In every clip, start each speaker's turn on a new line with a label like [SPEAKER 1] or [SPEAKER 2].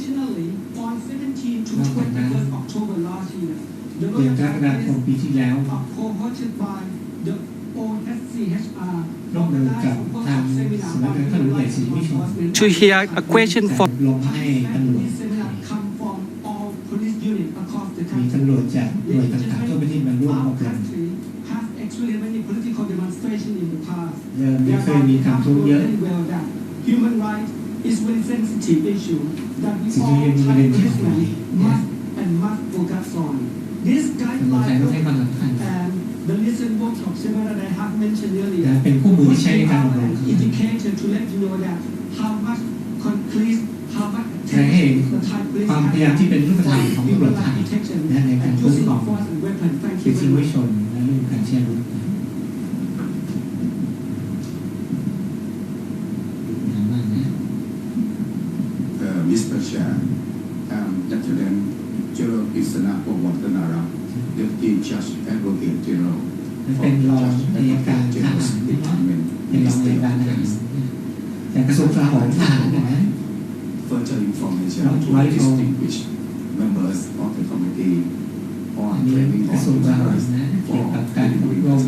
[SPEAKER 1] Additionally, on 17 to 21st October last year,
[SPEAKER 2] เดือนกรกฎาคมปีที่แล้ว
[SPEAKER 1] co-hosted by the ICCPR
[SPEAKER 2] ร่วมมือกับทางสำนักงานข้าราชการสิทธิมนุษยชน
[SPEAKER 3] To hear a question for
[SPEAKER 2] ลงให้ตำรวจมีตำรวจจากหน่วยต่างๆทั่วประเทศมาร่วมอบรมเริ่มไม่เคยมีการทุกข์เยอะ
[SPEAKER 1] Human rights is very sensitive issue that we
[SPEAKER 2] สิ่ง
[SPEAKER 1] all
[SPEAKER 2] ที่เป็นประเด็นที่สำคัญ
[SPEAKER 1] must focus on. This
[SPEAKER 2] คนไทยต้องให้ความสำคัญ
[SPEAKER 1] and the recent workshop seminar that I have mentioned earlier
[SPEAKER 2] เป็นคู่มือที่ใช้ในการอบรม
[SPEAKER 1] indicator to let you know that how much concrete how much
[SPEAKER 2] แสดงให้เห็นความพยายามที่เป็นรูปธรรมของตำรวจไทยในการคุ้มครองสิทธิมนุษยชนและเรื่องการแชร์อาวุธ
[SPEAKER 4] Mr. Chair, Lieutenant General Isana Pawattanara, Deputy Judge Advocate General
[SPEAKER 2] เป็นรองอัยการทหารเป็นรองอัยการทหารแต่กระทรวงกลาโหมทหารนะ
[SPEAKER 4] Further information to distinguished members of the committee on training
[SPEAKER 2] กระทรวงกลาโหมนะเกี่ยวกับการอบรม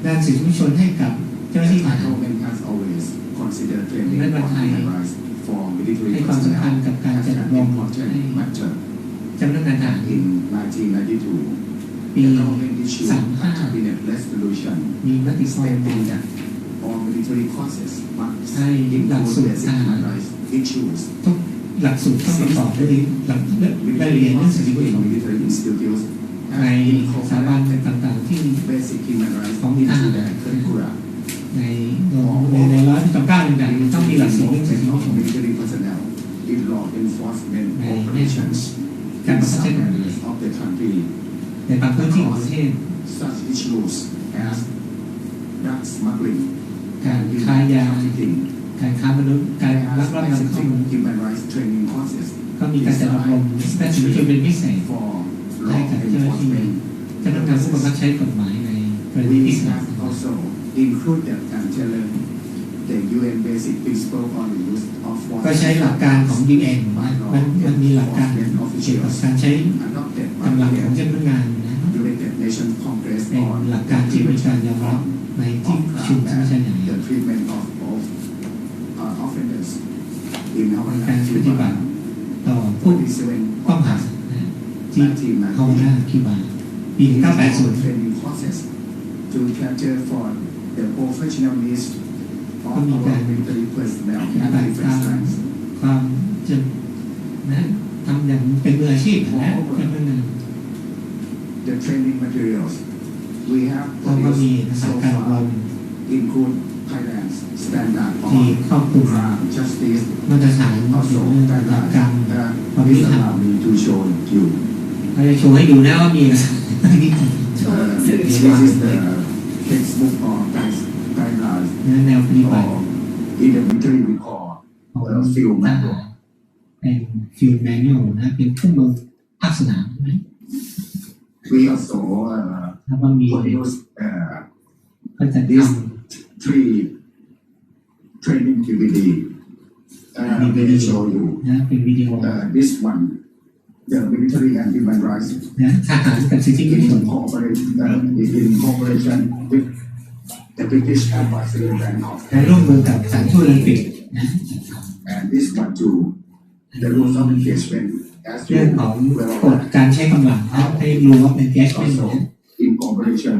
[SPEAKER 2] ด้านสิทธิมนุษยชนให้กับเจ้าหน้าที่ทหาร
[SPEAKER 4] Government has always considered training on human rights for military
[SPEAKER 2] ให้ความสำคัญ
[SPEAKER 4] personnel
[SPEAKER 2] กับการจัดอบรมให้
[SPEAKER 4] matter.
[SPEAKER 2] เจ้าหน้าที่ทหาร
[SPEAKER 4] In 1992,
[SPEAKER 2] ปี
[SPEAKER 4] the government issued a cabinet resolution
[SPEAKER 2] มีมติครม
[SPEAKER 4] stating that all military courses must
[SPEAKER 2] ให้หลัก
[SPEAKER 4] include
[SPEAKER 2] สูตร
[SPEAKER 4] basic
[SPEAKER 2] ทหาร
[SPEAKER 4] human rights issues.
[SPEAKER 2] ทุกหลักสูตรต้องประกอบด้วยหลักได้เรียนเรื่องสิทธิมนุษยชน
[SPEAKER 4] Military institutes
[SPEAKER 2] ในสถาบันต่างๆที่
[SPEAKER 4] basic human rights
[SPEAKER 2] ของทหาร
[SPEAKER 4] into their curricula.
[SPEAKER 2] ในร้อยต่างๆต่างๆต้องมีหลักสูตรเรื่องสิทธิมนุษยชน
[SPEAKER 4] Military personnel in law enforcement
[SPEAKER 2] ใน
[SPEAKER 4] operations
[SPEAKER 2] การ
[SPEAKER 4] in
[SPEAKER 2] ประชา
[SPEAKER 4] some
[SPEAKER 2] ชน
[SPEAKER 4] areas of the country.
[SPEAKER 2] ในบางพื้นที่ของประเทศ
[SPEAKER 4] Such issues as drug smuggling,
[SPEAKER 2] การค้ายา
[SPEAKER 4] trafficking,
[SPEAKER 2] การค้ามนุษย์การลักลอบนำเข้า
[SPEAKER 4] specific human rights training courses
[SPEAKER 2] ก็มีการจัดอบรมด้านสิทธิมนุษยชนเป็นพิเศษ
[SPEAKER 4] for
[SPEAKER 2] ให้
[SPEAKER 4] law
[SPEAKER 2] กับเจ้าหน้าที่
[SPEAKER 4] enforcement.
[SPEAKER 2] เจ้าหน้าที่ผู้บังคับใช้กฎหมายในกรณี
[SPEAKER 4] We
[SPEAKER 2] พิเศษ
[SPEAKER 4] have also included and challenged the UN Basic Principle on the Use of
[SPEAKER 2] ก็
[SPEAKER 4] Force
[SPEAKER 2] ใช้หลักการของ UN มันมีหลักการเกี่ยวกับการใช้
[SPEAKER 4] adopted
[SPEAKER 2] กำลัง
[SPEAKER 4] by
[SPEAKER 2] ของ
[SPEAKER 4] the
[SPEAKER 2] เจ้าพนักงานนะ
[SPEAKER 4] United Nations Congress
[SPEAKER 2] เป็น
[SPEAKER 4] on
[SPEAKER 2] หลักการที่มีการยอมรับในที่ประชุมสมัชชาใหญ่
[SPEAKER 4] the treatment of offenders in our
[SPEAKER 2] ในการปฏิบัติ
[SPEAKER 4] country.
[SPEAKER 2] ต่อผู้
[SPEAKER 4] 47
[SPEAKER 2] ต้องหาที่เข้าหน้าคิวบาปี 1980
[SPEAKER 4] training courses to cater for the professional needs of our military personnel
[SPEAKER 2] ปฏิ
[SPEAKER 4] and
[SPEAKER 2] บัติ
[SPEAKER 4] defense
[SPEAKER 2] ตาม
[SPEAKER 4] lines.
[SPEAKER 2] ความจะนะทำอย่างเป็นมืออาชีพนะเจ้าพนักงาน
[SPEAKER 4] The training materials we have
[SPEAKER 2] เราก็มี
[SPEAKER 4] produced
[SPEAKER 2] สา
[SPEAKER 4] so
[SPEAKER 2] รการอบร
[SPEAKER 4] far
[SPEAKER 2] ม
[SPEAKER 4] include Thailand's standard
[SPEAKER 2] ที่
[SPEAKER 4] on
[SPEAKER 2] ครอบคลุม
[SPEAKER 4] crime justice,
[SPEAKER 2] มาตรฐานของ
[SPEAKER 4] also
[SPEAKER 2] หลักการ
[SPEAKER 4] Thailand
[SPEAKER 2] ความยุ
[SPEAKER 4] please
[SPEAKER 2] ติธรรม
[SPEAKER 4] allow me to show you.
[SPEAKER 2] เราจะโชว์ให้ดูนะว่ามีเอกสารที่
[SPEAKER 4] This is the textbook or guidelines
[SPEAKER 2] แนวปฏิบัติ
[SPEAKER 4] or in the military we call
[SPEAKER 2] ของ
[SPEAKER 4] field
[SPEAKER 2] ทหาร
[SPEAKER 4] manual.
[SPEAKER 2] เป็นฟิลด์แมนนวลนะเป็นเครื่องมือภาคสนามใช่ไหม
[SPEAKER 4] We also
[SPEAKER 2] ถ้าว่ามี
[SPEAKER 4] produce
[SPEAKER 2] ก็จะท
[SPEAKER 4] these three training DVD. Let me show you.
[SPEAKER 2] ำนะเป็นวิดีโอ
[SPEAKER 4] This one, the military and human rights
[SPEAKER 2] นะทหารกับสิทธิมนุษยชน
[SPEAKER 4] in cooperation with the British Embassy in Bangkok.
[SPEAKER 2] และร่วมมือกับสถานทูตอังกฤษนะ
[SPEAKER 4] And this one too, the rules of engagement as
[SPEAKER 2] เรื่องของกฎการใช้กำลังนะให้รู้ว่าเป็นแก๊สเป็น
[SPEAKER 4] also in cooperation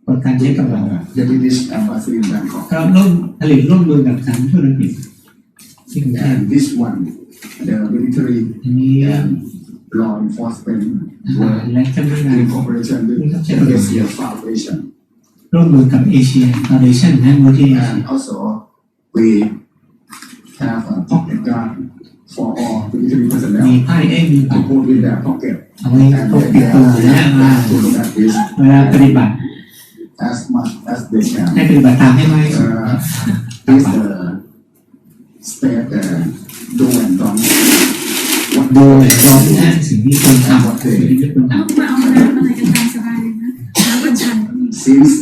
[SPEAKER 2] กฎการใช้กำลัง
[SPEAKER 4] the British Embassy in Bangkok.
[SPEAKER 2] ก็ร่วมผลิตร่วมมือกับสถานทูตอังกฤษที่กรุงเทพ
[SPEAKER 4] And this one, the military
[SPEAKER 2] อันนี้
[SPEAKER 4] and law enforcement
[SPEAKER 2] ทหาร
[SPEAKER 4] work
[SPEAKER 2] และเจ้าหน้าที่
[SPEAKER 4] in cooperation with the Asia Foundation.
[SPEAKER 2] ร่วมมือกับเอเชียฟาวเดชั่นและมูลที่
[SPEAKER 4] And also, we have a pocket guard for all military
[SPEAKER 2] มี
[SPEAKER 4] personnel
[SPEAKER 2] ไพ่มี
[SPEAKER 4] to
[SPEAKER 2] บัตร
[SPEAKER 4] put in their pocket
[SPEAKER 2] เอาไว้
[SPEAKER 4] and
[SPEAKER 2] พก
[SPEAKER 4] then
[SPEAKER 2] ติด
[SPEAKER 4] they
[SPEAKER 2] ตัว
[SPEAKER 4] are
[SPEAKER 2] และมา
[SPEAKER 4] to look at this
[SPEAKER 2] เวลาปฏิบัติ
[SPEAKER 4] as much as they
[SPEAKER 2] ให้
[SPEAKER 4] can.
[SPEAKER 2] ปฏิบัติตามให้มากที่สุด
[SPEAKER 4] This state do and don't. What
[SPEAKER 2] โดย
[SPEAKER 4] they
[SPEAKER 2] รอที่นั่นสิ่งที่ควรทำสิ่งที่ไม่ควรท
[SPEAKER 5] เอามาเอาน้ำอะไรกันตามสบายเลยนะน้ำบัญชันก็มี
[SPEAKER 4] Since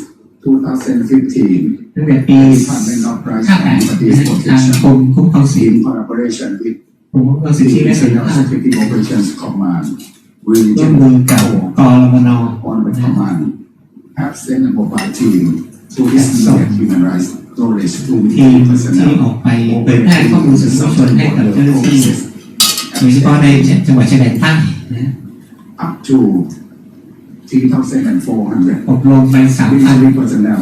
[SPEAKER 4] 2015,
[SPEAKER 2] ำตั้งแต่ปี
[SPEAKER 4] Department of Rights
[SPEAKER 2] 58
[SPEAKER 4] and Property
[SPEAKER 2] ทาง
[SPEAKER 4] Protection
[SPEAKER 2] กรมคุ้มครองสิท
[SPEAKER 4] in
[SPEAKER 2] ธิ
[SPEAKER 4] collaboration with
[SPEAKER 2] ผมว่าสิทธิและเสรีภาพ
[SPEAKER 4] Security Operations Command
[SPEAKER 2] ร่วม
[SPEAKER 4] Region
[SPEAKER 2] มือกับกรมน
[SPEAKER 4] on the command have sent a mobile team to distribute human rights knowledge to
[SPEAKER 2] ทีม
[SPEAKER 4] personnel
[SPEAKER 2] ที่ออกไปเผยแพร่ข้อมูลสื่อมวลชนให้กับเจ้าหน้าที่โดยเฉพาะในจังหวัดชายแดนใต้นะ
[SPEAKER 4] up to 3,400
[SPEAKER 2] อบรมไป
[SPEAKER 4] military personnel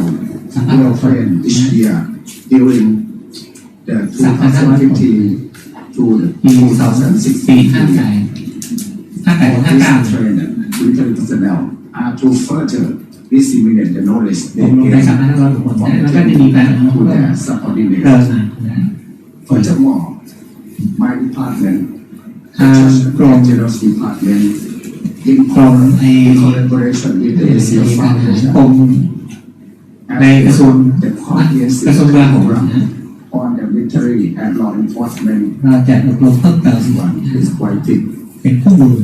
[SPEAKER 4] were trained each year during the 2015 to
[SPEAKER 2] ปี
[SPEAKER 4] 2016
[SPEAKER 2] ปี58
[SPEAKER 4] These trained military personnel are to further disseminate the knowledge
[SPEAKER 2] อบรม
[SPEAKER 4] they
[SPEAKER 2] ไป
[SPEAKER 4] gain
[SPEAKER 2] 3,500 คนนะแล้วก็จะมีการอบรม
[SPEAKER 4] to
[SPEAKER 2] เพิ่ม
[SPEAKER 4] their
[SPEAKER 2] เติ
[SPEAKER 4] subordinates.
[SPEAKER 2] มนะ
[SPEAKER 4] Furthermore, my department, the
[SPEAKER 2] From
[SPEAKER 4] General Department, in
[SPEAKER 2] กรมไอ้
[SPEAKER 4] collaboration with the Asia
[SPEAKER 2] กร
[SPEAKER 4] Foundation,
[SPEAKER 2] มในกระทรวง
[SPEAKER 4] the
[SPEAKER 2] กระทรวงกลาโหม
[SPEAKER 4] program
[SPEAKER 2] นะ
[SPEAKER 4] on the military and law enforcement
[SPEAKER 2] เราจะอบรมเพิ่มเติม
[SPEAKER 4] one is quite big.
[SPEAKER 2] เป็นคู่มือ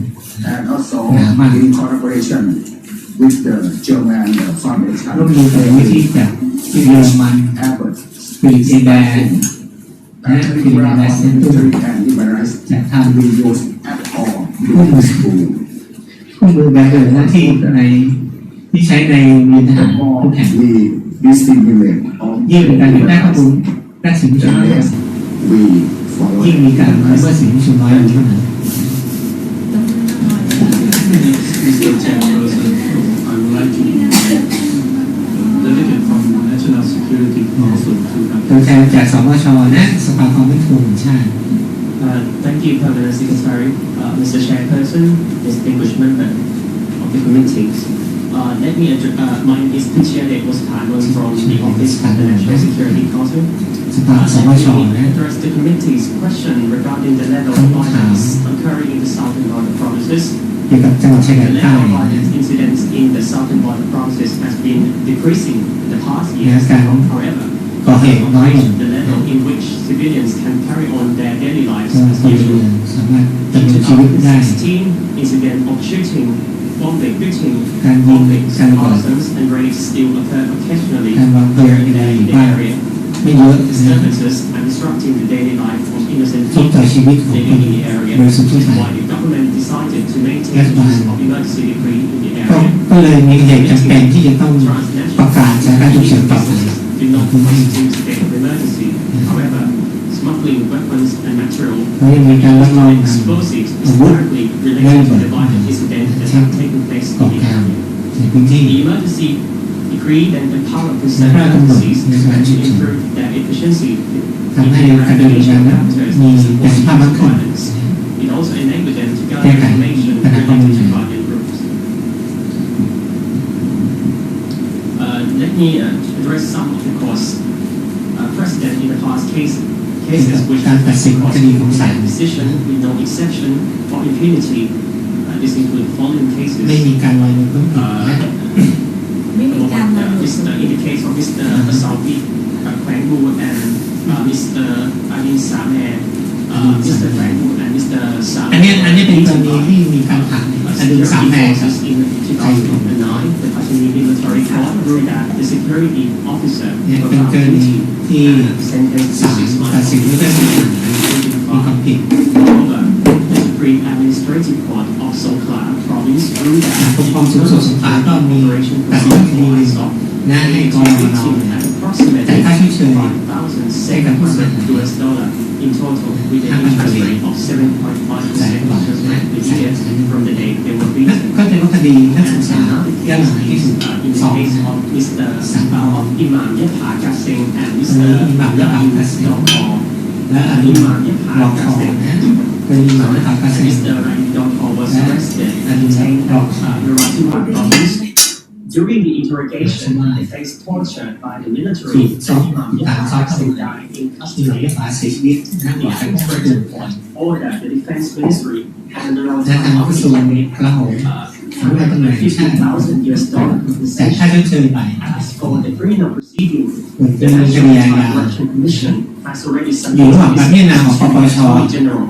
[SPEAKER 4] And also
[SPEAKER 2] Yeah.
[SPEAKER 4] in collaboration with the German
[SPEAKER 2] ร่วม
[SPEAKER 4] Foundation,
[SPEAKER 2] มือกับวิธีจากเยอรมัน
[SPEAKER 4] Abbott,
[SPEAKER 2] ฟิลิปปินส์
[SPEAKER 4] and program on military and human rights
[SPEAKER 2] จะท
[SPEAKER 4] to be used at all in school.
[SPEAKER 2] ำคู่มือแบบเดิมหน้าที่ในที่ใช้ในเรียนทหาร
[SPEAKER 4] The
[SPEAKER 2] ทุ
[SPEAKER 4] more
[SPEAKER 2] กแห่ง
[SPEAKER 4] we disseminate all
[SPEAKER 2] ยิ่งมีการเผยแพร่ข้อมูลด้านสิ่งที่ชนน้อย
[SPEAKER 4] less we follow
[SPEAKER 2] ยิ่งมีการละเมิดสิ่งที่ชนน้อยอยู่เท่านั้น
[SPEAKER 1] Mr. Chairperson, I would like to invite delegate from the National Security Council to
[SPEAKER 2] ตัวแทนจากสมชและสภาความมั่นคงแห่งชาติ
[SPEAKER 3] Thank you, Permanent Secretary, Mr. Chairperson, distinguished member of the committee. Let me address, my name is Pichiade Ospanos from the Office of the National Security Council.
[SPEAKER 2] สภาสมช
[SPEAKER 3] Let me
[SPEAKER 2] และ
[SPEAKER 3] address the committee's question regarding the level of violence occurring in the southern border provinces.
[SPEAKER 2] เกี่ยวกับจังหวัดชายแด
[SPEAKER 3] The
[SPEAKER 2] นใต้
[SPEAKER 3] level of violence incidents in the southern border provinces has been decreasing in the past years. However,
[SPEAKER 2] ก่อเหตุน้อยลง
[SPEAKER 3] the level in which civilians can carry on their daily lives
[SPEAKER 2] จังหวัด
[SPEAKER 3] as
[SPEAKER 2] พลเรือน
[SPEAKER 3] usual.
[SPEAKER 2] สามารถดำ
[SPEAKER 3] In
[SPEAKER 2] เนินชีวิตได้
[SPEAKER 3] 2016, incident of shooting, bombing, looting,
[SPEAKER 2] การยิง
[SPEAKER 3] bombings,
[SPEAKER 2] การระเบิด
[SPEAKER 3] arsons, and raids still occur occasionally
[SPEAKER 2] การวางเพลิง
[SPEAKER 3] here
[SPEAKER 2] ใน
[SPEAKER 3] in the
[SPEAKER 2] บ้าน
[SPEAKER 3] area.
[SPEAKER 2] ไม่เยอะนะ
[SPEAKER 3] Disturbances are disrupting the daily life of innocent
[SPEAKER 2] ทุกต่อ
[SPEAKER 3] people
[SPEAKER 2] ชีวิตของคน
[SPEAKER 3] living in the area.
[SPEAKER 2] โดยสุดที่
[SPEAKER 3] That's
[SPEAKER 2] ท้าย
[SPEAKER 3] why the government decided to maintain
[SPEAKER 2] Yes,
[SPEAKER 3] the use
[SPEAKER 2] ma'am.
[SPEAKER 3] of emergency decree in the
[SPEAKER 2] ก็
[SPEAKER 3] area.
[SPEAKER 2] ก็เลยมีเหตุจำเป็นที่จะต้องประกาศสถานการณ์ฉุกเฉินต่อไป
[SPEAKER 3] Do not constitute state of emergency. However, smuggling weapons and material
[SPEAKER 2] แล้วยังมีการลักลอบนำ
[SPEAKER 3] explosives is directly related to the violent incidents that have taken place
[SPEAKER 2] ก่อ
[SPEAKER 3] in
[SPEAKER 2] กา
[SPEAKER 3] the
[SPEAKER 2] ร
[SPEAKER 3] area.
[SPEAKER 2] ในพื้นที่
[SPEAKER 3] The emergency decree then empower concerned agencies to improve their efficiency
[SPEAKER 2] ทำให้การดำเนินงานนั้นมีประสิทธิภาพมากขึ้น
[SPEAKER 3] violence. It also enables them to gather
[SPEAKER 2] Okay.
[SPEAKER 3] information
[SPEAKER 2] Okay.
[SPEAKER 3] related to violent groups. Let me address some of the cause precedent in the past cases which have caused decision with no exception or impunity. This includes following cases.
[SPEAKER 2] ไม่มีการลอยนวลเพิ่มเติมและ
[SPEAKER 5] ไม่มีการมา
[SPEAKER 3] In the case of Mr. Saudi Kwang Wu and Mr. Adin Sameh, Mr. Kwang Wu and Mr. Sameh.
[SPEAKER 2] อันนี้เป็นกรณีที่มีการผ่านอดุลสามแพรครับ
[SPEAKER 3] In 2009, the Kashmir military court ruled that the security officer
[SPEAKER 2] เนี่ยเป็นกรณีที่
[SPEAKER 3] sentenced to
[SPEAKER 2] ศาล
[SPEAKER 3] 6 months
[SPEAKER 2] ตัดสินว่าเป็นมีความผิด
[SPEAKER 3] Moreover, the Supreme Administrative Court of Songkhla Province ruled
[SPEAKER 2] ศาล
[SPEAKER 3] that
[SPEAKER 2] ปกครองสูงสุดสงขลาก็มี
[SPEAKER 3] operation
[SPEAKER 2] ตัดสินคดีหนึ่ง
[SPEAKER 3] of
[SPEAKER 2] นะให้กรมน
[SPEAKER 3] at approximately
[SPEAKER 2] จ่ายค่าชดเชย
[SPEAKER 3] $1,700 in total with an interest rate of 7.5% interest rate per year from the day they were
[SPEAKER 2] นั่น
[SPEAKER 3] beaten.
[SPEAKER 2] ก็เป็นว่าคดีนักศึกษาย่านหลังที่ถูก
[SPEAKER 3] In the
[SPEAKER 2] สอบ
[SPEAKER 3] case of Mr. Imam Yapa Kasing and Mr.
[SPEAKER 2] Imam Yapa Kasing
[SPEAKER 3] Dokor,
[SPEAKER 2] และอันนี้
[SPEAKER 3] Imam Yapa
[SPEAKER 2] รองคอ
[SPEAKER 3] Kasing
[SPEAKER 2] นะเป็นหมอนะครับก็เสร็จ
[SPEAKER 3] Mr. Dokor was arrested and detained at Narathiwat province. During the interrogation, they faced torture by the
[SPEAKER 2] ถู
[SPEAKER 3] military.
[SPEAKER 2] กสอบ
[SPEAKER 3] Imam
[SPEAKER 2] ตาม
[SPEAKER 3] Yapa
[SPEAKER 2] สอบสวน
[SPEAKER 3] Kasing died in
[SPEAKER 2] ที่หลัง
[SPEAKER 3] custody.
[SPEAKER 2] ยาฟ้าเสียชีวิตนะห
[SPEAKER 3] The
[SPEAKER 2] ลังจาก
[SPEAKER 3] Executive
[SPEAKER 2] ถูกปล่อย
[SPEAKER 3] ordered the Defense Ministry and the
[SPEAKER 2] และทางกระทรวงกลาโหมสำนักตำรวจแห่งชาติ
[SPEAKER 3] $50,000
[SPEAKER 2] จ่ายค่า
[SPEAKER 3] compensation
[SPEAKER 2] ชดเชยไป
[SPEAKER 3] as for the criminal proceeding.
[SPEAKER 2] เหมือน
[SPEAKER 3] The
[SPEAKER 2] ดำเนินค
[SPEAKER 3] National
[SPEAKER 2] ดีอาญา
[SPEAKER 3] Election Commission has already
[SPEAKER 2] อยู่ระหว่าง
[SPEAKER 3] submitted
[SPEAKER 2] การพิจารณาของปปช
[SPEAKER 3] Attorney General.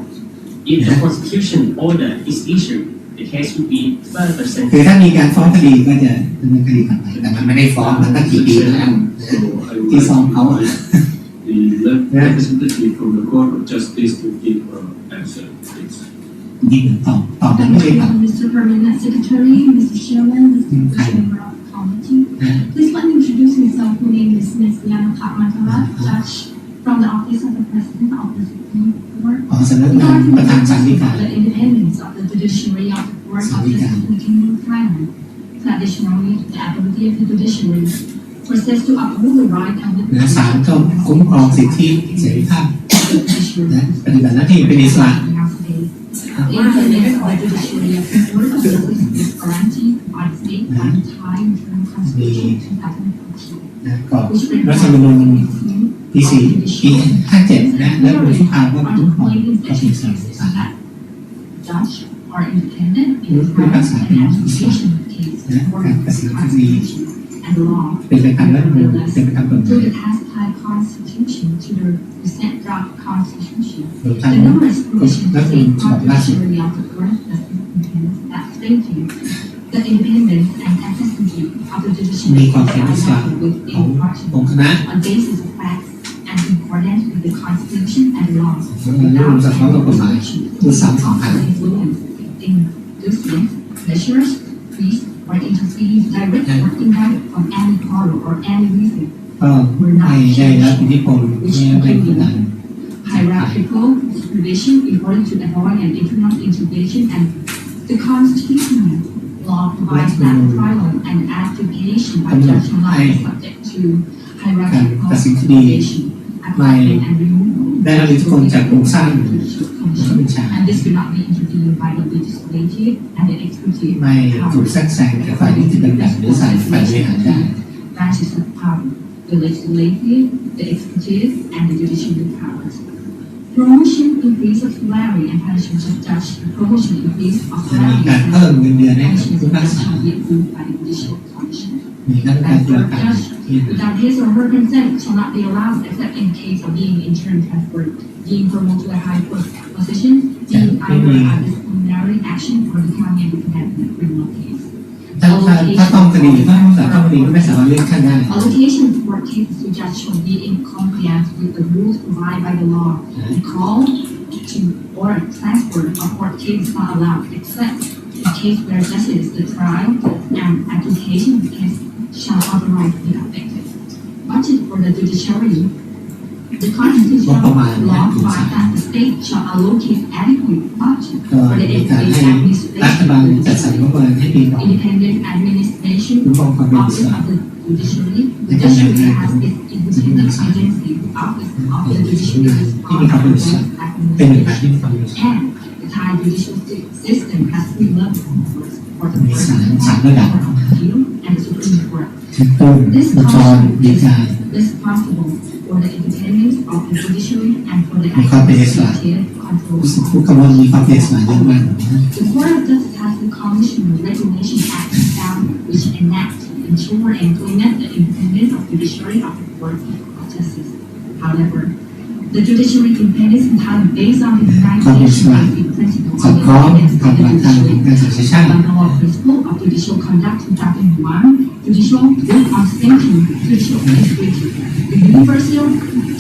[SPEAKER 3] If the prosecution order is issued, the case will be further
[SPEAKER 2] คือ
[SPEAKER 3] sentenced.
[SPEAKER 2] ถ้ามีการฟ้องคดีก็จะดำเนินคดีต่อไปแต่มันไม่ได้ฟ้องมันก็กี่ปีแล้วที่ฟ้องเขาอะ
[SPEAKER 1] the representative from the Court of Justice to give her answer, please.
[SPEAKER 2] ยิงตอบได้เลยครับ
[SPEAKER 5] Mr. Permanent Secretary, Mr. Chairman, Mr. Member of the Committee. Please let me introduce myself. My name is Ms. Yanaka Mantara, Judge from the Office of the President of the Supreme Court.
[SPEAKER 2] สำนักงานประธานศาลฎีกา
[SPEAKER 5] The independence of the judiciary of the Court of Justice in the Kingdom of Thailand. Traditionally, the ability of the judiciary possess to uphold the right and the
[SPEAKER 2] และศาลก็คุ้มครองสิทธิเสรีภาพและปฏิบัติหน้าที่เป็นอิสระ
[SPEAKER 5] independence of the judiciary of the Court of Justice is guaranteed by the state by the Thai Internal Constitution 2014.
[SPEAKER 2] นะก็รัฐธรรมนูญปี57นะและผู้ที่ผ่านว่าเป็นผู้ของกสิกรศาล
[SPEAKER 5] Judge are independent in the practice and administration of the case according to the Constitution and the law.
[SPEAKER 2] เป็นไปตามรัฐธรรมนูญเป็นไปตามกฎหมาย
[SPEAKER 5] Through the past Thai Constitution to the recent draft Constitution,
[SPEAKER 2] โดยทาง
[SPEAKER 5] the numerous provisions
[SPEAKER 2] รัฐธรรมนูญ
[SPEAKER 5] state
[SPEAKER 2] ฉบับ
[SPEAKER 5] the
[SPEAKER 2] ล่าสุด
[SPEAKER 5] judiciary of the court that independence that stating the independence and necessity of the
[SPEAKER 2] มี
[SPEAKER 5] judiciary
[SPEAKER 2] ความเป็นอิสระ
[SPEAKER 5] with
[SPEAKER 2] ของ
[SPEAKER 5] impartial
[SPEAKER 2] องค์คณะ
[SPEAKER 5] on basis of facts and in accordance with the Constitution and laws
[SPEAKER 2] และร่วมสอดคล้องกับกฎหมายคือสามสำคัญ
[SPEAKER 5] influence, inducement, measures, increase, or interfere direct or indirect from any part or any reason.
[SPEAKER 2] ก็ไม่ได้รับอิทธิพลไม่ได้เป็นการ
[SPEAKER 5] Hierarchical supervision in order to avoid an internal intervention, and the constitutional law provides that trial and adjudication by judge law is subject to hierarchical supervision, appointment and removal.
[SPEAKER 2] ได้รับอิทธิพลจากโครงสร้างบัญชา
[SPEAKER 5] And this cannot be intervened by the legislative and the executive
[SPEAKER 2] ไม่ถูกแทรกแซงจากฝ่ายนิติบัญญัติหรือฝ่ายบริหารได้
[SPEAKER 5] branches of power, the legislative, the executive, and the judicial powers. Promotion, increase of salary and punishment of judge, promotion, increase of
[SPEAKER 2] จะมี
[SPEAKER 5] salary
[SPEAKER 2] การ
[SPEAKER 5] and
[SPEAKER 2] เพิ่มเงินเดือนให้กับ
[SPEAKER 5] punishment
[SPEAKER 2] ผู้
[SPEAKER 5] of
[SPEAKER 2] พิพาก
[SPEAKER 5] judge
[SPEAKER 2] ษา
[SPEAKER 5] shall be approved by the judicial commission.
[SPEAKER 2] มีคณะกรรมการ
[SPEAKER 5] And
[SPEAKER 2] ตุ
[SPEAKER 5] for
[SPEAKER 2] ลา
[SPEAKER 5] a
[SPEAKER 2] การ
[SPEAKER 5] judge
[SPEAKER 2] ที่
[SPEAKER 5] without his or her consent shall not be allowed except in case of being in turn transferred, being promoted to a high position, being either a disciplinary action or becoming a defendant in a criminal case.
[SPEAKER 2] ถ้าต้องคดีหรือต้องคดีก็ไม่สามารถเลื่อนขั้นได้
[SPEAKER 5] Allocation of court cases to judge shall be in compliance with the rules provided by the law. The call to or transfer of court case is not allowed except in case where justice, the trial, and adjudication of the case shall otherwise be affected. Budget for the judiciary. The constitutional law provides that the state shall allocate adequate budget
[SPEAKER 2] ก็
[SPEAKER 5] for the
[SPEAKER 2] มีการให้
[SPEAKER 5] executive
[SPEAKER 2] รัฐบาล
[SPEAKER 5] administration.
[SPEAKER 2] จัดสรรงบประมาณให้ปีต่อ
[SPEAKER 5] Independent administration office of the judiciary. The judiciary has its independent agency, office of the judiciary is part of the
[SPEAKER 2] เป็นหน่วยงานที่
[SPEAKER 5] administration.
[SPEAKER 2] มีความเป็นอิสระ
[SPEAKER 5] And the Thai judicial system has three levels for the
[SPEAKER 2] มีศาล
[SPEAKER 5] Court
[SPEAKER 2] ระดับ
[SPEAKER 5] of Appeal and the Supreme Court.
[SPEAKER 2] ชั้นต้นอุทธรณ์ฎีกา
[SPEAKER 5] This is possible for the independence of the judiciary and for the
[SPEAKER 2] มีความเป็นอิสระ
[SPEAKER 5] executive control.
[SPEAKER 2] ผู้กำลังมีความเป็นอิสระเยอะมาก
[SPEAKER 5] The Court of Justice has the Commission Regulation Act established which enact ensure and implement the independence of judiciary of the Court of Justice. However, the judiciary independence is entirely based on the organization basic principle
[SPEAKER 2] สอ
[SPEAKER 5] of
[SPEAKER 2] ดคล้อง
[SPEAKER 5] independence
[SPEAKER 2] กับ
[SPEAKER 5] of
[SPEAKER 2] ห
[SPEAKER 5] the
[SPEAKER 2] ลักการของ
[SPEAKER 5] judiciary.
[SPEAKER 2] การศึกษาชาติ
[SPEAKER 5] Under law principle of judicial conduct 2001, judicial work on thinking, judicial integrity, the universal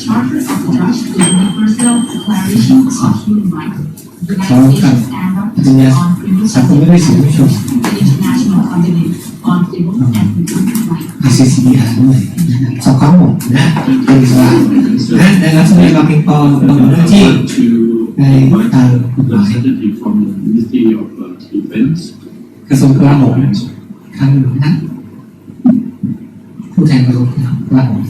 [SPEAKER 5] charter of the judge, the universal declaration of human rights, the United Nations standard
[SPEAKER 2] ปัญญา
[SPEAKER 5] on criminal
[SPEAKER 2] สังคมไม่ได้สิ่งไม่ชม
[SPEAKER 5] the International Covenant on Civil and Criminal Rights.
[SPEAKER 2] ICCPR ด้วยสอบคล้องหมดนะเป็นอิสระนะในรัฐสมัยเราเพียงพอเรามีหน้าที่
[SPEAKER 1] to invite the representative from the Ministry of Defense
[SPEAKER 2] กระทรวงกลาโหมครั้งหนึ่งนะผู้แทนกระทรวงกลาโหม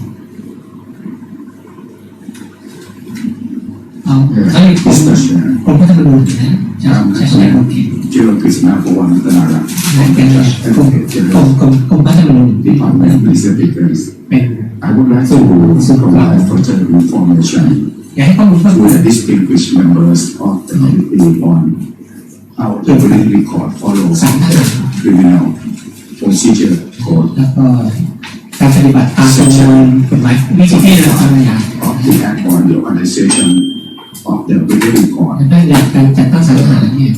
[SPEAKER 2] เอาเขาเรียกกรมพัฒนาบุญนะจะใช้คำว่าผิด
[SPEAKER 6] ชื่อกฤษณะพวันรัตนารัตน์
[SPEAKER 2] และเป็นกรมพัฒนาบุญ
[SPEAKER 6] Department of Defense
[SPEAKER 2] เป็น
[SPEAKER 6] I would like to provide further information
[SPEAKER 2] อยากให้ข้อมูลเพิ่ม
[SPEAKER 6] to
[SPEAKER 2] เติ
[SPEAKER 6] the
[SPEAKER 2] ม
[SPEAKER 6] distinguished members of the committee on how the Supreme Court follows criminal procedure code
[SPEAKER 2] แล้วก็การปฏิบัติตามประมวลกฎหมายวิธีพิจารณาอาญา
[SPEAKER 6] of the Act on the Organization of the Supreme Court
[SPEAKER 2] และได้การจัดตั้งศาลทหารเนี่ย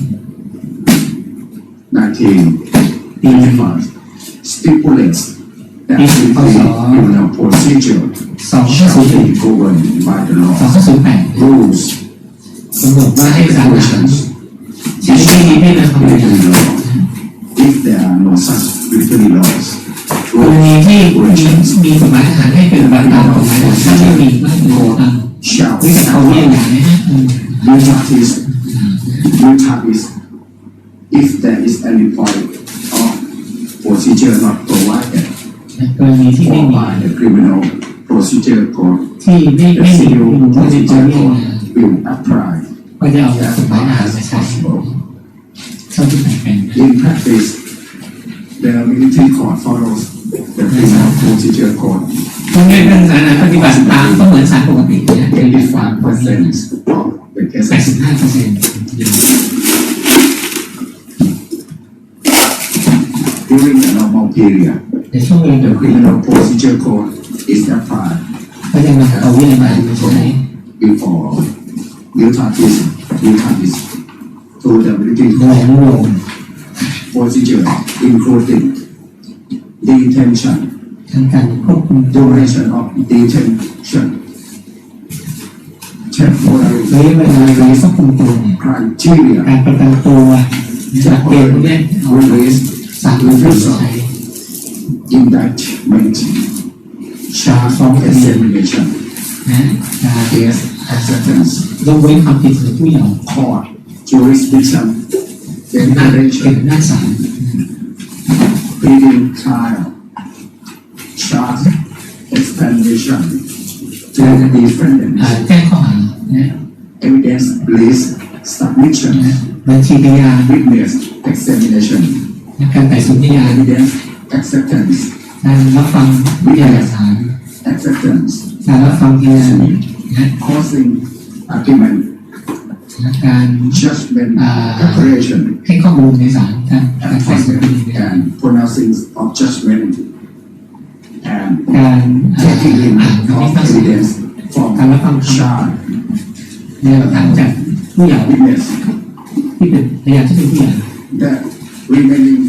[SPEAKER 6] 1985 stipulates that the criminal procedure shall be governed by the law,
[SPEAKER 2] 2508
[SPEAKER 6] rules,
[SPEAKER 2] กำหนดว่าให้ศาลทหาร
[SPEAKER 6] regulations,
[SPEAKER 2] ใช้ที่นี้ไม่นำคำบัญญัติ
[SPEAKER 6] military law. If there are no such military laws,
[SPEAKER 2] กรณี
[SPEAKER 6] rules,
[SPEAKER 2] ที่
[SPEAKER 6] regulations
[SPEAKER 2] มีกฎหมายทหารให้เป็นบัตรตามกฎหมายทหารถ้าไม่มีก็ให้เป็นโกตัง
[SPEAKER 6] shall
[SPEAKER 2] นี่กับเขาเรียกอย่างนี้นะ
[SPEAKER 6] Utah is if there is any point of procedure not provided
[SPEAKER 2] กรณีที่ไม่
[SPEAKER 6] for
[SPEAKER 2] มี
[SPEAKER 6] by the criminal procedure code,
[SPEAKER 2] ที่ไม่
[SPEAKER 6] the
[SPEAKER 2] มี
[SPEAKER 6] civil
[SPEAKER 2] ก็จะเจอ
[SPEAKER 6] procedure
[SPEAKER 2] เรียก
[SPEAKER 6] code will apply
[SPEAKER 2] ก็จะเอาก
[SPEAKER 6] as
[SPEAKER 2] ฎหมายท
[SPEAKER 6] far
[SPEAKER 2] หาร
[SPEAKER 6] as
[SPEAKER 2] มาใช้
[SPEAKER 6] possible.
[SPEAKER 2] เท่าที่เป็น
[SPEAKER 6] In practice, the military court follows the criminal procedure code.
[SPEAKER 2] ตรงนี้เป็นศาลปฏิบัติตามก็เหมือนศาลปกตินะเป็น
[SPEAKER 6] 85% of the cases
[SPEAKER 2] 85%
[SPEAKER 6] during the normal period,
[SPEAKER 2] ในช่วงเวลา
[SPEAKER 6] the criminal procedure code is applied
[SPEAKER 2] ก็จะมาเอาวินัยมาใช้
[SPEAKER 6] before Utah is to the military
[SPEAKER 2] โดย
[SPEAKER 6] court
[SPEAKER 2] อนุโลม
[SPEAKER 6] procedure, including detention,
[SPEAKER 2] ทั้งการควบคุมตัว
[SPEAKER 6] duration of detention,
[SPEAKER 2] ระยะ
[SPEAKER 6] temporary
[SPEAKER 2] เวลาการควบคุมตัวเนี่ย
[SPEAKER 6] criteria,
[SPEAKER 2] การประกันตัวจากเกณฑ์พวกนี้เอา
[SPEAKER 6] release,
[SPEAKER 2] ศาลมาใช้
[SPEAKER 6] indictment, charge of examination,
[SPEAKER 2] นะการ
[SPEAKER 6] case acceptance,
[SPEAKER 2] ยกเว้นความผิดของผู้เยาว์
[SPEAKER 6] court jurisdiction,
[SPEAKER 2] เป็นหน้า
[SPEAKER 6] declaration,
[SPEAKER 2] ศาล
[SPEAKER 6] pleading trial, charge explanation to the defendant,
[SPEAKER 2] แจ้งข้อหานะ
[SPEAKER 6] evidence list submission,
[SPEAKER 2] บัญชีพยาน
[SPEAKER 6] witness examination,
[SPEAKER 2] การไต่สวนพยาน
[SPEAKER 6] evidence acceptance,
[SPEAKER 2] การรับฟังพยานหลักฐาน
[SPEAKER 6] acceptance,
[SPEAKER 2] การรับฟังพยานนะ
[SPEAKER 6] closing argument,
[SPEAKER 2] การ
[SPEAKER 6] judgment preparation,
[SPEAKER 2] ให้ข้อมูลในศาลการไต่สวนพยาน
[SPEAKER 6] and pronouncing of judgment, and
[SPEAKER 2] การ
[SPEAKER 6] taking in
[SPEAKER 2] อ่านคำ
[SPEAKER 6] of
[SPEAKER 2] พิพากษา
[SPEAKER 6] evidence from
[SPEAKER 2] การรับฟังค
[SPEAKER 6] charge,
[SPEAKER 2] ำในหลักฐานจากผู้เยาว์
[SPEAKER 6] witness,
[SPEAKER 2] ที่เป็นพยานที่เป็นผู้เยาว์
[SPEAKER 6] the remaining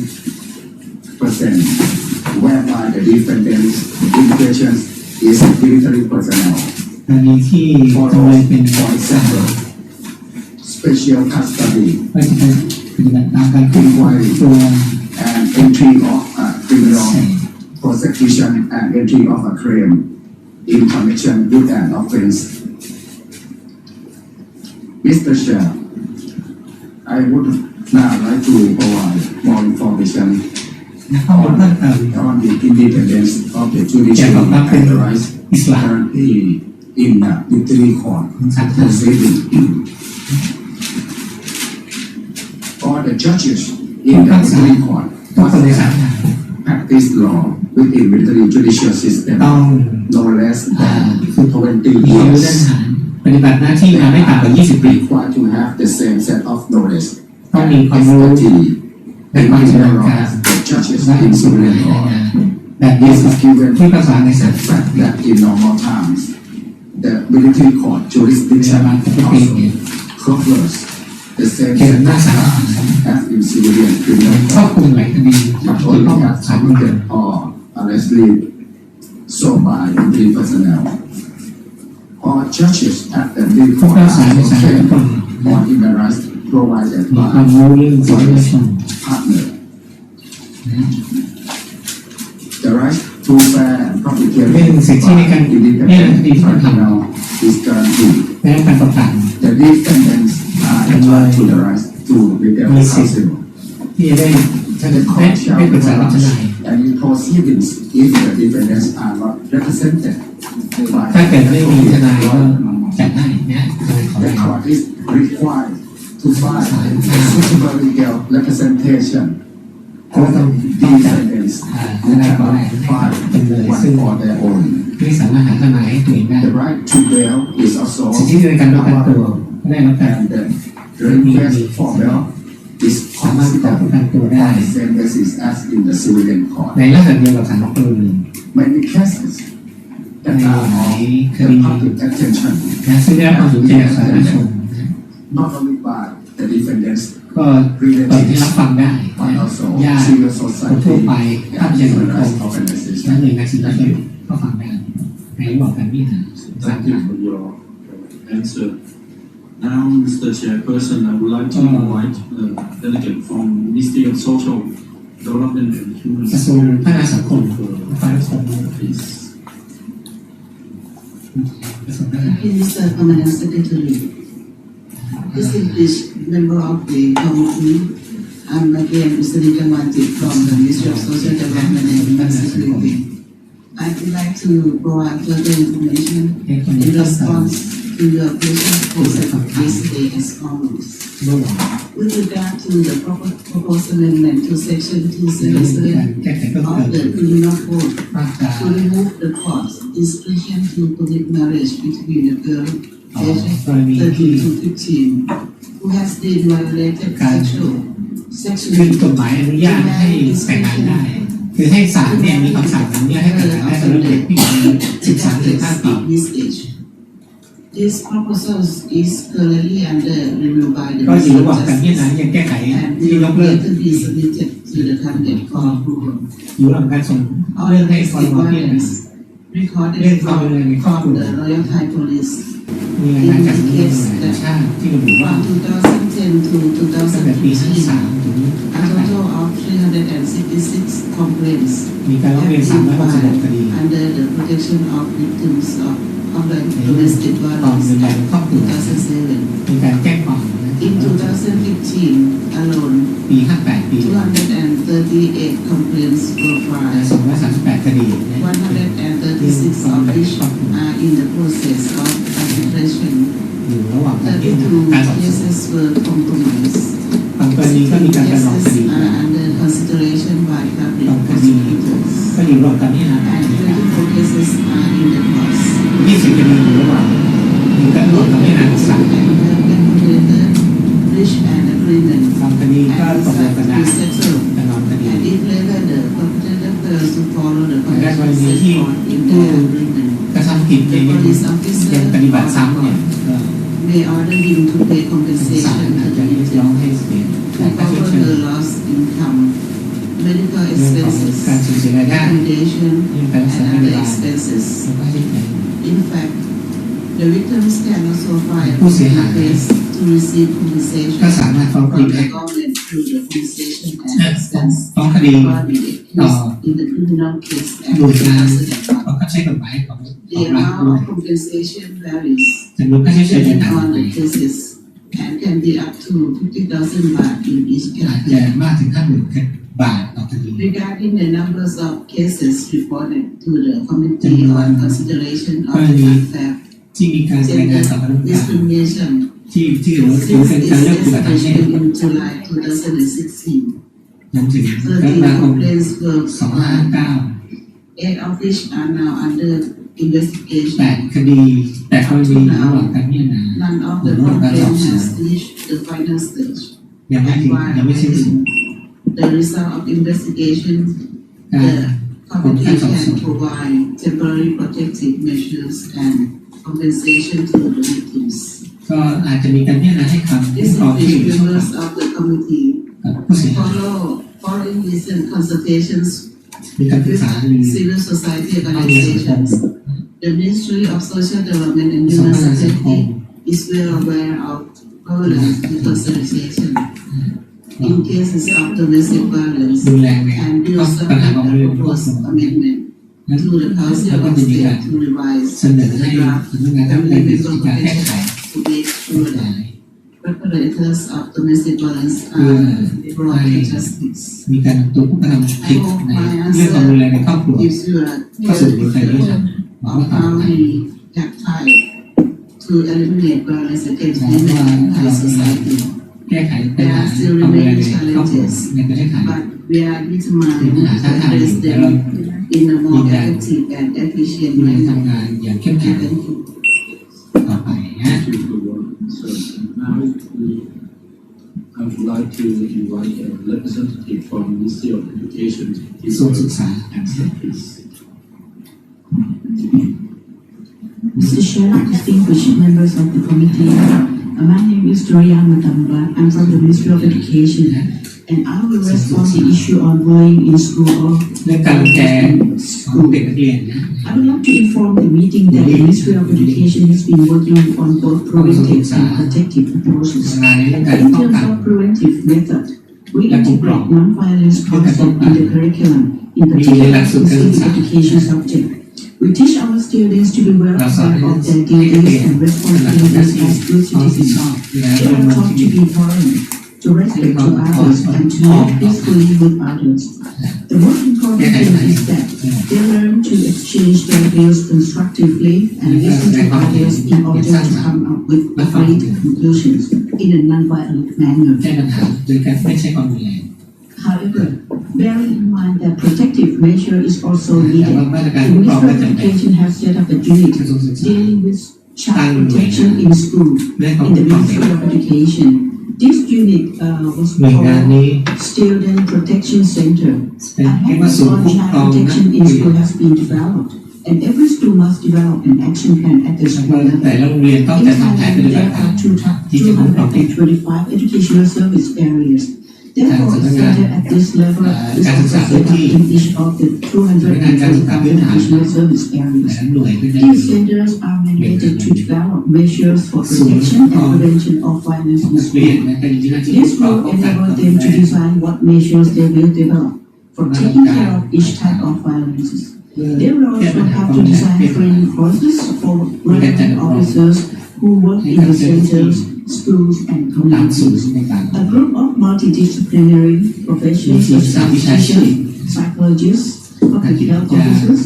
[SPEAKER 6] percent whereby the defendant's implication is military personnel,
[SPEAKER 2] กรณีที่จำเลยเป็น
[SPEAKER 6] for example, special custody
[SPEAKER 2] ก็จะเป็นปฏิบัติตามการควบคุมตัว
[SPEAKER 6] and entry of a criminal prosecution and entry of a claim in connection with an offense. Mr. Chair, I would now like to provide more information
[SPEAKER 2] ข้อมูลเพิ่มเติม
[SPEAKER 6] on the independence of the judiciary and the rights currently in the military court proceeding. All the judges in the military court
[SPEAKER 2] ทุกคนในศาล
[SPEAKER 6] practice law within military judicial system
[SPEAKER 2] ต้อง
[SPEAKER 6] no less
[SPEAKER 2] ฝึก
[SPEAKER 6] than
[SPEAKER 2] มี
[SPEAKER 6] 20
[SPEAKER 2] อายุด้าน
[SPEAKER 6] years.
[SPEAKER 2] ทหารปฏิบัติหน้าที่มาไม่ต่ำกว่า 20 ปี
[SPEAKER 6] Required to have the same set of knowledge
[SPEAKER 2] ต้อง
[SPEAKER 6] and
[SPEAKER 2] มีความรู้
[SPEAKER 6] expertise
[SPEAKER 2] ใน
[SPEAKER 6] in
[SPEAKER 2] ความชำนา
[SPEAKER 6] criminal
[SPEAKER 2] ญ
[SPEAKER 6] law
[SPEAKER 2] การ
[SPEAKER 6] as the judges
[SPEAKER 2] และ
[SPEAKER 6] in
[SPEAKER 2] สุด
[SPEAKER 6] civil
[SPEAKER 2] ใน
[SPEAKER 6] law.
[SPEAKER 2] งานแบบเดียว
[SPEAKER 6] This
[SPEAKER 2] กับ
[SPEAKER 6] is given
[SPEAKER 2] ที่ภาษาในศาล
[SPEAKER 6] the fact that in normal times the military court
[SPEAKER 2] เว
[SPEAKER 6] jurisdiction
[SPEAKER 2] ลาปกติเนี่ย
[SPEAKER 6] covers the same
[SPEAKER 2] เกี่ยวกับ
[SPEAKER 6] set
[SPEAKER 2] หน้า
[SPEAKER 6] of
[SPEAKER 2] ศาล
[SPEAKER 6] crimes as in civilian criminal
[SPEAKER 2] ครอบ
[SPEAKER 6] law.
[SPEAKER 2] คลุมหลายคดี
[SPEAKER 6] Not
[SPEAKER 2] เกี่ยวข้อง
[SPEAKER 6] only
[SPEAKER 2] กับ
[SPEAKER 6] as
[SPEAKER 2] ศาลเดียว
[SPEAKER 6] committed or allegedly so by military personnel. All judges at the military
[SPEAKER 2] ผู้
[SPEAKER 6] court
[SPEAKER 2] พิพากษา
[SPEAKER 6] are
[SPEAKER 2] ในศาลทุกคน
[SPEAKER 6] trained on human rights provided
[SPEAKER 2] มีความ
[SPEAKER 6] by
[SPEAKER 2] รู้เรื่องสิทธิมนุษยชน
[SPEAKER 6] partner. The right to fair and public
[SPEAKER 2] เรื่อง
[SPEAKER 6] hearing
[SPEAKER 2] สิทธิในการเรื่องค
[SPEAKER 6] independent
[SPEAKER 2] ดีที่ทำ
[SPEAKER 6] tribunal is guaranteed.
[SPEAKER 2] และการประกัน
[SPEAKER 6] The defendants are entitled to the right to legal counsel.
[SPEAKER 2] ที่จะได้ถ้าเกิด
[SPEAKER 6] The
[SPEAKER 2] ได้
[SPEAKER 6] court shall
[SPEAKER 2] ได้ปรึกษากับทนาย
[SPEAKER 6] any proceedings if the defendants are not represented
[SPEAKER 2] ถ้า
[SPEAKER 6] by
[SPEAKER 2] เกิดไม่มีทนายก็จัดได้นะทนายขอ
[SPEAKER 6] the
[SPEAKER 2] ได้
[SPEAKER 6] court is required to find suitable legal representation
[SPEAKER 2] ก็
[SPEAKER 6] of
[SPEAKER 2] ต้อง
[SPEAKER 6] the
[SPEAKER 2] ต้องจัด
[SPEAKER 6] defendants
[SPEAKER 2] ท
[SPEAKER 6] who
[SPEAKER 2] นายขอ
[SPEAKER 6] cannot
[SPEAKER 2] ได้
[SPEAKER 6] find
[SPEAKER 2] เป็นเลย
[SPEAKER 6] one
[SPEAKER 2] ซึ่ง
[SPEAKER 6] for their own.
[SPEAKER 2] ไม่สามารถหาทนายให้ตัวเองได้
[SPEAKER 6] The right to bail is also
[SPEAKER 2] สิทธิในการประกันตัวก็ได้รับการ
[SPEAKER 6] and the request for bail is
[SPEAKER 2] สามารถขอ
[SPEAKER 6] considered
[SPEAKER 2] ประกันตัวได้
[SPEAKER 6] on the same basis as in the civilian court.
[SPEAKER 2] ในลักษณะเดียวกับศาลพลเรือน
[SPEAKER 6] Many cases
[SPEAKER 2] ใน
[SPEAKER 6] that
[SPEAKER 2] ห
[SPEAKER 6] are
[SPEAKER 2] ลาย
[SPEAKER 6] of
[SPEAKER 2] ค
[SPEAKER 6] the
[SPEAKER 2] ดี
[SPEAKER 6] public attention
[SPEAKER 2] นะซึ่งได้รับความสนใจจากสาธารณชน
[SPEAKER 6] not only by the defendants
[SPEAKER 2] ก็เปิดให้รับฟังได้
[SPEAKER 6] but also
[SPEAKER 2] ญาติ
[SPEAKER 6] civil
[SPEAKER 2] คนทั่ว
[SPEAKER 6] society
[SPEAKER 2] ไปภาค
[SPEAKER 6] and
[SPEAKER 2] เยาว
[SPEAKER 6] human
[SPEAKER 2] ชน
[SPEAKER 6] rights
[SPEAKER 2] และ
[SPEAKER 6] organizations.
[SPEAKER 2] หน่วยงานสิทธิมนุษยชนก็ฟังได้ ในระหว่างการพิจารณา
[SPEAKER 1] Thank you for your answer. Now, Mr. Chairperson, I would like to invite a delegate from Ministry of Social Development and Human
[SPEAKER 2] กระทรวงพัฒนาสังคม ฝ่ายสังคม
[SPEAKER 1] Please.
[SPEAKER 2] กระทรวงพัฒนา
[SPEAKER 7] Mr. Permanent Secretary, distinguished member of the committee, I'm again Mr. Nikamati from the Ministry of Social Development and Human Security. I would like to provide further information in response to your question posed yesterday as follows.
[SPEAKER 2] เมื่อวาน
[SPEAKER 7] With regard to the proposed amendment to Section 277
[SPEAKER 2] แก้ไขเพิ่ม
[SPEAKER 7] of
[SPEAKER 2] เติ
[SPEAKER 7] the
[SPEAKER 2] ม
[SPEAKER 7] Criminal Code
[SPEAKER 2] มาตรา
[SPEAKER 7] to remove the court's discretion to permit marriage between a girl aged 13 to 15 who has been violated
[SPEAKER 2] คือ
[SPEAKER 7] sexually
[SPEAKER 2] กฎหมายอนุญาตให้แต่งงานได้ คือให้ศาลเนี่ยมีคำสั่งอนุญาตให้แต่งงานได้สำหรับเด็กผู้หญิง13-15 ปี
[SPEAKER 7] this age. This proposal is currently under review by the
[SPEAKER 2] ก็อยู่
[SPEAKER 7] Ministry
[SPEAKER 2] ระหว่าง
[SPEAKER 7] of
[SPEAKER 2] การพิจารณา
[SPEAKER 7] Justice
[SPEAKER 2] ยังแก้ไข
[SPEAKER 7] and
[SPEAKER 2] ที่ย
[SPEAKER 7] will
[SPEAKER 2] กเลิก
[SPEAKER 7] later be submitted to the cabinet for approval.
[SPEAKER 2] อยู่ระหว่างการส่ง
[SPEAKER 7] All
[SPEAKER 2] เรื่องให้
[SPEAKER 7] next
[SPEAKER 2] คอรมอพิจารณา
[SPEAKER 7] violence recorded
[SPEAKER 2] เรื่องความรุนแรงในครอบครัว
[SPEAKER 7] from the Royal Thai Police
[SPEAKER 2] มีรายงานจากสำนักงานตำรวจแห่งชาติที่ระบุว่า
[SPEAKER 7] from 2010 to
[SPEAKER 2] ตั้งแต่ปี
[SPEAKER 7] 2015.
[SPEAKER 2] 53 ถึง
[SPEAKER 7] A total of 366 complaints
[SPEAKER 2] มีการร้อง
[SPEAKER 7] have
[SPEAKER 2] เรียน
[SPEAKER 7] been
[SPEAKER 2] 366 คดี
[SPEAKER 7] filed under the protection of victims of domestic
[SPEAKER 2] ความรุน
[SPEAKER 7] violence
[SPEAKER 2] แรงในครอบครัว
[SPEAKER 7] 2007.
[SPEAKER 2] มีการแจ้งความ
[SPEAKER 7] In 2015 alone,
[SPEAKER 2] ปี 58 ปี
[SPEAKER 7] 238 complaints were filed,
[SPEAKER 2] 238 คดี
[SPEAKER 7] 136 of which are in the process of arbitration.
[SPEAKER 2] อยู่ระหว่างการพิจารณาการสอบ
[SPEAKER 7] 32
[SPEAKER 2] สวน
[SPEAKER 7] cases were compromised.
[SPEAKER 2] บางกรณีก็มีการประนอมค
[SPEAKER 7] Cases
[SPEAKER 2] ดี
[SPEAKER 7] are under consideration by public
[SPEAKER 2] บางคดี
[SPEAKER 7] prosecutors.
[SPEAKER 2] ก็อยู่ระหว่างการพิจารณา
[SPEAKER 7] And 24 cases are in the courts.
[SPEAKER 2] 20 คดีอยู่ระหว่างมีการระหว่างการพิจารณาของศาล
[SPEAKER 7] Reach an agreement
[SPEAKER 2] บางคดีก็ตกลงกันได้
[SPEAKER 7] and settle.
[SPEAKER 2] ประนอมคดี
[SPEAKER 7] And if later the perpetrator fails to follow the
[SPEAKER 2] แต่ในกร
[SPEAKER 7] conditions
[SPEAKER 2] ณี
[SPEAKER 7] set
[SPEAKER 2] ที่
[SPEAKER 7] forth in
[SPEAKER 2] ผู้
[SPEAKER 7] the agreement,
[SPEAKER 2] กระทำผิดใน
[SPEAKER 7] the
[SPEAKER 2] ยัง
[SPEAKER 7] police officer
[SPEAKER 2] ปฏิบัติซ้ำเนี่ย
[SPEAKER 7] may order him to pay
[SPEAKER 2] ศาล
[SPEAKER 7] compensation
[SPEAKER 2] อาจ
[SPEAKER 7] to
[SPEAKER 2] จะ
[SPEAKER 7] the
[SPEAKER 2] เรียกร้อง
[SPEAKER 7] victim
[SPEAKER 2] ให้เสีย
[SPEAKER 7] to
[SPEAKER 2] แต่ค่าชด
[SPEAKER 7] cover
[SPEAKER 2] เชย
[SPEAKER 7] the lost income, medical
[SPEAKER 2] เรื่องของ
[SPEAKER 7] expenses,
[SPEAKER 2] การสูญเสียรายได้
[SPEAKER 7] accommodation,
[SPEAKER 2] เรื่องการรักษา
[SPEAKER 7] and
[SPEAKER 2] พยา
[SPEAKER 7] other
[SPEAKER 2] บาล
[SPEAKER 7] expenses.
[SPEAKER 2] แล้วก็ให้ใช้
[SPEAKER 7] In fact, the victims can also file
[SPEAKER 2] ผู้เสียหาย
[SPEAKER 7] case to receive compensation
[SPEAKER 2] ก็สามารถฟ้องค
[SPEAKER 7] from
[SPEAKER 2] ดี
[SPEAKER 7] the government through the compensation and expense
[SPEAKER 2] ฟ้องคดี
[SPEAKER 7] body accused in the criminal case and
[SPEAKER 2] หน่วยงาน
[SPEAKER 7] accident.
[SPEAKER 2] เขาก็ใช้กฎหมายของ
[SPEAKER 7] The
[SPEAKER 2] รัฐ
[SPEAKER 7] amount
[SPEAKER 2] ด้วย
[SPEAKER 7] of compensation varies
[SPEAKER 2] จำนวนค่าใช้จ่าย
[SPEAKER 7] depending
[SPEAKER 2] ต่าง
[SPEAKER 7] on the cases and can be up to 50,000 baht in each
[SPEAKER 2] ๆอาจ
[SPEAKER 7] case.
[SPEAKER 2] จะมากถึง 50,000 บาทต่อคดี
[SPEAKER 7] Regarding the numbers of cases reported to the Committee on Consideration of Unfair
[SPEAKER 2] ที่มีการรายงานต่อคณะกรรมการ
[SPEAKER 7] Discrimination
[SPEAKER 2] ที่ถือว่า
[SPEAKER 7] since
[SPEAKER 2] เป็น
[SPEAKER 7] its
[SPEAKER 2] การเลือกปฏิบัติทางเพศ
[SPEAKER 7] establishment in July 2016.
[SPEAKER 2] จนถึงกรก
[SPEAKER 7] 13
[SPEAKER 2] ฎาคม
[SPEAKER 7] complaints were filed,
[SPEAKER 2] 2559
[SPEAKER 7] 8 of which are now under investigation.
[SPEAKER 2] 8 คดี แต่กรณีอยู่ระหว่างการพิจารณา
[SPEAKER 7] None of the complaints has reached the final stage.
[SPEAKER 2] ยังไม่ถึง
[SPEAKER 7] And
[SPEAKER 2] ยังไม่สิ้นสุด
[SPEAKER 7] while the result of investigation,
[SPEAKER 2] การ
[SPEAKER 7] the committee can provide temporary protective measures and compensation to the victims.
[SPEAKER 2] ก็อาจจะมีการพิจารณาให้คำคุ้มครองที่
[SPEAKER 7] Distinguished
[SPEAKER 2] อยู่ในช่อง
[SPEAKER 7] members of the committee,
[SPEAKER 2] กับผู้เสียหาย
[SPEAKER 7] following recent consultations
[SPEAKER 2] มีการศึก
[SPEAKER 7] with
[SPEAKER 2] ษามี
[SPEAKER 7] civil society
[SPEAKER 2] ข้อมูลสังคม
[SPEAKER 7] organizations, the Ministry of Social Development and
[SPEAKER 2] สำ
[SPEAKER 7] Human
[SPEAKER 2] นักงานสังคม
[SPEAKER 7] Security is well aware of violence reconciliation in cases of domestic violence
[SPEAKER 2] ดูแลใน
[SPEAKER 7] and
[SPEAKER 2] ก็
[SPEAKER 7] will
[SPEAKER 2] ปัญหา
[SPEAKER 7] submit
[SPEAKER 2] ความ
[SPEAKER 7] a
[SPEAKER 2] รุนแรงในครอบ
[SPEAKER 7] proposed
[SPEAKER 2] ครัว
[SPEAKER 7] amendment
[SPEAKER 2] นั้น
[SPEAKER 7] to the Council
[SPEAKER 2] แล้วก็
[SPEAKER 7] of
[SPEAKER 2] จะมีการ
[SPEAKER 7] State to revise
[SPEAKER 2] เสนอให้
[SPEAKER 7] the draft
[SPEAKER 2] สำนักงานทำการมีการแก้ไข
[SPEAKER 7] to make
[SPEAKER 2] ก
[SPEAKER 7] sure
[SPEAKER 2] ฎหมาย
[SPEAKER 7] that perpetrators of domestic violence
[SPEAKER 2] เพื่อ
[SPEAKER 7] are brought
[SPEAKER 2] ให้
[SPEAKER 7] to justice.
[SPEAKER 2] มีการตัวผู้กระทำผิดในเรื่องความรุนแรงในครอบครัว
[SPEAKER 7] Gives you a
[SPEAKER 2] เข้าสู่บทเรียนรู้หวัง
[SPEAKER 7] of
[SPEAKER 2] ว่าต่อ
[SPEAKER 7] how
[SPEAKER 2] ไป
[SPEAKER 7] we have tried to eliminate violence against
[SPEAKER 2] หวัง
[SPEAKER 7] women
[SPEAKER 2] ว่า
[SPEAKER 7] in
[SPEAKER 2] เรา
[SPEAKER 7] our society.
[SPEAKER 2] แก้ไขปัญหาความรุนแรงในครอบครัวในประเทศไทย
[SPEAKER 7] But we are determined to address them in a more effective and efficient
[SPEAKER 2] มี
[SPEAKER 7] manner.
[SPEAKER 2] ทำงานอย่างเข้มแข็ง
[SPEAKER 7] Thank you.
[SPEAKER 2] ต่อไปนะ
[SPEAKER 1] Thank you for your answer. Now, I would like to invite a representative from Ministry of Education to
[SPEAKER 2] กระทรวงศึกษา
[SPEAKER 1] answer, please.
[SPEAKER 5] Mr. Chair, distinguished members of the committee, my name is Joya Matamba. I'm from the Ministry of Education,
[SPEAKER 7] and I will respond to the issue on bullying in school or
[SPEAKER 2] เรื่องการรังแกของเด็กนักเรียนนะ
[SPEAKER 7] I would like to inform the meeting that the Ministry of Education has been working on both preventive and protective approaches.
[SPEAKER 2] งานในเรื่องการ
[SPEAKER 7] In
[SPEAKER 2] ป้อง
[SPEAKER 7] terms
[SPEAKER 2] กัน
[SPEAKER 7] of preventive method, we integrate non-violence concept in the curriculum, in particular in civic education subject. We teach our students to be well aware of their duties and responsibilities as good citizens. They are taught to be tolerant, to respect to others, and to live peacefully with others. The most important thing is that they learn to exchange their views constructively and listen to others in order to come up with agreed conclusions in a non-violent manner.
[SPEAKER 2] แก้ปัญหาโดยการไม่ใช้ความรุนแรง
[SPEAKER 7] However, bearing in mind that protective measure is also needed, the Ministry of Education has set up a unit dealing with child protection in school in the Ministry of Education. This unit was called Student Protection Center. A handbook on child protection in school has been developed, and every school must develop an action plan at the school level.
[SPEAKER 2] แต่ละโรงเรียนต้อง
[SPEAKER 7] In
[SPEAKER 2] จัดทำแผน
[SPEAKER 7] Thailand,
[SPEAKER 2] ปฏิบั
[SPEAKER 7] there
[SPEAKER 2] ติการ
[SPEAKER 7] are 225 educational service areas. Therefore, a center at this level is also set up in each of the 225 educational service areas.
[SPEAKER 2] หน่วยเป็น
[SPEAKER 7] These centers are mandated to develop measures for protection and prevention of violence in
[SPEAKER 2] เรียน
[SPEAKER 7] school.
[SPEAKER 2] และเป็นที่หน้าที่
[SPEAKER 7] This will enable them to design what measures they will develop for taking care of each type of violences. They will also have to design training courses for relevant officers who work in the centers, schools, and
[SPEAKER 2] ตามสูตร
[SPEAKER 7] communities.
[SPEAKER 2] ในการ
[SPEAKER 7] A group of multidisciplinary professions such as teachers, psychologists, public health officers,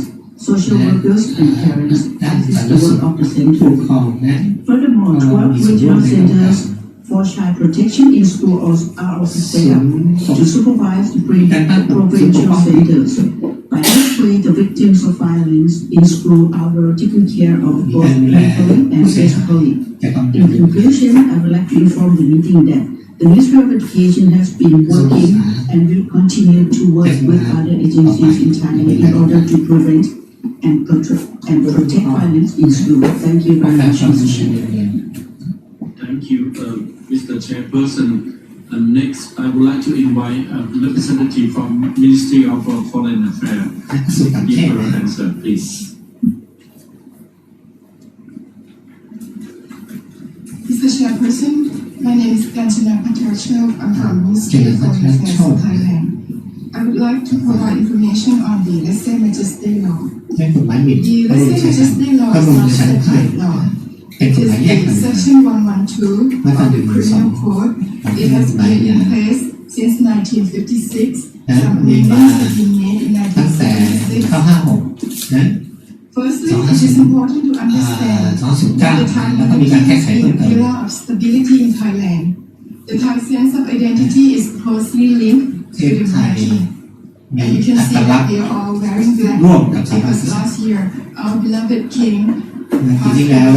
[SPEAKER 7] social workers, and parents assist the work of the
[SPEAKER 2] ผู้
[SPEAKER 7] center.
[SPEAKER 2] ปกครองนะ
[SPEAKER 7] Furthermore, 12 regional centers for child protection in school are also set up to supervise the provincial centers. By this way, the victims of violence in school are well taken care of both mentally and physically.
[SPEAKER 2] จะต้อง
[SPEAKER 7] In conclusion, I would like to inform the meeting that the Ministry of Education has been working and will continue to work with other agencies in Thailand in order to prevent and protect violence in school. Thank you very
[SPEAKER 2] การ
[SPEAKER 7] much.
[SPEAKER 2] ช่วยชีวิตเรียน
[SPEAKER 1] Thank you, Mr. Chairperson. And next, I would like to invite a representative from Ministry of Foreign Affairs.
[SPEAKER 2] นักสู่ต่างประเท
[SPEAKER 1] Give
[SPEAKER 2] ศ
[SPEAKER 1] her an answer, please.
[SPEAKER 8] Mr. Chairperson, my name is Kanchana Patarcho. I'm from Ministry of Foreign Affairs of Thailand. I would like to provide information on the Lese Majesty Law.
[SPEAKER 2] เรื่องกฎหมายหมิ่น
[SPEAKER 8] The
[SPEAKER 2] พระบรม
[SPEAKER 8] Lese
[SPEAKER 2] ชน
[SPEAKER 8] Majesty Law
[SPEAKER 2] พระ
[SPEAKER 8] is
[SPEAKER 2] บรม
[SPEAKER 8] not
[SPEAKER 2] ชน
[SPEAKER 8] a
[SPEAKER 2] ไทย
[SPEAKER 8] separate law.
[SPEAKER 2] เป็นก
[SPEAKER 8] It
[SPEAKER 2] ฎห
[SPEAKER 8] is
[SPEAKER 2] มายแยก
[SPEAKER 8] in
[SPEAKER 2] กัน
[SPEAKER 8] Section 112 of the Criminal Code. It has been in place since 1956. Some amendments have been made in
[SPEAKER 2] ตั้งแต่
[SPEAKER 8] 1976.
[SPEAKER 2] เข้า56นะ
[SPEAKER 8] Firstly, it is important to understand
[SPEAKER 2] 209
[SPEAKER 8] that the Thai
[SPEAKER 2] แล้วก็มีการแก้ไข
[SPEAKER 8] identity
[SPEAKER 2] เพิ่
[SPEAKER 8] is
[SPEAKER 2] ม
[SPEAKER 8] a
[SPEAKER 2] เติม
[SPEAKER 8] pillar of stability in Thailand. The Thai sense of identity is closely linked to the monarchy.
[SPEAKER 2] มี
[SPEAKER 8] And you can
[SPEAKER 2] อัต
[SPEAKER 8] see
[SPEAKER 2] ลัก
[SPEAKER 8] that
[SPEAKER 2] ษณ์
[SPEAKER 8] they are all wearing black
[SPEAKER 2] ร่วมกับสถาบัน
[SPEAKER 8] because last year our beloved king
[SPEAKER 2] ปีที่แล้ว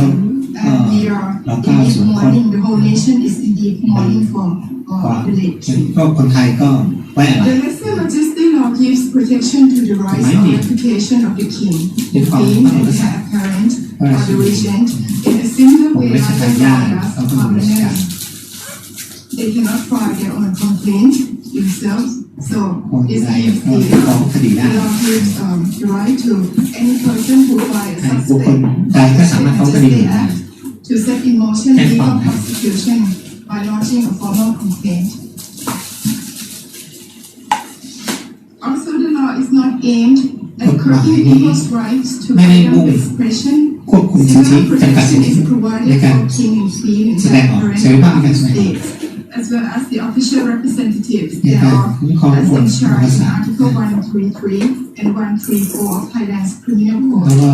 [SPEAKER 8] and we are
[SPEAKER 2] เราก้าว
[SPEAKER 8] indeed
[SPEAKER 2] สู่คน
[SPEAKER 8] mourning. The whole nation is indeed mourning for
[SPEAKER 2] กว่า
[SPEAKER 8] our village.
[SPEAKER 2] ก็คนไทยก็ไว้อะไร
[SPEAKER 8] The Lese Majesty Law gives protection to the rights or reputation of the king, the queen, and the heir apparent or the regent in a similar way as the law does for commoners. They cannot file their own complaint themselves, so
[SPEAKER 2] คน
[SPEAKER 8] this
[SPEAKER 2] ไทย
[SPEAKER 8] gives
[SPEAKER 2] ก็
[SPEAKER 8] the
[SPEAKER 2] ฟ้องคดีได้
[SPEAKER 8] law gives the right to any person who files
[SPEAKER 2] บุคคล
[SPEAKER 8] suspect
[SPEAKER 2] ใดก็สามารถฟ้องคดีได้
[SPEAKER 8] to set in motion legal prosecution by launching a formal complaint. Also, the law is not aimed at curbing people's rights to freedom of expression.
[SPEAKER 2] ควบคุมสิทธิ
[SPEAKER 8] Similar
[SPEAKER 2] จำกัดสิท
[SPEAKER 8] protection
[SPEAKER 2] ธิ
[SPEAKER 8] is provided
[SPEAKER 2] ในการ
[SPEAKER 8] for king and queen and
[SPEAKER 2] แสดงออก
[SPEAKER 8] parents
[SPEAKER 2] เสรีภาพในการ
[SPEAKER 8] of
[SPEAKER 2] แสดงออก
[SPEAKER 8] states, as well as the official representatives
[SPEAKER 2] ในการ
[SPEAKER 8] thereof,
[SPEAKER 2] คุ้มครอง
[SPEAKER 8] as
[SPEAKER 2] คน
[SPEAKER 8] enshrined
[SPEAKER 2] ภา
[SPEAKER 8] in
[SPEAKER 2] ษา
[SPEAKER 8] Article 133 and 134 of Thailand's Criminal
[SPEAKER 2] แล้ว
[SPEAKER 8] Code.
[SPEAKER 2] ก็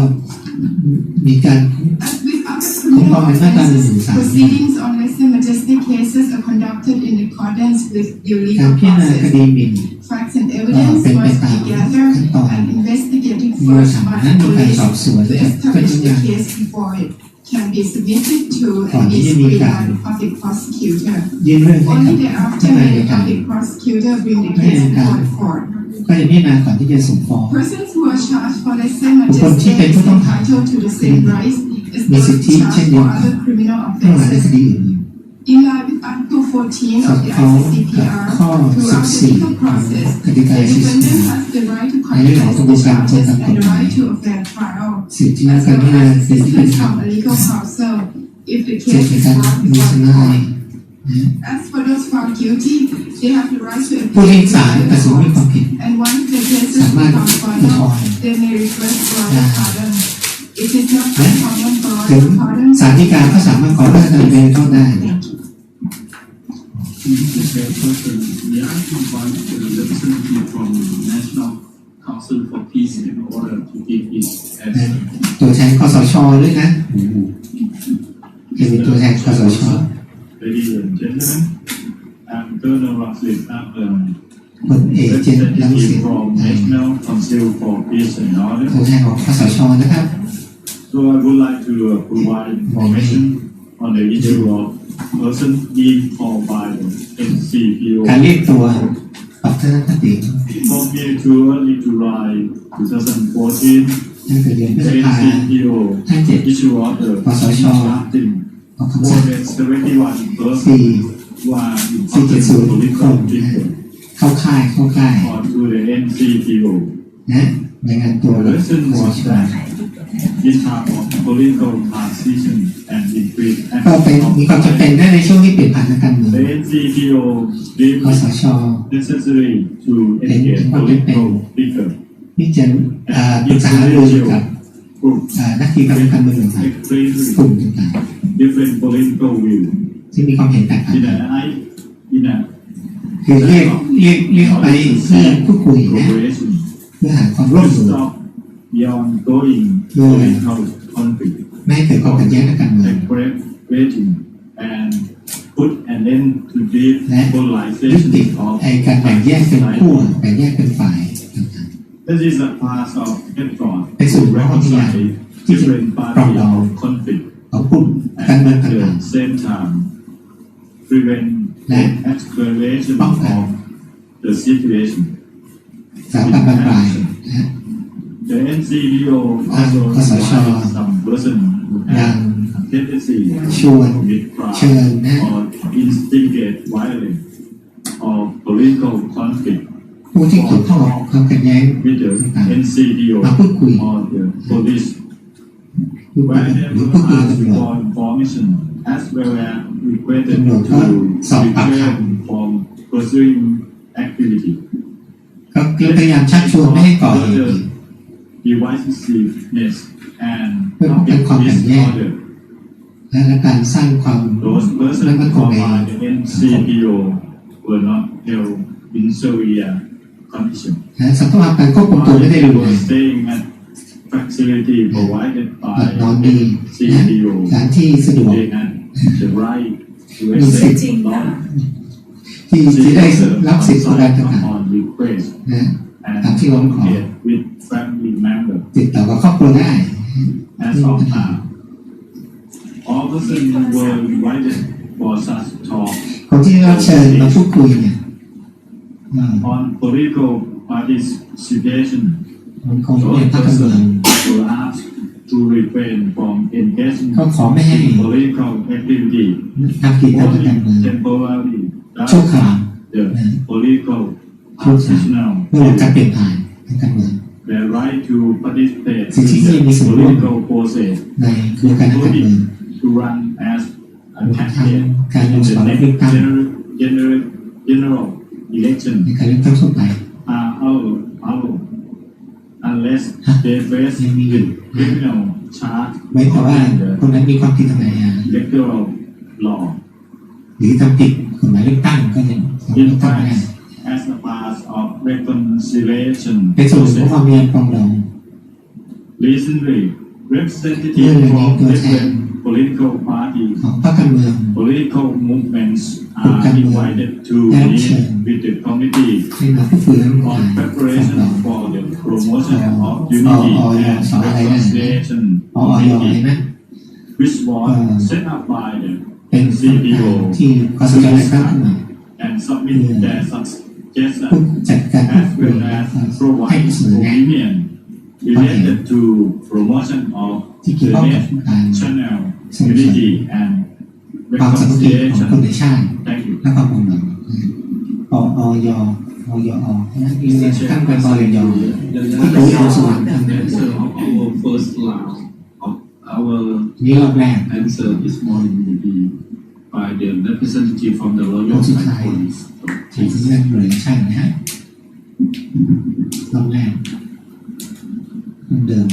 [SPEAKER 2] มีการ
[SPEAKER 8] As with other criminal offences, proceedings on Lese Majesty cases are conducted in accordance with the
[SPEAKER 2] การ
[SPEAKER 8] legal
[SPEAKER 2] พิจารณาค
[SPEAKER 8] process.
[SPEAKER 2] ดีหมิ่น
[SPEAKER 8] Facts and evidence
[SPEAKER 2] เป็นไป
[SPEAKER 8] must
[SPEAKER 2] ตาม
[SPEAKER 8] be gathered
[SPEAKER 2] ขั้นตอน
[SPEAKER 8] and investigated
[SPEAKER 2] มี
[SPEAKER 8] first
[SPEAKER 2] สา
[SPEAKER 8] by
[SPEAKER 2] มารถ
[SPEAKER 8] the
[SPEAKER 2] ในการ
[SPEAKER 8] police
[SPEAKER 2] สอบสวน
[SPEAKER 8] to
[SPEAKER 2] จะเป็น
[SPEAKER 8] establish
[SPEAKER 2] ทุกอ
[SPEAKER 8] the
[SPEAKER 2] ย่าง
[SPEAKER 8] case before it can be submitted to
[SPEAKER 2] ก่อน
[SPEAKER 8] and
[SPEAKER 2] ที่
[SPEAKER 8] be
[SPEAKER 2] จะมี
[SPEAKER 8] screened
[SPEAKER 2] การ
[SPEAKER 8] by the public prosecutor.
[SPEAKER 2] ยื่นเรื่องให้
[SPEAKER 8] Only
[SPEAKER 2] กับ
[SPEAKER 8] thereafter
[SPEAKER 2] ท่านนาย
[SPEAKER 8] may the
[SPEAKER 2] การ
[SPEAKER 8] public prosecutor bring the case before the court.
[SPEAKER 2] ก็จะพิจารณาก่อนที่จะส่งฟ้อง
[SPEAKER 8] Persons who are charged for Lese
[SPEAKER 2] บุคคลที่
[SPEAKER 8] Majesty
[SPEAKER 2] เป็น
[SPEAKER 8] is
[SPEAKER 2] ผู้ต้องหา
[SPEAKER 8] entitled to the same rights as
[SPEAKER 2] มี
[SPEAKER 8] those
[SPEAKER 2] สิทธิ
[SPEAKER 8] charged
[SPEAKER 2] เช่นเดียว
[SPEAKER 8] for
[SPEAKER 2] กัน
[SPEAKER 8] other criminal
[SPEAKER 2] เมื่อวานใน
[SPEAKER 8] offences.
[SPEAKER 2] คดีอื่น
[SPEAKER 8] In line with Article 14 of the
[SPEAKER 2] เขา
[SPEAKER 8] ICCPR,
[SPEAKER 2] ข้อ
[SPEAKER 8] throughout the
[SPEAKER 2] 14
[SPEAKER 8] legal
[SPEAKER 2] ของ
[SPEAKER 8] process,
[SPEAKER 2] กติกา
[SPEAKER 8] the
[SPEAKER 2] ICCPR
[SPEAKER 8] defendant has the right to
[SPEAKER 2] ในเรื่องของ
[SPEAKER 8] contest
[SPEAKER 2] กระบ
[SPEAKER 8] the
[SPEAKER 2] วนการเจร
[SPEAKER 8] charges
[SPEAKER 2] จา
[SPEAKER 8] and the
[SPEAKER 2] กฎหมาย
[SPEAKER 8] right to a fair trial,
[SPEAKER 2] สิทธิใน
[SPEAKER 8] as
[SPEAKER 2] การ
[SPEAKER 8] well
[SPEAKER 2] ที่จะ
[SPEAKER 8] as
[SPEAKER 2] เป็นที่เป็น
[SPEAKER 8] assistance
[SPEAKER 2] ธรรม
[SPEAKER 8] from a legal counsel if the
[SPEAKER 2] สิท
[SPEAKER 8] case
[SPEAKER 2] ธิใน
[SPEAKER 8] is
[SPEAKER 2] การ
[SPEAKER 8] brought
[SPEAKER 2] มี
[SPEAKER 8] before
[SPEAKER 2] ท
[SPEAKER 8] the
[SPEAKER 2] นาย
[SPEAKER 8] court. As for those found guilty, they have the right to
[SPEAKER 2] ผู้
[SPEAKER 8] appeal
[SPEAKER 2] ที่
[SPEAKER 8] to
[SPEAKER 2] ศาล
[SPEAKER 8] the
[SPEAKER 2] ตัดสินมี
[SPEAKER 8] court,
[SPEAKER 2] ความผิด
[SPEAKER 8] and once the cases
[SPEAKER 2] สามารถ
[SPEAKER 8] become
[SPEAKER 2] อุทธ
[SPEAKER 8] final,
[SPEAKER 2] รณ์
[SPEAKER 8] they may request royal pardon. It is not
[SPEAKER 2] และ
[SPEAKER 8] uncommon for
[SPEAKER 2] ถึง
[SPEAKER 8] royal pardon
[SPEAKER 2] ศาลฎีกาก็สามารถขอพระราชทานเป็นโทษได้
[SPEAKER 1] Mr. Chairperson, may I invite the representative from National Council for Peace in order to give his
[SPEAKER 2] นะ
[SPEAKER 1] answer.
[SPEAKER 2] ตัวแทนคสชด้วยนะจะเป็นตัวแทนคสช
[SPEAKER 1] Ladies and gentlemen, I'm Colonel Rasid Ahmed,
[SPEAKER 2] พลเอกเจนรังสิต
[SPEAKER 1] representative from National Council for Peace and Order.
[SPEAKER 2] ตัวแทนของคสชนะครับ
[SPEAKER 1] So I would like to provide information on the issue of person being called by the NCPO.
[SPEAKER 2] การเรียกตัวปรับทัศนคติ
[SPEAKER 1] From May to early July 2014,
[SPEAKER 2] ตั้งแต่เดือนพฤษ
[SPEAKER 1] the
[SPEAKER 2] ภา
[SPEAKER 1] NCPO
[SPEAKER 2] 57
[SPEAKER 1] issue order
[SPEAKER 2] คสช
[SPEAKER 1] starting
[SPEAKER 2] ออกคำสั่ง
[SPEAKER 1] more than 71 persons
[SPEAKER 2] 4
[SPEAKER 1] who are in
[SPEAKER 2] 470
[SPEAKER 1] political treatment
[SPEAKER 2] เข้าค่าย
[SPEAKER 1] or to the NCPO.
[SPEAKER 2] นะรายงานตัว
[SPEAKER 1] The
[SPEAKER 2] ค
[SPEAKER 1] reason
[SPEAKER 2] ส
[SPEAKER 1] was
[SPEAKER 2] ช
[SPEAKER 1] that in time of political transition and increased
[SPEAKER 2] ก็เป็น
[SPEAKER 1] access
[SPEAKER 2] มีความจำเป็น
[SPEAKER 1] of
[SPEAKER 2] ได้ในช่วงที่เปลี่ยนผ่านทางการเมือง
[SPEAKER 1] the NCPO
[SPEAKER 2] ค
[SPEAKER 1] deemed
[SPEAKER 2] สช
[SPEAKER 1] necessary to engage political figures
[SPEAKER 2] ที่จะปรึกษาหารือกับ
[SPEAKER 1] groups
[SPEAKER 2] นักกิจกรรมการเมืองต่างๆกลุ่
[SPEAKER 1] expressing
[SPEAKER 2] มต่าง
[SPEAKER 1] different political views
[SPEAKER 2] ๆที่มีความเห็นแตกต่าง
[SPEAKER 1] in
[SPEAKER 2] กัน
[SPEAKER 1] a
[SPEAKER 2] คือเรียกไปเพื่อพูดคุยนะ
[SPEAKER 1] cooperation
[SPEAKER 2] เพื่อหาความร่วม
[SPEAKER 1] to
[SPEAKER 2] มือ
[SPEAKER 1] stop the ongoing political conflict,
[SPEAKER 2] ไม่ให้เกิดความขัดแย้งทางการเมือง
[SPEAKER 1] aggravating and put an end to the
[SPEAKER 2] และยุ
[SPEAKER 1] polarization
[SPEAKER 2] ติ
[SPEAKER 1] of
[SPEAKER 2] ไอ้การแบ่งแยกเป็นขั้วแบ่งแยกเป็นฝ่ายต่าง
[SPEAKER 1] This is a part of effort
[SPEAKER 2] ๆเป็นส่วน
[SPEAKER 1] to
[SPEAKER 2] หนึ่งของพยายาม
[SPEAKER 1] reconcile
[SPEAKER 2] ที่จะ
[SPEAKER 1] different
[SPEAKER 2] ปรอง
[SPEAKER 1] parties
[SPEAKER 2] ดอง
[SPEAKER 1] of conflict
[SPEAKER 2] ของกลุ่มการ
[SPEAKER 1] and
[SPEAKER 2] เมือง
[SPEAKER 1] at
[SPEAKER 2] ต่าง
[SPEAKER 1] the same time prevent the escalation of the situation.
[SPEAKER 2] ๆสามการบานปลายนะ
[SPEAKER 1] The NCPO also requires some person who
[SPEAKER 2] ยัง
[SPEAKER 1] have tendency
[SPEAKER 2] ชวน
[SPEAKER 1] to commit
[SPEAKER 2] เชิ
[SPEAKER 1] crime
[SPEAKER 2] ญนะ
[SPEAKER 1] or instigate violence or political conflict
[SPEAKER 2] ผู้ที่เกี่ยวข้องกับความขัดแย้ง
[SPEAKER 1] with the NCPO
[SPEAKER 2] มาพูดคุย
[SPEAKER 1] or the police
[SPEAKER 2] พูดคุยหรือ
[SPEAKER 1] whenever
[SPEAKER 2] พูดคุยกับ
[SPEAKER 1] asked
[SPEAKER 2] ตำรวจ
[SPEAKER 1] for information as well as requested
[SPEAKER 2] ตำรวจก็
[SPEAKER 1] to
[SPEAKER 2] สอบปากค
[SPEAKER 1] refrain from pursuing activity.
[SPEAKER 2] ำก็พยายามชักชวนไม่ให้ก่อเหตุอีก
[SPEAKER 1] Divisiveness and
[SPEAKER 2] เพื่อป้องกันความขัดแย้ง
[SPEAKER 1] disorder.
[SPEAKER 2] และการสร้างความ
[SPEAKER 1] Those
[SPEAKER 2] และ
[SPEAKER 1] persons
[SPEAKER 2] มั่นคง
[SPEAKER 1] called
[SPEAKER 2] ใน
[SPEAKER 1] by the NCPO were not held in severe condition.
[SPEAKER 2] และสภาพการควบคุมตัวไม่ได้รุน
[SPEAKER 1] They
[SPEAKER 2] แร
[SPEAKER 1] were
[SPEAKER 2] ง
[SPEAKER 1] staying at facility provided
[SPEAKER 2] หลับ
[SPEAKER 1] by
[SPEAKER 2] นอนดี
[SPEAKER 1] the
[SPEAKER 2] นะ
[SPEAKER 1] NCPO.
[SPEAKER 2] สถานที่สะดวก
[SPEAKER 1] They had the right to
[SPEAKER 2] มีสิท
[SPEAKER 1] access
[SPEAKER 2] ธิ์
[SPEAKER 1] law,
[SPEAKER 2] ที่ได้รับสิทธิ์บริการ
[SPEAKER 1] consult
[SPEAKER 2] ต่าง
[SPEAKER 1] upon request,
[SPEAKER 2] ๆนะ
[SPEAKER 1] and
[SPEAKER 2] ตามที่ร้องขอ
[SPEAKER 1] communicate with family members.
[SPEAKER 2] ติดต่อกับครอบครัวได้
[SPEAKER 1] As of now, all persons were invited for such talk
[SPEAKER 2] คนที่ได้รับเชิญมาพูดคุยเนี่ย
[SPEAKER 1] on political participation.
[SPEAKER 2] มันคง
[SPEAKER 1] Those
[SPEAKER 2] เป็นพรรคการเมือง
[SPEAKER 1] persons were asked to refrain from engaging
[SPEAKER 2] เขาขอไม่ให้
[SPEAKER 1] in political activity
[SPEAKER 2] ทำกิจกรรมทาง
[SPEAKER 1] only
[SPEAKER 2] การเมือง
[SPEAKER 1] temporarily
[SPEAKER 2] ชั่วคราว
[SPEAKER 1] the political
[SPEAKER 2] ชั่วคราว
[SPEAKER 1] transitional
[SPEAKER 2] เมื่อการเปลี่ยนผ่านทางการเมือง
[SPEAKER 1] their right to participate
[SPEAKER 2] สิทธิที่
[SPEAKER 1] in
[SPEAKER 2] มี
[SPEAKER 1] the
[SPEAKER 2] ส่วนร่วม
[SPEAKER 1] political process,
[SPEAKER 2] ในกระบวนการทางการเมือง
[SPEAKER 1] to run as a
[SPEAKER 2] รวมทั้ง
[SPEAKER 1] candidate
[SPEAKER 2] การลง
[SPEAKER 1] in
[SPEAKER 2] ส
[SPEAKER 1] the
[SPEAKER 2] มัคร
[SPEAKER 1] next
[SPEAKER 2] เลือกตั้ง
[SPEAKER 1] general election
[SPEAKER 2] ในการเลือกตั้งทั่วไป
[SPEAKER 1] are allowed unless they face
[SPEAKER 2] ยังมีอยู่
[SPEAKER 1] criminal charge
[SPEAKER 2] ไว้แต่ว่า
[SPEAKER 1] under
[SPEAKER 2] คนนั้นมีความผิดทางอาญา
[SPEAKER 1] electoral law.
[SPEAKER 2] หรือทำผิดกฎหมายเลือกตั้งก็ยังสามารถ
[SPEAKER 1] In
[SPEAKER 2] เลือกตั้งได้
[SPEAKER 1] fact, as a part of reconciliation
[SPEAKER 2] เป็นส่วนหนึ่งของความ
[SPEAKER 1] process,
[SPEAKER 2] เรียนปรองดอง
[SPEAKER 1] recently
[SPEAKER 2] เรื่อง
[SPEAKER 1] representatives
[SPEAKER 2] นี้
[SPEAKER 1] from
[SPEAKER 2] ตัวแทน
[SPEAKER 1] different political parties,
[SPEAKER 2] ของพรรคการเมือง
[SPEAKER 1] political movements are invited to meet with the committee
[SPEAKER 2] ให้มาพูดคุยเรื่องกา
[SPEAKER 1] on
[SPEAKER 2] รปรอง
[SPEAKER 1] preparation
[SPEAKER 2] ดอง
[SPEAKER 1] for the promotion of unity and reconciliation
[SPEAKER 2] ออยไหม
[SPEAKER 1] committee, which was set up by the
[SPEAKER 2] เป็นที่
[SPEAKER 1] CPO
[SPEAKER 2] กสชได้ตั้งขึ้นมา
[SPEAKER 1] and submit their suggestions
[SPEAKER 2] ผู้จัดการพูด
[SPEAKER 1] as
[SPEAKER 2] คุย
[SPEAKER 1] well as
[SPEAKER 2] ให้
[SPEAKER 1] provide
[SPEAKER 2] เสนอแนะ
[SPEAKER 1] opinion related to promotion of
[SPEAKER 2] ที่เกี่ยว
[SPEAKER 1] the
[SPEAKER 2] ข้องกับ
[SPEAKER 1] net
[SPEAKER 2] การ
[SPEAKER 1] channel unity and
[SPEAKER 2] ความสามัคคีของคนในชาติ
[SPEAKER 1] Thank you.
[SPEAKER 2] และความอบอุ่นปอยนี่เรียนตั้งเป็นปอยที่รู้สว่าง
[SPEAKER 1] Answer of our first round of our
[SPEAKER 2] นี่รอบแรก
[SPEAKER 1] answer this morning will be by the representative from the Royal Thai Police.
[SPEAKER 2] ถึงเรื่องหน่วยช่างนะฮะรอบแรกเดิม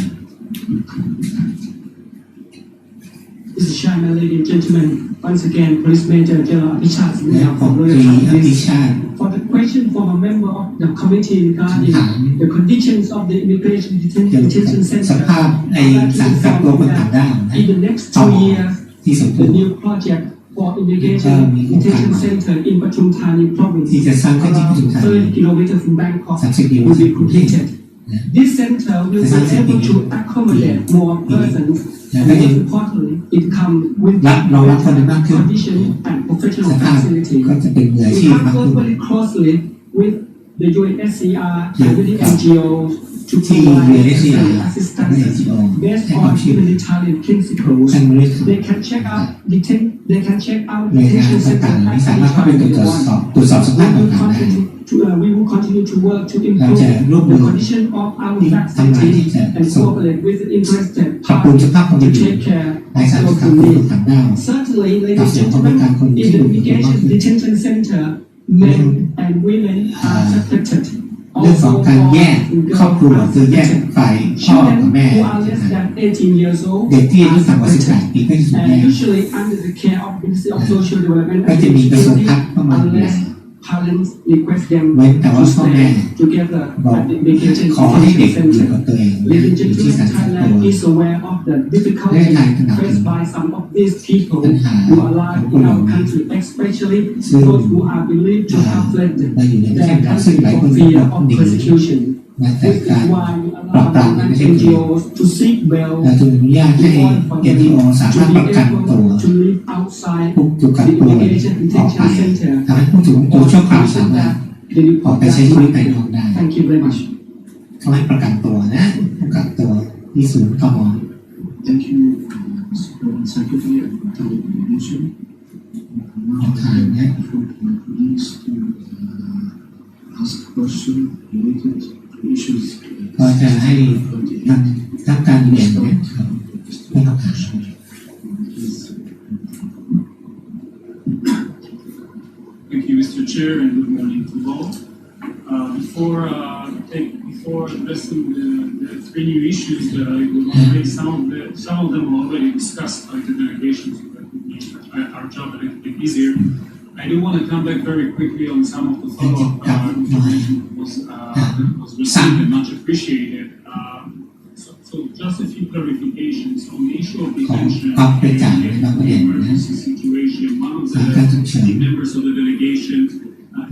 [SPEAKER 3] Mr. Chairman, ladies and gentlemen, once again, Police Major General Abhishek
[SPEAKER 2] และผมตรีอภิชาติ
[SPEAKER 3] for the question from a member of the committee regarding the conditions of the immigration
[SPEAKER 2] เกี่ยวกับ
[SPEAKER 3] detention
[SPEAKER 2] ส
[SPEAKER 3] center.
[SPEAKER 2] ภาพไอ้สารกักตัวคนต่างด้าวนะ
[SPEAKER 3] In the next
[SPEAKER 2] ต่อ
[SPEAKER 3] 2 years,
[SPEAKER 2] ที่สมบู
[SPEAKER 3] the
[SPEAKER 2] รณ์
[SPEAKER 3] new project for immigration detention center in Pathum Thani province,
[SPEAKER 2] ที่จะสร้างขึ้นที่ปทุมธานี
[SPEAKER 3] 30 kilometers from Bangkok,
[SPEAKER 2] 30 กิโล
[SPEAKER 3] will
[SPEAKER 2] เม
[SPEAKER 3] be
[SPEAKER 2] ตร
[SPEAKER 3] completed. This center will be able to accommodate more persons. Most importantly, it comes with
[SPEAKER 2] เรารับคนได้มากขึ้น
[SPEAKER 3] condition and
[SPEAKER 2] ส
[SPEAKER 3] professional
[SPEAKER 2] ภาพ
[SPEAKER 3] facility.
[SPEAKER 2] ก็จะเป็นมืออาชี
[SPEAKER 3] We
[SPEAKER 2] พ
[SPEAKER 3] have
[SPEAKER 2] มากขึ้น
[SPEAKER 3] worked very closely with the UNSCR and with the NGOs to
[SPEAKER 2] ที่
[SPEAKER 3] provide
[SPEAKER 2] เรียนได้ที่ไหน
[SPEAKER 3] assistance
[SPEAKER 2] ใน NGO
[SPEAKER 3] based
[SPEAKER 2] ให้ควา
[SPEAKER 3] on
[SPEAKER 2] มช่วยเหลือ
[SPEAKER 3] humanitarian principles.
[SPEAKER 2] ทางบริษัท
[SPEAKER 3] They can check out
[SPEAKER 2] หน่วยงาน
[SPEAKER 3] detention
[SPEAKER 2] ต่าง
[SPEAKER 3] center
[SPEAKER 2] ๆที่
[SPEAKER 3] at
[SPEAKER 2] สา
[SPEAKER 3] any
[SPEAKER 2] มารถเข้าไป
[SPEAKER 3] time
[SPEAKER 2] ตรว
[SPEAKER 3] they
[SPEAKER 2] จสอบ
[SPEAKER 3] want.
[SPEAKER 2] ตรวจสอบสภาพต่างๆได้
[SPEAKER 3] We will continue to work to
[SPEAKER 2] เรา
[SPEAKER 3] improve
[SPEAKER 2] จะร่วมมื
[SPEAKER 3] the
[SPEAKER 2] อ
[SPEAKER 3] condition of our
[SPEAKER 2] ทำงานที่
[SPEAKER 3] facilities
[SPEAKER 2] จะ
[SPEAKER 3] and
[SPEAKER 2] ส่ง
[SPEAKER 3] cooperate with the interested
[SPEAKER 2] ปรับปรุงส
[SPEAKER 3] parties
[SPEAKER 2] ภาพความเป็น
[SPEAKER 3] to
[SPEAKER 2] อยู่
[SPEAKER 3] take care
[SPEAKER 2] ใน
[SPEAKER 3] of
[SPEAKER 2] สาร
[SPEAKER 3] those
[SPEAKER 2] กัก
[SPEAKER 3] who
[SPEAKER 2] ตัวคน
[SPEAKER 3] need.
[SPEAKER 2] ต่างด้าว
[SPEAKER 3] Certainly,
[SPEAKER 2] กับ
[SPEAKER 3] ladies
[SPEAKER 2] เสียง
[SPEAKER 3] and
[SPEAKER 2] ของประการ
[SPEAKER 3] gentlemen,
[SPEAKER 2] คน
[SPEAKER 3] in
[SPEAKER 2] ที่
[SPEAKER 3] the
[SPEAKER 2] ถูกต้อง
[SPEAKER 3] immigration detention center, men and women are protected.
[SPEAKER 2] เรื่องของการแยกครอบครัวคือแยกฝ่ายพ่อกับ
[SPEAKER 3] Children
[SPEAKER 2] แม่
[SPEAKER 3] who are less than 18 years old
[SPEAKER 2] เด็กที่อายุ
[SPEAKER 3] are
[SPEAKER 2] ต่ำกว่า
[SPEAKER 3] protected.
[SPEAKER 2] 18 ปีก็จะถูกแย
[SPEAKER 3] And
[SPEAKER 2] ก
[SPEAKER 3] usually under the care of Ministry of Social Development
[SPEAKER 2] ก็
[SPEAKER 3] and
[SPEAKER 2] จะมีกระทรวง
[SPEAKER 3] Security
[SPEAKER 2] พัฒน์เข้ามาดูแล
[SPEAKER 3] unless parents request them
[SPEAKER 2] เว้นแต่ว่า
[SPEAKER 3] to
[SPEAKER 2] พ่อแม่
[SPEAKER 3] stay together
[SPEAKER 2] บอก
[SPEAKER 3] at the immigration
[SPEAKER 2] ขอให้เด็ก
[SPEAKER 3] detention
[SPEAKER 2] อยู่
[SPEAKER 3] center.
[SPEAKER 2] กับตัวเอง
[SPEAKER 3] Ladies and
[SPEAKER 2] อยู่ที่
[SPEAKER 3] gentlemen,
[SPEAKER 2] สารกักตัว
[SPEAKER 3] Thailand is aware of the difficulties faced by some of these people who are alive in our country, especially those who are believed to have fled
[SPEAKER 2] เราอยู่ในประเท
[SPEAKER 3] their
[SPEAKER 2] ศเราซึ่ง
[SPEAKER 3] country
[SPEAKER 2] หลายคน
[SPEAKER 3] for
[SPEAKER 2] ก็
[SPEAKER 3] fear
[SPEAKER 2] ต้อง
[SPEAKER 3] of
[SPEAKER 2] หนี
[SPEAKER 3] persecution.
[SPEAKER 2] มาแต่
[SPEAKER 3] This
[SPEAKER 2] การ
[SPEAKER 3] is why we
[SPEAKER 2] ปราบปราม
[SPEAKER 3] allow
[SPEAKER 2] ไม่ใช่ตัว
[SPEAKER 3] NGOs to seek bail
[SPEAKER 2] เราจะอนุญาตให้ NGO สา
[SPEAKER 3] to
[SPEAKER 2] มารถ
[SPEAKER 3] be
[SPEAKER 2] ประกันตัว
[SPEAKER 3] able to live outside
[SPEAKER 2] ผู้ถูกกัก
[SPEAKER 3] the
[SPEAKER 2] ตัวออก
[SPEAKER 3] immigration
[SPEAKER 2] ไป
[SPEAKER 3] detention center
[SPEAKER 2] ทำให้ผู้ถูกกักตัวชั่วคราวสา
[SPEAKER 3] on
[SPEAKER 2] มารถ
[SPEAKER 3] condition that they
[SPEAKER 2] ออก
[SPEAKER 3] report
[SPEAKER 2] ไปใช้ชีวิตภายนอกได้
[SPEAKER 3] Thank you very much.
[SPEAKER 2] เขาให้ประกันตัวนะผู้กักตัวที่ศูนย์ตม
[SPEAKER 1] Thank you, Mr. Foreign Secretary and Telecommunication. Now,
[SPEAKER 2] Okay, yeah.
[SPEAKER 1] for the police to ask question related to issues.
[SPEAKER 2] ก็จะให้ทางทักการเรียนเนี่ยครับให้คำถาม
[SPEAKER 9] Thank you, Mr. Chair, and good morning to all. Before addressing the three new issues that I would want to raise, some of them were already discussed by the delegation, so that would make our job a little bit easier. I do want to come back very quickly on some of the follow-up information that was received and much appreciated. So just a few clarifications on the issue of
[SPEAKER 2] ของ
[SPEAKER 9] detention
[SPEAKER 2] ความกระจ่างในบางประเด็นนะ
[SPEAKER 9] emergency situation. One of
[SPEAKER 2] สถานการณ์ฉุกเฉิน
[SPEAKER 9] the members of the delegation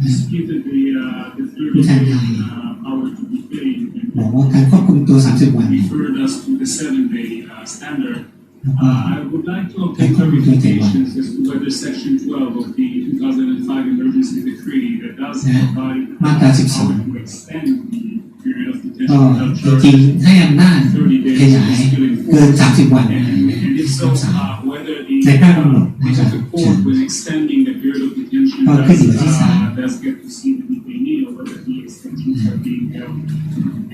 [SPEAKER 9] disputed the
[SPEAKER 2] ผู้แทนไทย
[SPEAKER 9] 30-day power to be paid
[SPEAKER 2] บอกว่าการควบคุมตัว 30 วัน
[SPEAKER 9] and
[SPEAKER 2] เนี่ย
[SPEAKER 9] referred us to the 7-day standard.
[SPEAKER 2] แล้วก็
[SPEAKER 9] I would like to obtain clarifications as to whether Section 12 of the 2005 Emergency Decree that does provide
[SPEAKER 2] มาตรา
[SPEAKER 9] power
[SPEAKER 2] 12
[SPEAKER 9] to extend the period of
[SPEAKER 2] ก็
[SPEAKER 9] detention without
[SPEAKER 2] จริง
[SPEAKER 9] charge
[SPEAKER 2] ๆให้อำนาจ
[SPEAKER 9] 30 days
[SPEAKER 2] ขยาย
[SPEAKER 9] is still in
[SPEAKER 2] เกิน
[SPEAKER 9] force.
[SPEAKER 2] 30 วัน
[SPEAKER 9] And if so, whether the
[SPEAKER 2] ในพระกำหนดนะค
[SPEAKER 9] whether
[SPEAKER 2] รับ
[SPEAKER 9] the court, when extending the period of detention,
[SPEAKER 2] ก็ขึ้นอยู่ที่ศาล
[SPEAKER 9] does get to see the detainee or whether the extensions are being held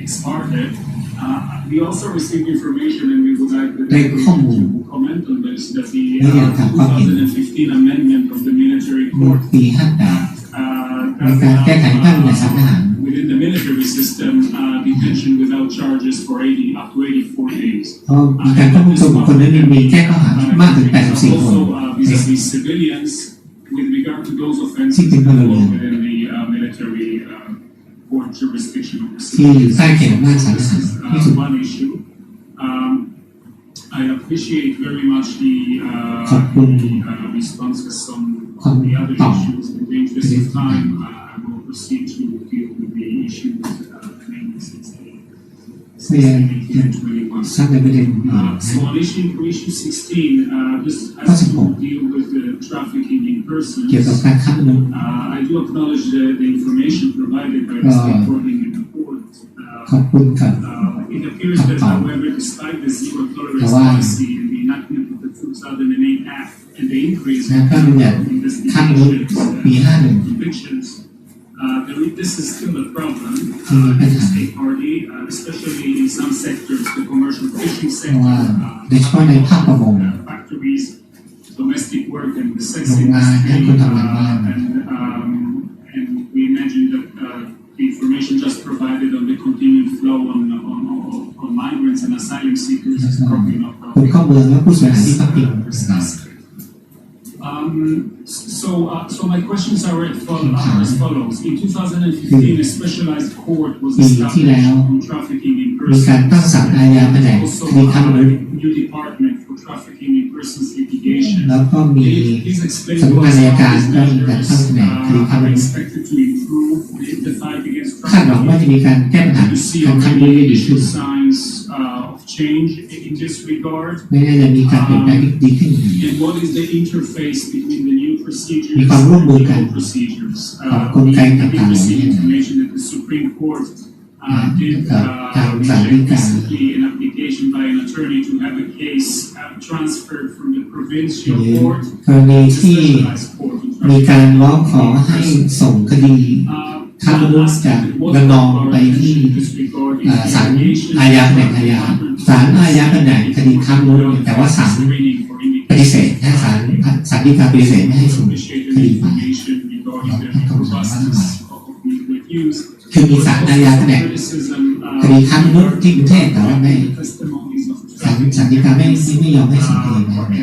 [SPEAKER 9] ex parte. We also received information, and we would like the
[SPEAKER 2] ได้ข้อมูล
[SPEAKER 9] to comment on this, that the
[SPEAKER 2] และอยากถามความเห็น
[SPEAKER 9] 2015 amendment of the military
[SPEAKER 2] เมื่อ
[SPEAKER 9] court
[SPEAKER 2] ปี 58 มีการแก้ไขพระราชบัญญัติสารทหาร
[SPEAKER 9] within the military system detention without charges for up to 84 days.
[SPEAKER 2] เพราะมีการควบคุมตัวบุคคลนั้นมีแก้ข้อหามากถึง 84 คน
[SPEAKER 9] Also, vis-a-vis civilians, with regard to those offenses
[SPEAKER 2] Sitting
[SPEAKER 9] that
[SPEAKER 2] below
[SPEAKER 9] fall
[SPEAKER 2] them.
[SPEAKER 9] within the military court jurisdiction of the
[SPEAKER 2] ที่อยู่
[SPEAKER 9] civilians.
[SPEAKER 2] ใต้เขตอำนาจศาลท
[SPEAKER 9] This
[SPEAKER 2] หาร
[SPEAKER 9] is
[SPEAKER 2] ที่สุด
[SPEAKER 9] one issue. I appreciate very much the responses on the other issues. In the interest of time, I will proceed to deal with the issues mainly since the
[SPEAKER 2] พยายามจะ
[SPEAKER 9] 21.
[SPEAKER 2] สร้างในประเด็นอื่นนะ
[SPEAKER 9] So on issue 16, this has to deal with the trafficking in
[SPEAKER 2] เกี่ยว
[SPEAKER 9] persons.
[SPEAKER 2] กับการค้ามนุษย์
[SPEAKER 9] I do acknowledge the information provided by the state coordinating report.
[SPEAKER 2] ขอบคุณครับ
[SPEAKER 9] It appears that, however, despite the zero tolerance
[SPEAKER 2] Wow.
[SPEAKER 9] policy and the enactment of the 2008 Act, and the increase
[SPEAKER 2] นะก็เป็นอย่างขั้นรุนปี51
[SPEAKER 9] convictions, this is still a problem
[SPEAKER 2] ที่มีปัญ
[SPEAKER 9] in the
[SPEAKER 2] หา
[SPEAKER 9] state party, especially in some sectors, the commercial fishing
[SPEAKER 2] เพราะว่า
[SPEAKER 9] sector,
[SPEAKER 2] โดยเฉพาะในภาคประมง
[SPEAKER 9] factories, domestic work, and the sex
[SPEAKER 2] โรงงานและคนทำงานบ้าน
[SPEAKER 9] and we imagine that the information just provided on the continued flow on migrants and asylum seekers is probably not
[SPEAKER 2] คนเข้าเมืองและผู้เสียหายที่พักพิง
[SPEAKER 9] discussed. So my questions are as follows. In 2015, a specialized court was established on trafficking in
[SPEAKER 2] มีการ
[SPEAKER 9] persons.
[SPEAKER 2] ตั้งศาลอาญาแผนก
[SPEAKER 9] Also,
[SPEAKER 2] คดีค้ามนุษย์
[SPEAKER 9] a new department for trafficking in persons litigation.
[SPEAKER 2] แล้วก็มี
[SPEAKER 9] Please explain
[SPEAKER 2] สำนัก
[SPEAKER 9] to
[SPEAKER 2] งาน
[SPEAKER 9] us
[SPEAKER 2] อัย
[SPEAKER 9] how
[SPEAKER 2] การ
[SPEAKER 9] these
[SPEAKER 2] ก็มีการตั้ง
[SPEAKER 9] measures
[SPEAKER 2] แผนกคดีค้าม
[SPEAKER 9] are
[SPEAKER 2] นุษย์
[SPEAKER 9] expected to improve the fight against
[SPEAKER 2] คาดหวังว่า
[SPEAKER 9] trafficking.
[SPEAKER 2] จะมีการแก้ปัญหา
[SPEAKER 9] Do you see
[SPEAKER 2] การค้ามนุษย์
[SPEAKER 9] already
[SPEAKER 2] ได้ดีขึ้
[SPEAKER 9] initial
[SPEAKER 2] น
[SPEAKER 9] signs of change in this regard?
[SPEAKER 2] ไม่น่าจะมีการเปลี่ยนแปลงที่ดีขึ้น
[SPEAKER 9] And what is the interface between the new procedures
[SPEAKER 2] มีความร่วมมือ
[SPEAKER 9] and
[SPEAKER 2] กัน
[SPEAKER 9] old procedures?
[SPEAKER 2] ของกลไกต่างๆ
[SPEAKER 9] We received information that the Supreme Court did reject recently an application by an attorney to have a case transferred from the provincial
[SPEAKER 2] หรือ
[SPEAKER 9] court
[SPEAKER 2] กรณี
[SPEAKER 9] to the
[SPEAKER 2] ที่
[SPEAKER 9] specialized court.
[SPEAKER 2] มีการร้องขอให้ส่งคดีค้ามนุษย์จากระนองไปที่ศาลอาญาแผนกอาญาศาลอาญาแผนกคดีค้ามนุษย์แต่ว่าศาลปฏิเสธให้ศาลฎีกาปฏิเสธไม่ให้ส่งคดีไปเราต้องสงสัยว่าทำไมคือมีศาลอาญาแผนกคดีค้ามนุษย์ที่กรุงเทพแต่ว่าไม่ศาลฎีกาไม่ยอมให้ส่งคดีไป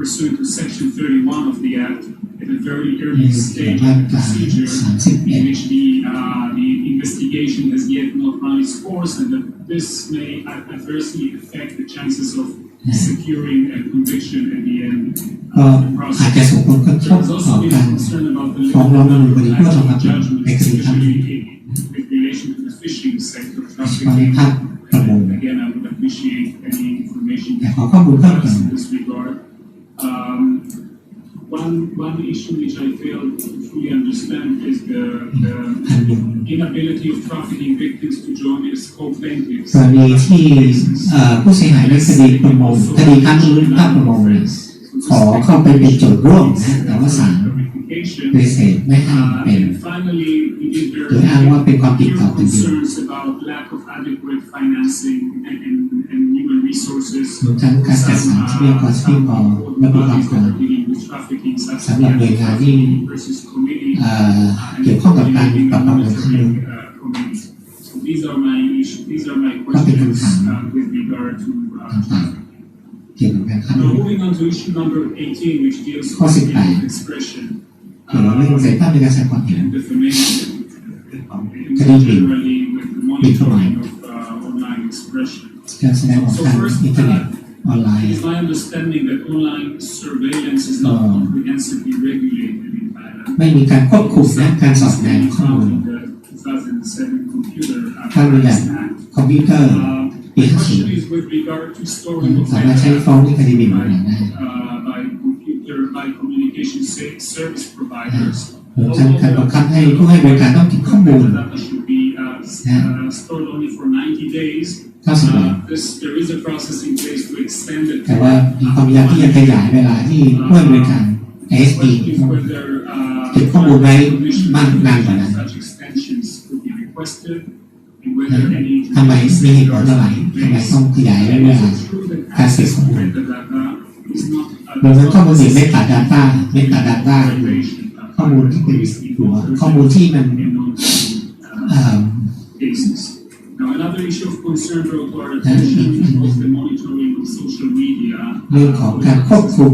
[SPEAKER 9] Pursuant to Section 31 of the Act, at a very early stage of the procedure, in which the investigation has yet not run its course, and that this may adversely affect the chances of securing a conviction at the end
[SPEAKER 2] ก็
[SPEAKER 9] of the
[SPEAKER 2] อาจ
[SPEAKER 9] process.
[SPEAKER 2] จะส่งผลกระทบ
[SPEAKER 9] There's
[SPEAKER 2] ต่อ
[SPEAKER 9] also been
[SPEAKER 2] การ
[SPEAKER 9] concern about the
[SPEAKER 2] ฟ้องร้องดำเนินคดีผู้
[SPEAKER 9] limited
[SPEAKER 2] ทำความผิด
[SPEAKER 9] judgment,
[SPEAKER 2] ในคดีค้ามนุษย์
[SPEAKER 9] especially with relation to the fishing sector
[SPEAKER 2] โดยเฉพาะใน
[SPEAKER 9] trafficking.
[SPEAKER 2] ภาคประมง
[SPEAKER 9] Again, I would appreciate any information
[SPEAKER 2] แต่ขอข้อมูลเพิ่มเติม
[SPEAKER 9] in this regard. One issue which I fail to fully understand is the inability of trafficking victims to join as co-plaintiffs.
[SPEAKER 2] กรณีที่ผู้เสียหายในคดีประมงคดีค้ามนุษย์ภาคประมงเนี่ยขอเข้าไปเป็นโจทย์ร่วมนะแต่ว่าศาลปฏิเสธไม่ให้เป็น
[SPEAKER 9] And finally, we did
[SPEAKER 2] โดยอ้างว่าเป็นความผิดต่อแผ่นดิน
[SPEAKER 9] concerns about lack of adequate financing and human resources
[SPEAKER 2] รวมทั้งการจัดสรรทรัพยากรที่พอและบุคลากรสำหรับหน่วยงานที่เกี่ยวข้องกับการปราบปรามการค้ามนุษย์
[SPEAKER 9] So these are my
[SPEAKER 2] ก็เป็น
[SPEAKER 9] questions
[SPEAKER 2] คำถาม
[SPEAKER 9] with regard to
[SPEAKER 2] ต่างๆเกี่ยวกับการค้าม
[SPEAKER 9] Now
[SPEAKER 2] นุษย์
[SPEAKER 9] moving on to issue number 18, which deals
[SPEAKER 2] ข้อ
[SPEAKER 9] with
[SPEAKER 2] 18
[SPEAKER 9] freedom of expression
[SPEAKER 2] เกี่ยวกับเรื่องเสรีภาพในการแสดงความเห็น
[SPEAKER 9] and defamation, and
[SPEAKER 2] Can you
[SPEAKER 9] generally with the monitoring of online expression.
[SPEAKER 2] การแสดงออกทางอินเทอร์เน็ตออนไล
[SPEAKER 9] It
[SPEAKER 2] น์
[SPEAKER 9] is my understanding that online surveillance is not comprehensively regulated in Thailand.
[SPEAKER 2] ไม่มีการควบคุมและการสอดแนมข้อมูล
[SPEAKER 9] In the 2007 Computer
[SPEAKER 2] ถ้าเราอยาก
[SPEAKER 9] Act.
[SPEAKER 2] คอมพิวเตอร์ปี
[SPEAKER 9] The
[SPEAKER 2] 50
[SPEAKER 9] question is with regard to storing
[SPEAKER 2] สามารถใช้
[SPEAKER 9] offensive
[SPEAKER 2] ฟ้องในคดีหมิ่นประมาทได้
[SPEAKER 9] by communication service providers.
[SPEAKER 2] รวมทั้งการบังคับให้ผู้ให้บริการต้องเก็บข้อมูล
[SPEAKER 9] The data should be stored only for 90 days.
[SPEAKER 2] 90 วัน
[SPEAKER 9] There is a process in place to extend it.
[SPEAKER 2] แต่ว่ามีความพยายามที่จะขยายเวลาที่ผู้ให้บริการ ISP เก็บข้อมูลไว้มากนานกว่านั้น
[SPEAKER 9] Such extensions could be requested, and whether any
[SPEAKER 2] ทำไมมีเหตุผลอะไรทำไมต้องขยายเวลาการเก็บข้อมูล รวมทั้งข้อมูลอื่นMetadata ข้อมูลที่เป็นหัวข้อมูลที่มัน
[SPEAKER 9] cases. Now, another issue of concern brought to our attention was the monitoring of social media.
[SPEAKER 2] เรื่องของการควบคุม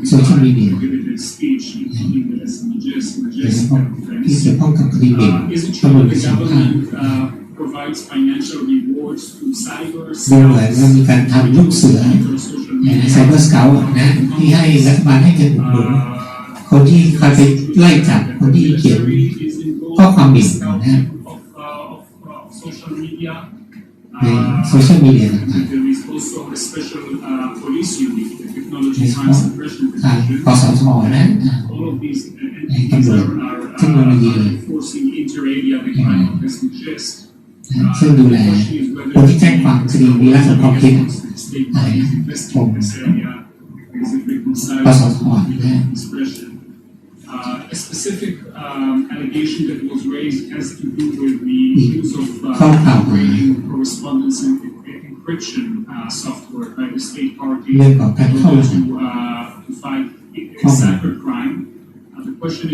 [SPEAKER 2] โซเชียลมีเดีย
[SPEAKER 9] Prohibited speech, including the majestic
[SPEAKER 2] โดยเฉพาะที่เกี่ยวข้องกับคดีหมิ่น
[SPEAKER 9] Is it
[SPEAKER 2] ข้อ
[SPEAKER 9] true
[SPEAKER 2] มูล
[SPEAKER 9] that
[SPEAKER 2] เป็
[SPEAKER 9] the
[SPEAKER 2] นสำคัญ
[SPEAKER 9] government provides financial rewards to cyber
[SPEAKER 2] ดูเหมือนว่ามีการทำลูกเสือในไซเบอร์สเกลนะที่ให้รัฐบาลให้เงินอุดหนุนคนที่คอยไปไล่จับคนที่เขียนข้อความหมิ่นนะ
[SPEAKER 9] social media.
[SPEAKER 2] ในโซเชียลมีเดียต่าง
[SPEAKER 9] There is also a special police unit, the
[SPEAKER 2] ๆ
[SPEAKER 9] Technology
[SPEAKER 2] ในเฉ
[SPEAKER 9] Crime
[SPEAKER 2] พาะ
[SPEAKER 9] Suppression
[SPEAKER 2] ทาง
[SPEAKER 9] Division.
[SPEAKER 2] กสทนะ
[SPEAKER 9] All of these
[SPEAKER 2] ใน
[SPEAKER 9] entities
[SPEAKER 2] ตำรวจ เทคโนโลยี
[SPEAKER 9] are enforcing inter-area the crime of mischief.
[SPEAKER 2] ซึ่งดูแลคนที่แจ้งความคดีมีลักษณะความคิด
[SPEAKER 9] State bodies investing in this area. is it reconciled
[SPEAKER 2] ปสท
[SPEAKER 9] with expression? A specific allegation that was raised has to do with the use of operating correspondence and encryption software by the state party
[SPEAKER 2] เรื่องของการเข้า
[SPEAKER 9] to fight cybercrime. The question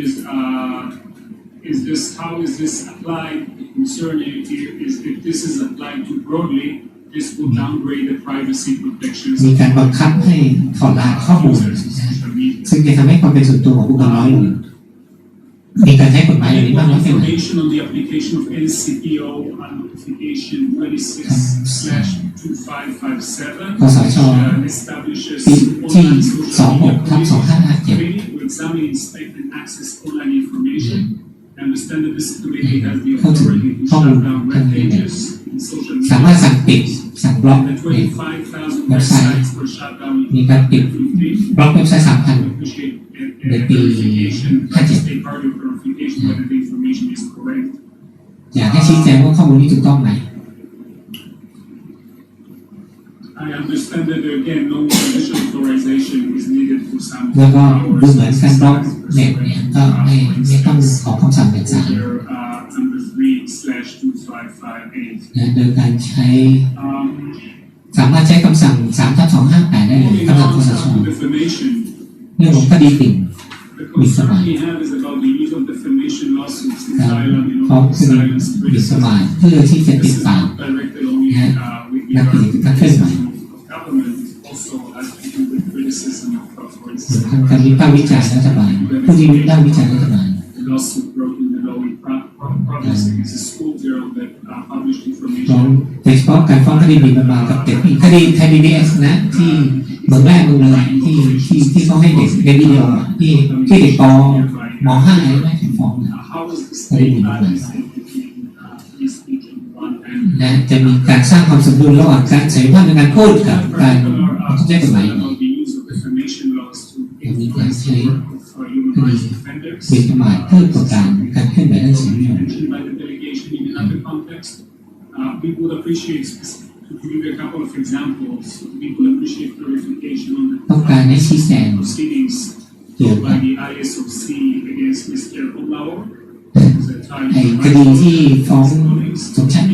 [SPEAKER 9] is this how is this applied? The concern here is if this is applied too broadly, this will downgrade the privacy protections.
[SPEAKER 2] มีการบังคับให้ถอดรหัสข้อมูลซึ่งจะทำให้ความเป็นส่วนตัวของบุคคลน้อยลงมีการใช้กฎหมายอย่างนี้บ้างไหม
[SPEAKER 9] Information on the application of NCPO notification 26/2557
[SPEAKER 2] คสช.
[SPEAKER 9] establishes
[SPEAKER 2] ที่
[SPEAKER 9] online social media
[SPEAKER 2] 26/2557
[SPEAKER 9] to examine, inspect, and access online information. I understand that this committee has the
[SPEAKER 2] เข้าถึง
[SPEAKER 9] authority to
[SPEAKER 2] ข้อมู
[SPEAKER 9] shut
[SPEAKER 2] ล
[SPEAKER 9] down
[SPEAKER 2] ทาง
[SPEAKER 9] web
[SPEAKER 2] อินเทอร์เน็ต
[SPEAKER 9] pages in social
[SPEAKER 2] สามารถ
[SPEAKER 9] media.
[SPEAKER 2] สั่งปิดสั่งบล็อก
[SPEAKER 9] The
[SPEAKER 2] ใน
[SPEAKER 9] 25,000
[SPEAKER 2] เว็บไซต์
[SPEAKER 9] websites were shut down
[SPEAKER 2] มีการปิด
[SPEAKER 9] in
[SPEAKER 2] บล็อกเว็บไซต์ 3,000
[SPEAKER 9] appreciate
[SPEAKER 2] ในปี
[SPEAKER 9] verification by the
[SPEAKER 2] 57
[SPEAKER 9] state party verification whether the information is correct.
[SPEAKER 2] อยากให้ชี้แจงว่าข้อมูลนี้ถูกต้องไหม
[SPEAKER 9] I understand that again, no additional authorization is needed for some
[SPEAKER 2] แล้วก็ดู
[SPEAKER 9] hours.
[SPEAKER 2] เหมือนการบล็อกเน็ตเนี่ยก็ไม่ต้องขอคำสั่งจากศาล
[SPEAKER 9] Under number 3/2558.
[SPEAKER 2] นะโดยการใช้
[SPEAKER 9] Um,
[SPEAKER 2] สามารถใช้คำสั่ง 3/258 ได้เลย
[SPEAKER 9] moving
[SPEAKER 2] คำสั่ง
[SPEAKER 9] on
[SPEAKER 2] คสช.
[SPEAKER 9] to defamation.
[SPEAKER 2] เรื่องของคดีปิ่น
[SPEAKER 9] The concern we have is about the use of defamation lawsuits in
[SPEAKER 2] การ
[SPEAKER 9] Thailand in
[SPEAKER 2] ฟ้อง
[SPEAKER 9] order
[SPEAKER 2] ค
[SPEAKER 9] to
[SPEAKER 2] ดี
[SPEAKER 9] silence
[SPEAKER 2] หมิ่นประ
[SPEAKER 9] criticism.
[SPEAKER 2] มาทเพื่อที่จะปิ
[SPEAKER 9] This
[SPEAKER 2] ด
[SPEAKER 9] is
[SPEAKER 2] ปาก
[SPEAKER 9] not directed only with
[SPEAKER 2] นักกิจการเคลื่อนไหว
[SPEAKER 9] of government, also has to do with criticism of, for
[SPEAKER 2] หรือ
[SPEAKER 9] instance,
[SPEAKER 2] การวิพากษ์วิจารณ์รัฐบาลผู้ที่วิพากษ์วิจารณ์รัฐบาล
[SPEAKER 9] the lawsuit brought in the law in province against a school girl that published
[SPEAKER 2] ฟ้อง
[SPEAKER 9] information.
[SPEAKER 2] โดยเฉพาะการฟ้องคดีหมิ่นประมาทกับเด็กผู้หญิงคดีไทย PBS นะที่เมืองแรกเมืองเลยที่เขาให้เด็กในวิดีโออะที่เด็กปม.5 ไม่ถูกฟ้องนะ
[SPEAKER 9] How is the state balancing between free speech on one hand
[SPEAKER 2] นะจะมีการสร้างความสมดุลระหว่างการเสรีภาพในการพูดกับการใช้กฎหมาย
[SPEAKER 9] about the use of defamation laws to influence the work of human rights defenders?
[SPEAKER 2] หมิ่นประมาทเพื่อกดดันการเคลื่อนไหวด้านเสรีภาพ
[SPEAKER 9] Mentioned by the delegation in another context. We would appreciate, to give you a couple of examples, we would appreciate clarification on
[SPEAKER 2] ต้องการให้ชี้แจง
[SPEAKER 9] the proceedings
[SPEAKER 2] เกี่ยวกั
[SPEAKER 9] by
[SPEAKER 2] บ
[SPEAKER 9] the ISOC against Mr. Olao,
[SPEAKER 2] ไอ้คดีที่ฟ้องสมชาย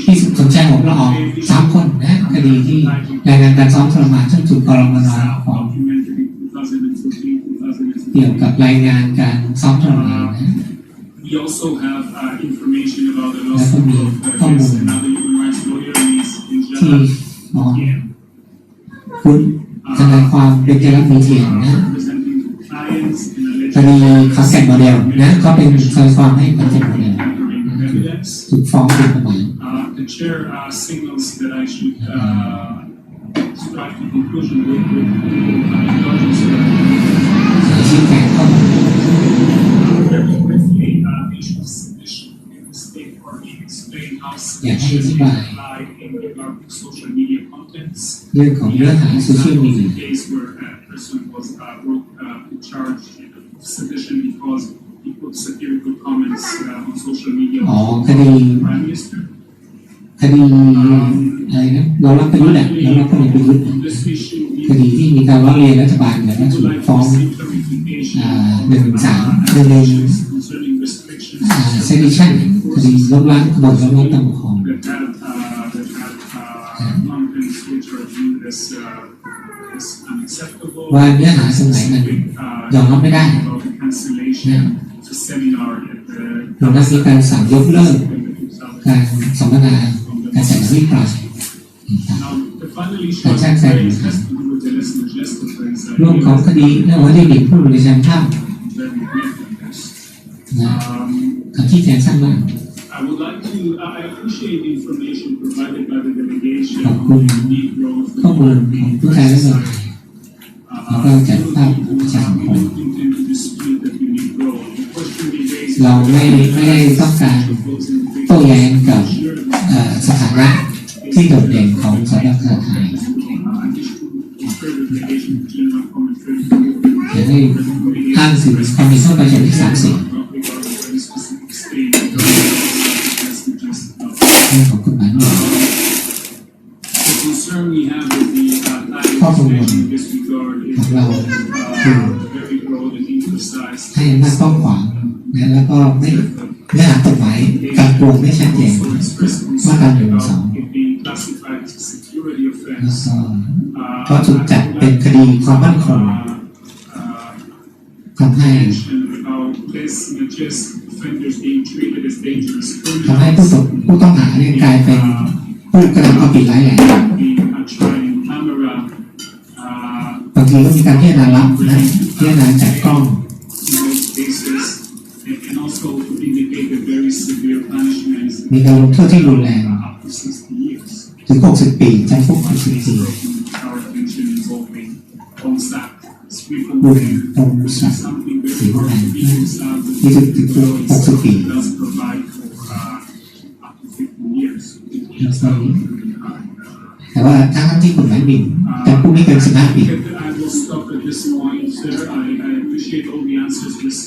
[SPEAKER 2] ที่สมชายของละออง3 คนนะคดีที่รายงานการซ้อมทรมานซึ่งถูกกรมน.ฟ้อง
[SPEAKER 9] documented in 2014-2015.
[SPEAKER 2] เกี่ยวกับรายงานการซ้อมทรมานนะ
[SPEAKER 9] We also have information about the
[SPEAKER 2] That's
[SPEAKER 9] lawsuit
[SPEAKER 2] what we-
[SPEAKER 9] of another human rights lawyer in
[SPEAKER 2] ที่
[SPEAKER 9] Java.
[SPEAKER 2] ฟ้องคุณทนายความเป็นจรัญมีเทียนนะ
[SPEAKER 9] Representing clients in
[SPEAKER 2] คดี
[SPEAKER 9] alleged
[SPEAKER 2] คอนแทคโมเดลนะก็เป็นทนายความให้คอนแทคโมเดล
[SPEAKER 9] evidence.
[SPEAKER 2] ถูกฟ้องเป็นประมาณ
[SPEAKER 9] The chair signals that I should strive to conclusion with indulgence.
[SPEAKER 2] ชี้แจงข้อมูล
[SPEAKER 9] Very briefly, the issue of submission in the state party explain how
[SPEAKER 2] Yeah,
[SPEAKER 9] submission is
[SPEAKER 2] it's fine.
[SPEAKER 9] applied in regard to social media contents.
[SPEAKER 2] เรื่องของเนื้อหาโซเชียลมีเดีย
[SPEAKER 9] A case where a person was brought to charge of sedition because he put satirical comments on social media
[SPEAKER 2] อ๋อ
[SPEAKER 9] on
[SPEAKER 2] คดี
[SPEAKER 9] the Prime Minister.
[SPEAKER 2] คดีอะไรนะเรารับประยุทธ์แหละเรารับคนเอกประยุทธ์
[SPEAKER 9] On this issue,
[SPEAKER 2] คดีที่มีการร้องเรียนรัฐบาลเนี่ย
[SPEAKER 9] we
[SPEAKER 2] ว่าถู
[SPEAKER 9] would
[SPEAKER 2] ก
[SPEAKER 9] like to
[SPEAKER 2] ฟ้อง
[SPEAKER 9] receive clarification concerning restrictions
[SPEAKER 2] sedition คดีล้มล้างกบฏล้มล้างการปกครอง
[SPEAKER 9] that have contents which are viewed as unacceptable.
[SPEAKER 2] ว่าเนื้อหาตรงไหนมันยอมรับไม่ได้
[SPEAKER 9] About the cancellation of a seminar at
[SPEAKER 2] รวมทั้งมีการสั่งยกเลิก
[SPEAKER 9] the
[SPEAKER 2] การสัมมนาการจัดวิปราย
[SPEAKER 9] Now, the final issue I would raise has to do with the less majestic
[SPEAKER 2] เรื่องของคดีเรื่องของคดีหมิ่นผู้บริจาคภาพ นะคำชี้แจงสั้นมาก
[SPEAKER 9] I would like to, I appreciate the information provided by the delegation
[SPEAKER 2] ขอบ
[SPEAKER 9] on
[SPEAKER 2] คุณ
[SPEAKER 9] the need growth.
[SPEAKER 2] ข้อมูลของผู้แทนและหน่วยแล้วก็จัดภาพประชาสังค
[SPEAKER 9] We
[SPEAKER 2] ม
[SPEAKER 9] don't intend to dispute that we need growth. The question we raise
[SPEAKER 2] เราไม่ได้ต้องการโต้แย้งกับสถานะที่โดดเด่นของสำนักข่าวไทยจะได้อ้างถึงความมีข้อประชุมที่30เรื่องของกฎหมายใหม่
[SPEAKER 9] The concern we have with the
[SPEAKER 2] ข้อกังวล
[SPEAKER 9] legislation in this regard
[SPEAKER 2] ของ
[SPEAKER 9] is
[SPEAKER 2] เรา ไม่เนื้อหากฎหมายการโกงไม่ชัดเจนมาตรา112แล้วก็ถูกจัดเป็นคดีความมั่นคงทำให้ผู้ต้องหาเนี่ยกลายเป็นผู้กระทำความผิดร้ายแรงบางทีก็มีการพิจารณารับนะพิจารณาจากกล้องมีการลงโทษที่รุนแรงถึง60 ปีจำคุก60 ปีบุญตรงศักดิ์ศรีวงศ์ที่ถึง60 ปีแต่ว่าทั้งที่กฎหมายบินจำคุกไม่เกิน15 ปี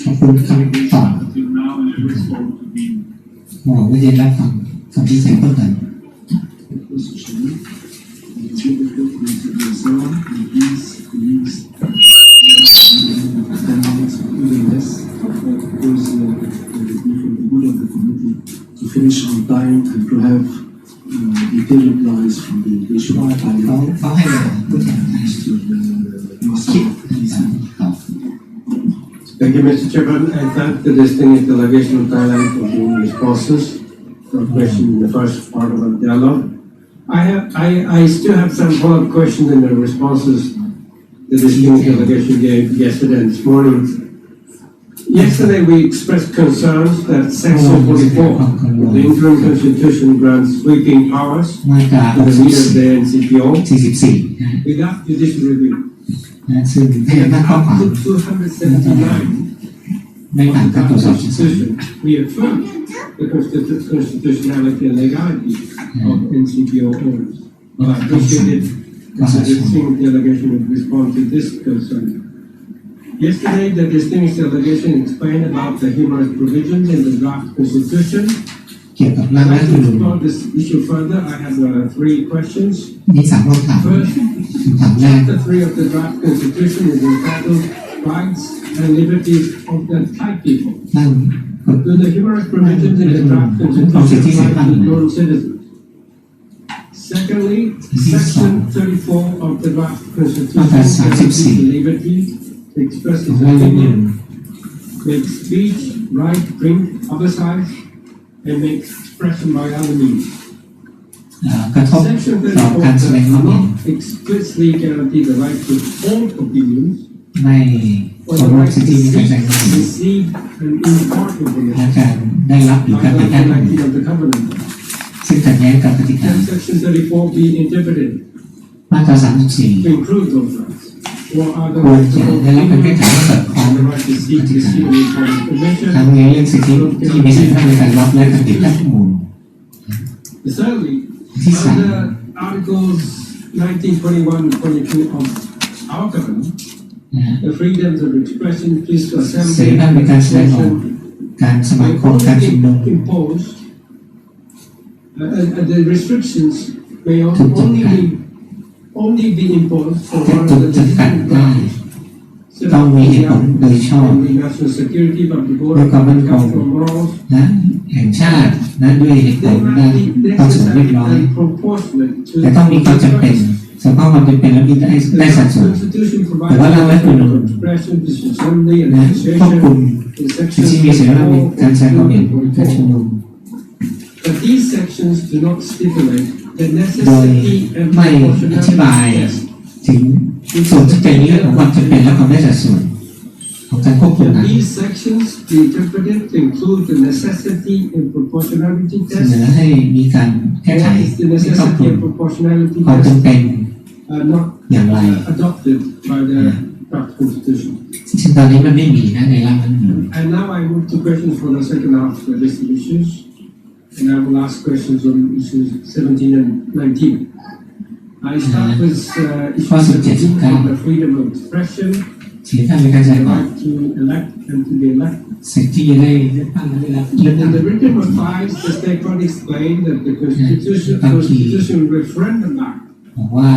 [SPEAKER 2] ขอบคุณคำตอบหมอวิเชียรรับฟังคำชี้แจงเพิ่มเติม
[SPEAKER 1] to finish on time and to have detailed replies from the issue.
[SPEAKER 2] เขาให้เราพูดถึงคิด
[SPEAKER 10] Thank you, Mr. Chairman. I thank the distinguished delegation of Thailand for the responses to the question in the first part of our dialogue. I still have some follow-up questions in the responses the distinguished delegation gave yesterday and this morning. Yesterday, we expressed concerns that Section 44 of the interim constitution grants sweeping powers to the leader of the NCPO without judicial review.
[SPEAKER 2] ซึ่งให้ตั้งข้อความ
[SPEAKER 10] 279 of the Constitution reaffirmed the constitutionality and legality of NCPO orders. I appreciated the distinguished delegation would respond to this concern. Yesterday, the distinguished delegation explained about the human rights provisions in the draft constitution.
[SPEAKER 2] เกี่ยวกับร่างรัฐธรรมนูญ
[SPEAKER 10] To explore this issue further, I have 3 questions.
[SPEAKER 2] มี3 คำถาม
[SPEAKER 10] First,
[SPEAKER 2] คำถามแรก
[SPEAKER 10] Chapter 3 of the draft constitution is entitled Rights and Liberties of the Thai People.
[SPEAKER 2] นั่ง
[SPEAKER 10] Do the human rights provisions in the draft constitution apply to non-citizens? Secondly, Section 34 of the draft constitution guarantees the liberty to express its opinion, make speech, write, print, publicize, and make expression by other means.
[SPEAKER 2] กระทบ
[SPEAKER 10] Section
[SPEAKER 2] ต่อการแสดงความ
[SPEAKER 10] 34 does
[SPEAKER 2] เห็น
[SPEAKER 10] not explicitly guarantee the right to hold opinions
[SPEAKER 2] ไม่เคา
[SPEAKER 10] or the
[SPEAKER 2] รพ
[SPEAKER 10] right
[SPEAKER 2] สิท
[SPEAKER 10] to
[SPEAKER 2] ธิในการแสด
[SPEAKER 10] seek,
[SPEAKER 2] งความเห็น
[SPEAKER 10] receive, and impart
[SPEAKER 2] และ
[SPEAKER 10] information
[SPEAKER 2] การได้รับหรือการ
[SPEAKER 10] by
[SPEAKER 2] เผย
[SPEAKER 10] the
[SPEAKER 2] แพร่ข้อมูล
[SPEAKER 10] directive of the government.
[SPEAKER 2] ซึ่งขัดแย้งกับกติกา
[SPEAKER 10] Can Section 34 be interpreted
[SPEAKER 2] มาตรา
[SPEAKER 10] to include those rights? Or are the
[SPEAKER 2] 34ควร
[SPEAKER 10] rights
[SPEAKER 2] จะ
[SPEAKER 10] of
[SPEAKER 2] ได้รับการแก้ไขให้สอดคล้อง
[SPEAKER 10] the right to seek, receive, and impart information?
[SPEAKER 2] ทั้งในเรื่องสิทธิที่มีสิทธิในการรับและการเผยแพร่ข้อมูล
[SPEAKER 10] Thirdly,
[SPEAKER 2] This one.
[SPEAKER 10] under Articles 19, 21, 22 of our government,
[SPEAKER 2] นะฮะ
[SPEAKER 10] the freedoms of expression, peace to
[SPEAKER 2] เสรี
[SPEAKER 10] assembly,
[SPEAKER 2] ภาพในการแสดงออก
[SPEAKER 10] expression,
[SPEAKER 2] การสมาค
[SPEAKER 10] may
[SPEAKER 2] มการชุมนุม
[SPEAKER 10] only be imposed, the restrictions may
[SPEAKER 2] ถูกจำกัด
[SPEAKER 10] only be imposed for
[SPEAKER 2] จะ
[SPEAKER 10] one of
[SPEAKER 2] ถูก
[SPEAKER 10] the
[SPEAKER 2] จำกัด
[SPEAKER 10] legitimate
[SPEAKER 2] ได้
[SPEAKER 10] rights,
[SPEAKER 2] ต้องมีเหตุผลโดยชอบ
[SPEAKER 10] and the national security, public
[SPEAKER 2] ด้วย
[SPEAKER 10] order,
[SPEAKER 2] ความมั่น
[SPEAKER 10] public
[SPEAKER 2] คง
[SPEAKER 10] health, or morals.
[SPEAKER 2] นะแห่งชาตินะด้วยเหตุผ
[SPEAKER 10] They
[SPEAKER 2] ลด้าน
[SPEAKER 10] must be
[SPEAKER 2] ความสงบเรียบ
[SPEAKER 10] necessary
[SPEAKER 2] ร้อย
[SPEAKER 10] and proportionate to
[SPEAKER 2] แต่ต้องมีความจำเป็นสภาพความจำเป็นและมีได้สัดส่วน
[SPEAKER 10] Constitution
[SPEAKER 2] แต่ว่าร่างรัฐธรรมนูญ
[SPEAKER 10] expression, assembly, and
[SPEAKER 2] นะควบคุม
[SPEAKER 10] association in
[SPEAKER 2] สิท
[SPEAKER 10] section
[SPEAKER 2] ธิมีเสรีภาพในการแสดงความเห็นการชุม
[SPEAKER 10] 44.
[SPEAKER 2] นุม
[SPEAKER 10] But these sections do not stipulate the
[SPEAKER 2] โดย
[SPEAKER 10] necessity and
[SPEAKER 2] ไม่อธิบาย
[SPEAKER 10] proportionality test.
[SPEAKER 2] ถึงส่วนที่เป็นเรื่องของความจำเป็นและความได้สัดส่วนของการควบคุม
[SPEAKER 10] Can
[SPEAKER 2] นั้น
[SPEAKER 10] these sections be interpreted to include the necessity and proportionality
[SPEAKER 2] เสนอ
[SPEAKER 10] test?
[SPEAKER 2] ให้มีการแก้ไข
[SPEAKER 10] Or is the
[SPEAKER 2] ให้ครอบค
[SPEAKER 10] necessity
[SPEAKER 2] ลุม
[SPEAKER 10] and proportionality
[SPEAKER 2] ความ
[SPEAKER 10] test
[SPEAKER 2] จำเป็น
[SPEAKER 10] not
[SPEAKER 2] อย่างไร
[SPEAKER 10] adopted by the draft constitution?
[SPEAKER 2] ซึ่งตอนนี้มันไม่มีนะในร่างรัฐธรรมนูญ
[SPEAKER 10] And now I move to questions for the second half of the list of issues. And I will ask questions on issues 17 and 19. I start with issue 17 on the freedom of expression,
[SPEAKER 2] เสียท่านในการแสด
[SPEAKER 10] the
[SPEAKER 2] งออก
[SPEAKER 10] right to elect and to be elected.
[SPEAKER 2] สิทธิที่จะได้เลือกตั้งและได้รับเลือกตั้ง
[SPEAKER 10] In the written replies, the statement explained that the constitution referendum act
[SPEAKER 2] บอกว่า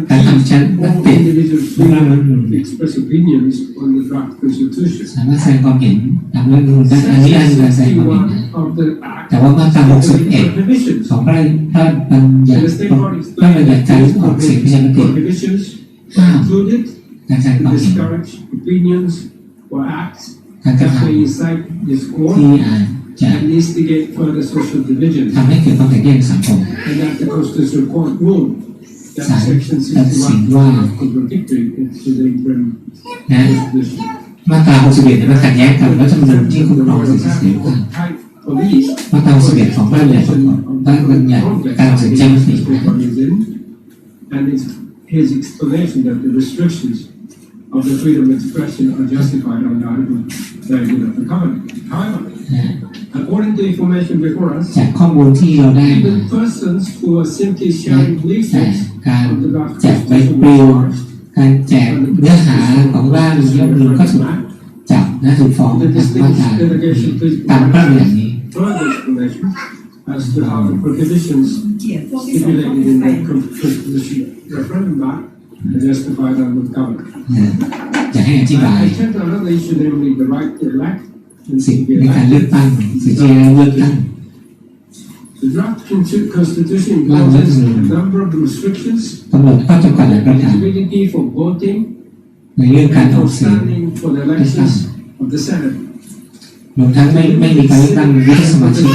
[SPEAKER 2] การทำชั้นนัก
[SPEAKER 10] all
[SPEAKER 2] เตะ
[SPEAKER 10] individuals
[SPEAKER 2] ร่างรัฐธรรมนูญ
[SPEAKER 10] express opinions on the draft constitution.
[SPEAKER 2] สามารถแสดงความเห็นตามรัฐธรรมนูญได้อันนี้อันการแสดงความเห็นนะ
[SPEAKER 10] Of the act
[SPEAKER 2] แต่ว่ามาตรา 61
[SPEAKER 10] prohibitions
[SPEAKER 2] ของพระบัญญัติ
[SPEAKER 10] the state parties
[SPEAKER 2] พระบัญญัติการออกเสียงประชามติ
[SPEAKER 10] prohibitions
[SPEAKER 2] ห้าม
[SPEAKER 10] included
[SPEAKER 2] การแสดง
[SPEAKER 10] to
[SPEAKER 2] ความเห็น
[SPEAKER 10] discourage opinions or acts
[SPEAKER 2] การกระ
[SPEAKER 10] that
[SPEAKER 2] ทำ
[SPEAKER 10] may incite discord
[SPEAKER 2] ที่อาจจะ
[SPEAKER 10] and instigate further social division,
[SPEAKER 2] ทำให้เกิดความแตกแยกในสังคม
[SPEAKER 10] and that the Constitutional Court ruled that
[SPEAKER 2] ศาล
[SPEAKER 10] Section
[SPEAKER 2] ตัดสินว่า
[SPEAKER 10] 61 contradictory to the interim
[SPEAKER 2] นะ
[SPEAKER 10] constitution.
[SPEAKER 2] มาตรา 61 เนี่ยมันขัดแย้งกับรัฐธรรมนูญที่คุ้มครองสิทธิเสรีภาพ
[SPEAKER 10] Thai police
[SPEAKER 2] มาตรา 61 ของพระบัญญัติการออกเสียงประชามติ
[SPEAKER 10] and his explanation that the restrictions of the freedom of expression are justified under Article 19 of the Covenant. However,
[SPEAKER 2] นะ
[SPEAKER 10] according to information before us,
[SPEAKER 2] จากข้อมูลที่เราได้มา
[SPEAKER 10] even persons who are simply sharing
[SPEAKER 2] แต่
[SPEAKER 10] leaflets
[SPEAKER 2] การ
[SPEAKER 10] of the draft
[SPEAKER 2] แจกใบ
[SPEAKER 10] constitution
[SPEAKER 2] ปลิว
[SPEAKER 10] were charged
[SPEAKER 2] การแจกเนื้อหาของร่างรัฐธรรมนูญก็ถูกจับนะถูกฟ้อง
[SPEAKER 10] The
[SPEAKER 2] ตามมาตรา
[SPEAKER 10] distinguished delegation please
[SPEAKER 2] ตามพระบัญญัตินี้
[SPEAKER 10] further explanation as to how the prohibitions stipulated in the Constitution referendum act are justified under the Covenant.
[SPEAKER 2] นะจะให้อธิบาย
[SPEAKER 10] I turn to another issue, namely the right to elect and
[SPEAKER 2] สิท
[SPEAKER 10] to
[SPEAKER 2] ธิ
[SPEAKER 10] be
[SPEAKER 2] ในการเลือก
[SPEAKER 10] elected.
[SPEAKER 2] ตั้งสิทธิในการเลือกตั้ง
[SPEAKER 10] The draft constitution imposes a number of restrictions
[SPEAKER 2] กำหนดข้อจำกัดหลายประการ
[SPEAKER 10] eligibility for voting
[SPEAKER 2] ในเรื่องการ
[SPEAKER 10] and
[SPEAKER 2] ออ
[SPEAKER 10] for
[SPEAKER 2] กเสียง
[SPEAKER 10] standing for the elections of the Senate.
[SPEAKER 2] รวมทั้งไม่มีการเลือกตั้งวุฒิสมาชิก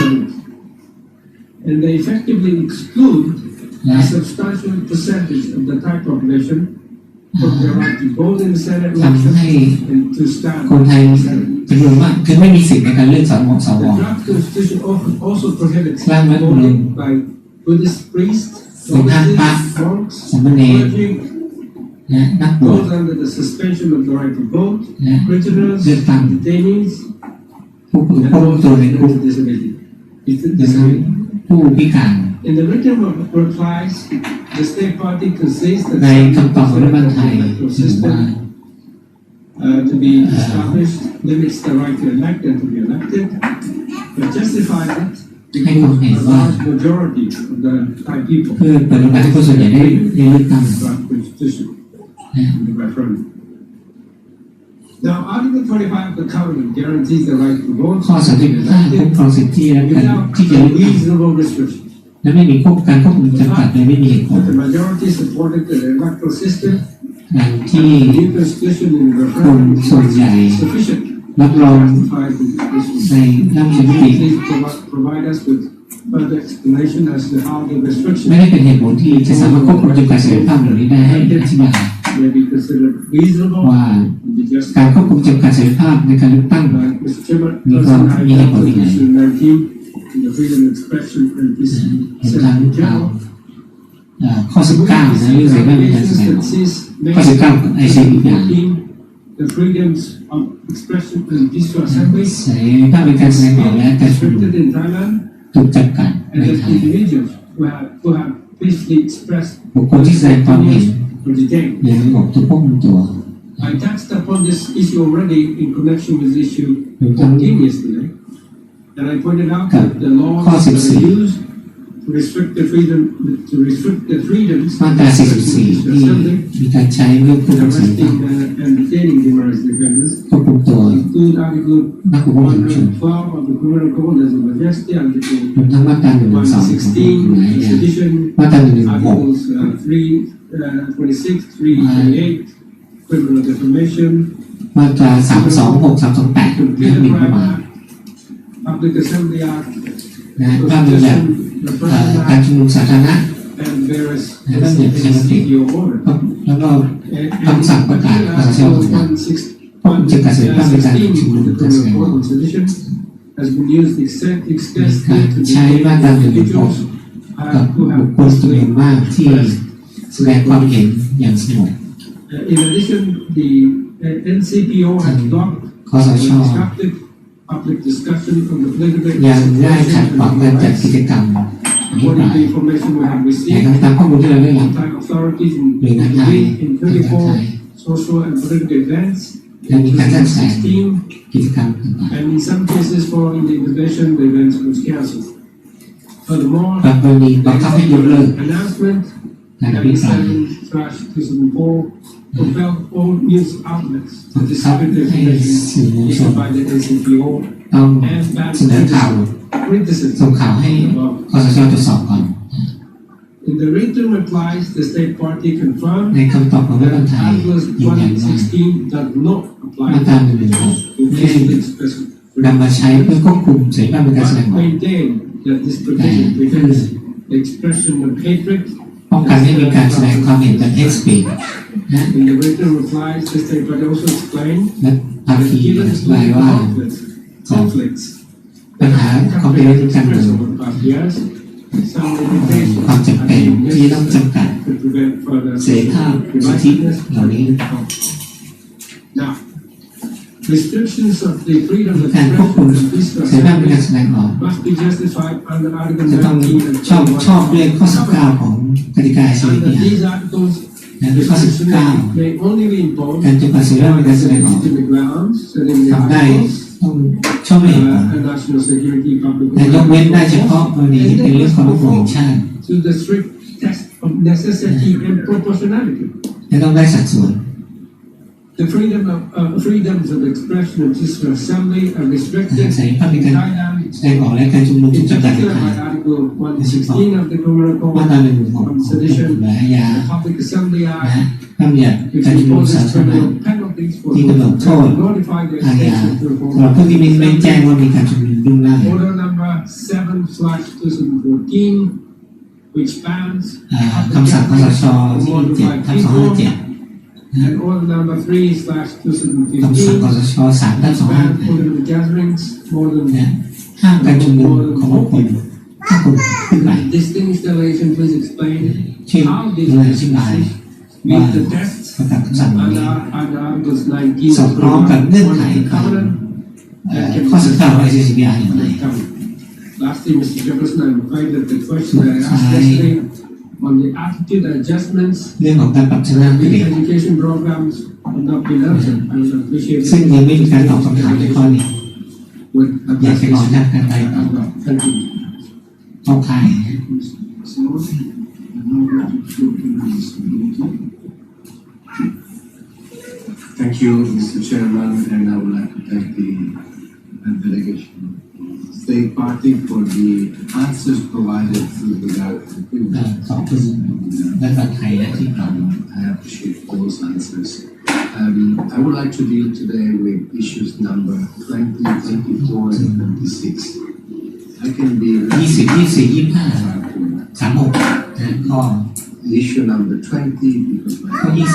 [SPEAKER 10] And they effectively exclude
[SPEAKER 2] และ
[SPEAKER 10] a substantial percentage of the Thai population from the right to vote in the Senate
[SPEAKER 2] ทำ
[SPEAKER 10] election
[SPEAKER 2] ให้
[SPEAKER 10] and to stand
[SPEAKER 2] คนไทย
[SPEAKER 10] in the Senate.
[SPEAKER 2] จำนวนมากคือไม่มีสิทธิ์ในการเลือกสว
[SPEAKER 10] The draft constitution also prohibits
[SPEAKER 2] ร่างรัฐธรรมนูญ
[SPEAKER 10] voting by Buddhist priests,
[SPEAKER 2] หรือห้ามพระ
[SPEAKER 10] monks,
[SPEAKER 2] สามเณร
[SPEAKER 10] clergy,
[SPEAKER 2] และนักบวช
[SPEAKER 10] those under the suspension of the right to vote,
[SPEAKER 2] และ
[SPEAKER 10] prisoners,
[SPEAKER 2] เลือกตั้ง
[SPEAKER 10] detainees,
[SPEAKER 2] ผู้ถูก
[SPEAKER 10] and
[SPEAKER 2] ควบคุม
[SPEAKER 10] those
[SPEAKER 2] ตัวใน
[SPEAKER 10] with
[SPEAKER 2] คุก
[SPEAKER 10] disability.
[SPEAKER 2] หรือทั้งผู้พิการ
[SPEAKER 10] In the written replies, the state party concedes that
[SPEAKER 2] ในคำตอบของรัฐบาลไทย
[SPEAKER 10] electoral
[SPEAKER 2] ถือ
[SPEAKER 10] system
[SPEAKER 2] ว่า
[SPEAKER 10] to be established limits the right to elect and to be elected, but justifies it because a large majority of the Thai people
[SPEAKER 2] เพื่อเปิดโอกาสให้คนส่วนใหญ่ได้เลือกตั้ง
[SPEAKER 10] draft constitution
[SPEAKER 2] นะ
[SPEAKER 10] in the referendum. Now, Article 25 of the Covenant guarantees the right to vote
[SPEAKER 2] ข้อ35คุ้มครองสิทธิและการ
[SPEAKER 10] without
[SPEAKER 2] ที่จะเลือกตั้ง
[SPEAKER 10] reasonable restrictions.
[SPEAKER 2] และไม่มีการควบคุมจำกัดโดยไม่มีเหตุผล
[SPEAKER 10] But the majority supported the electoral system
[SPEAKER 2] การที่
[SPEAKER 10] the new constitution in the
[SPEAKER 2] คน
[SPEAKER 10] referendum
[SPEAKER 2] ส่วนใหญ่
[SPEAKER 10] is sufficient
[SPEAKER 2] รับรอง
[SPEAKER 10] justify the conditions.
[SPEAKER 2] ในร่างประชามติ
[SPEAKER 10] Please provide us with further explanation as to how the
[SPEAKER 2] ไม่
[SPEAKER 10] restrictions
[SPEAKER 2] ได้เป็นเหตุผลที่จะสามารถควบคุมจำกัดเสรีภาพเหล่านี้ได้ให้อธิบาย
[SPEAKER 10] may be considered reasonable
[SPEAKER 2] ว่า
[SPEAKER 10] and be just.
[SPEAKER 2] การควบคุมจำกัดเสรีภาพในการเลือกตั้ง
[SPEAKER 10] Mr. Chairman,
[SPEAKER 2] Because
[SPEAKER 10] I
[SPEAKER 2] we have
[SPEAKER 10] have
[SPEAKER 2] a
[SPEAKER 10] Constitution 19 and the freedom of expression and peace
[SPEAKER 2] เห็น
[SPEAKER 10] in
[SPEAKER 2] ทางข่าว
[SPEAKER 10] general.
[SPEAKER 2] ข้อ 19 นะเรื่องเสรีภาพในการแสดงออกข้อ 19 ของ ICCPR
[SPEAKER 10] The freedoms of expression and peaceful assembly
[SPEAKER 2] เสรีภาพในการแสดงออกและการชุมนุม
[SPEAKER 10] restricted in Thailand
[SPEAKER 2] ถูกจำกัด
[SPEAKER 10] and
[SPEAKER 2] ใน
[SPEAKER 10] that
[SPEAKER 2] ไทย
[SPEAKER 10] individuals who have peacefully expressed
[SPEAKER 2] บุคคลที่แสดงความเห็น
[SPEAKER 10] were detained.
[SPEAKER 2] หรือสงบถูกควบคุมตัว
[SPEAKER 10] I touched upon this issue already in connection with the issue
[SPEAKER 2] Mhm.
[SPEAKER 10] 14 yesterday, and I pointed out that the laws
[SPEAKER 2] Course
[SPEAKER 10] that
[SPEAKER 2] it's-
[SPEAKER 10] are used to restrict the freedoms
[SPEAKER 2] มาตรา
[SPEAKER 10] of
[SPEAKER 2] 44 ที่
[SPEAKER 10] assembly,
[SPEAKER 2] มีการใช้เพื่อควบคุมเสรีภา
[SPEAKER 10] arresting
[SPEAKER 2] พ
[SPEAKER 10] and detaining human rights defenders
[SPEAKER 2] ควบคุมตัว
[SPEAKER 10] include Article
[SPEAKER 2] นักปกป้องสิทธิชน
[SPEAKER 10] 112 of the Criminal Code as a majesty, Article
[SPEAKER 2] รวมทั้งมาตรา112ของกฎหมาย
[SPEAKER 10] 116,
[SPEAKER 2] เนี่ย
[SPEAKER 10] sedition,
[SPEAKER 2] มาตรา116
[SPEAKER 10] Articles 326, 328, criminal defamation,
[SPEAKER 2] มาตรา326 328และหมิ่นประมาท
[SPEAKER 10] Public Assembly Act,
[SPEAKER 2] นะพระบัญญัติ
[SPEAKER 10] Referendum
[SPEAKER 2] การ
[SPEAKER 10] Act,
[SPEAKER 2] ชุมนุมสาธารณะ
[SPEAKER 10] and various
[SPEAKER 2] And then the
[SPEAKER 10] CPO order.
[SPEAKER 2] แล้วก็คำสั่งประกาศคอสชต่างๆควบคุมจำกัดเสรีภาพในการชุมนุมการแสดงออก
[SPEAKER 10] has been used
[SPEAKER 2] มี
[SPEAKER 10] extensively
[SPEAKER 2] การ
[SPEAKER 10] to
[SPEAKER 2] ใช้มาตรา
[SPEAKER 10] detect
[SPEAKER 2] 116
[SPEAKER 10] individuals
[SPEAKER 2] กับ
[SPEAKER 10] who
[SPEAKER 2] บุ
[SPEAKER 10] have
[SPEAKER 2] คคลจำนวนมากที่แสดงความเห็นอย่างสงบ
[SPEAKER 10] In addition, the NCPO has blocked
[SPEAKER 2] คอสช
[SPEAKER 10] disrupted public discussion on the political
[SPEAKER 2] ยังได้ขัดขวางการจัดกิจกรรมอภิป
[SPEAKER 10] According
[SPEAKER 2] รา
[SPEAKER 10] to
[SPEAKER 2] ย
[SPEAKER 10] information we have
[SPEAKER 2] แต่
[SPEAKER 10] received,
[SPEAKER 2] ตามข้อมูลที่เราได้รับ
[SPEAKER 10] Thai authorities
[SPEAKER 2] หน่วยงานไทย
[SPEAKER 10] engaged in
[SPEAKER 2] ทางการไทย
[SPEAKER 10] 24 social and political events,
[SPEAKER 2] และมีการจัดแสดง
[SPEAKER 10] 16,
[SPEAKER 2] กิจกรรมต่าง
[SPEAKER 10] and in some cases following the invitation, the event was cancelled. Furthermore,
[SPEAKER 2] ๆบางกรณีบังคับให้ยกเลิก
[SPEAKER 10] announcement
[SPEAKER 2] การอภิปราย
[SPEAKER 10] 77/2004 compelled all news outlets
[SPEAKER 2] บัง
[SPEAKER 10] to
[SPEAKER 2] คับ
[SPEAKER 10] distribute
[SPEAKER 2] ให้
[SPEAKER 10] information
[SPEAKER 2] สื่อมวลชน
[SPEAKER 10] issued by the ACPO
[SPEAKER 2] ต้อง
[SPEAKER 10] and banned
[SPEAKER 2] เสนอข่าว
[SPEAKER 10] criticism
[SPEAKER 2] ส่งข่าวให้คสชตรวจสอบก่อน
[SPEAKER 10] In the written replies, the state party confirmed
[SPEAKER 2] ในคำตอบของรัฐบาลไทย
[SPEAKER 10] Article
[SPEAKER 2] ยืนยันว่า
[SPEAKER 10] 116 does not apply
[SPEAKER 2] มาตรา
[SPEAKER 10] to
[SPEAKER 2] 116 ไม่ได้
[SPEAKER 10] freedom of expression.
[SPEAKER 2] นำมาใช้เพื่อควบคุมเสรีภาพในการแสดงอ
[SPEAKER 10] But
[SPEAKER 2] อก
[SPEAKER 10] maintain that this provision prevents the expression of hatred.
[SPEAKER 2] ป้องกันให้มีการแสดงความเห็นแบบ hate speech นะ
[SPEAKER 10] In the written replies, the state party also explained
[SPEAKER 2] และภา
[SPEAKER 10] that
[SPEAKER 2] คีอ
[SPEAKER 10] given
[SPEAKER 2] ธิบายว่า
[SPEAKER 10] conflicts
[SPEAKER 2] ปัญหาความเป็นเรื่องการเมือง
[SPEAKER 10] over the past years, some limitations
[SPEAKER 2] ความจำเป็นที่ต้องจำกัด
[SPEAKER 10] to prevent further
[SPEAKER 2] เสรีภาพสิทธิเหล่านี้
[SPEAKER 10] Now, restrictions of the freedom of
[SPEAKER 2] การควบคุม
[SPEAKER 10] expression
[SPEAKER 2] เสรีภาพในการแสดงออก
[SPEAKER 10] must be justified under Article
[SPEAKER 2] จะต้อง
[SPEAKER 10] 19 and
[SPEAKER 2] ชอบด้วยข้อ 19 ของกติกา
[SPEAKER 10] Under
[SPEAKER 2] ICCPR
[SPEAKER 10] these articles,
[SPEAKER 2] และข้อ
[SPEAKER 10] restrictions
[SPEAKER 2] 19
[SPEAKER 10] may only be imposed
[SPEAKER 2] การจำกัดเสรีภาพในการแสดงออก
[SPEAKER 10] to the grounds set in the
[SPEAKER 2] ทำได้
[SPEAKER 10] articles,
[SPEAKER 2] ต้องชอบด้วยเหตุผล
[SPEAKER 10] and national security, public
[SPEAKER 2] แต่ยกเว้นได้เฉพาะกรณีที่เป็นเรื่องความมั่นคงแห่งชาติ
[SPEAKER 10] to the strict test of necessity and proportionality.
[SPEAKER 2] และต้องได้สัดส่วน
[SPEAKER 10] The freedoms of expression and peaceful assembly are restricted
[SPEAKER 2] เสรีภาพใน
[SPEAKER 10] in
[SPEAKER 2] การ
[SPEAKER 10] Thailand,
[SPEAKER 2] แสดงออกและการชุมนุมถู
[SPEAKER 10] in
[SPEAKER 2] กจำกัดใน
[SPEAKER 10] particular
[SPEAKER 2] ไทย
[SPEAKER 10] by Article 116 of the Criminal
[SPEAKER 2] มา
[SPEAKER 10] Code,
[SPEAKER 2] ตรา116ของกฎหมายอาญา
[SPEAKER 10] the Public Assembly
[SPEAKER 2] นะ
[SPEAKER 10] Act,
[SPEAKER 2] พระบัญญัติ
[SPEAKER 10] which
[SPEAKER 2] การชุมนุม
[SPEAKER 10] imposes
[SPEAKER 2] สาธารณะ
[SPEAKER 10] criminal penalties for
[SPEAKER 2] ที่
[SPEAKER 10] those
[SPEAKER 2] กำหนด
[SPEAKER 10] who
[SPEAKER 2] โทษ
[SPEAKER 10] notify their
[SPEAKER 2] อาญา
[SPEAKER 10] states of
[SPEAKER 2] สำหรับผู้ที่ไม่
[SPEAKER 10] their
[SPEAKER 2] แจ้งว่ามีการชุมนุมยุ่งยาก
[SPEAKER 10] Order number 7/2014, which bans
[SPEAKER 2] คำสั่งคสชที่7/257
[SPEAKER 10] and order number 3/2015,
[SPEAKER 2] คำสั่งคสช3/258
[SPEAKER 10] ban political gatherings more than
[SPEAKER 2] นะห้ามการชุมนุมของบุคคล5 คนขึ้นไป
[SPEAKER 10] distinguished delegation. Please explain
[SPEAKER 2] ชื่อ
[SPEAKER 10] how
[SPEAKER 2] โด
[SPEAKER 10] these
[SPEAKER 2] ยอธิบาย
[SPEAKER 10] measures
[SPEAKER 2] ว่า
[SPEAKER 10] meet the tests
[SPEAKER 2] ประกาศคำสั่งนี้
[SPEAKER 10] under Articles 19
[SPEAKER 2] สอดคล้องกับเงื่อนไขของ
[SPEAKER 10] covenant
[SPEAKER 2] ข้อ19ของ ICCPR อย่างไร
[SPEAKER 10] Lastly, Mr. Jefferson, I'm afraid that the question that I asked yesterday on the attitude adjustments
[SPEAKER 2] เรื่องของการปรับทัศนค
[SPEAKER 10] the
[SPEAKER 2] ติ
[SPEAKER 10] education programs have not been answered. I would appreciate
[SPEAKER 2] ซึ่งยังไม่มีการตอบคำถามในข้อนี้
[SPEAKER 10] with
[SPEAKER 2] อยากจะขอจากการไปตอบ
[SPEAKER 10] Thank you.
[SPEAKER 2] เข้าข่าย
[SPEAKER 6] Thank you, Mr. Chairman, and I would like to thank the delegation, State Party, for the answers provided through the dialogue.
[SPEAKER 2] ขอบคุณรัฐบาลไทยและที่เรา
[SPEAKER 6] I appreciate those answers. I would like to deal today with issues number 20, 24, and 26. I can be
[SPEAKER 2] 20 24 25 36นะข้อ
[SPEAKER 6] issue number 20 because my colleagues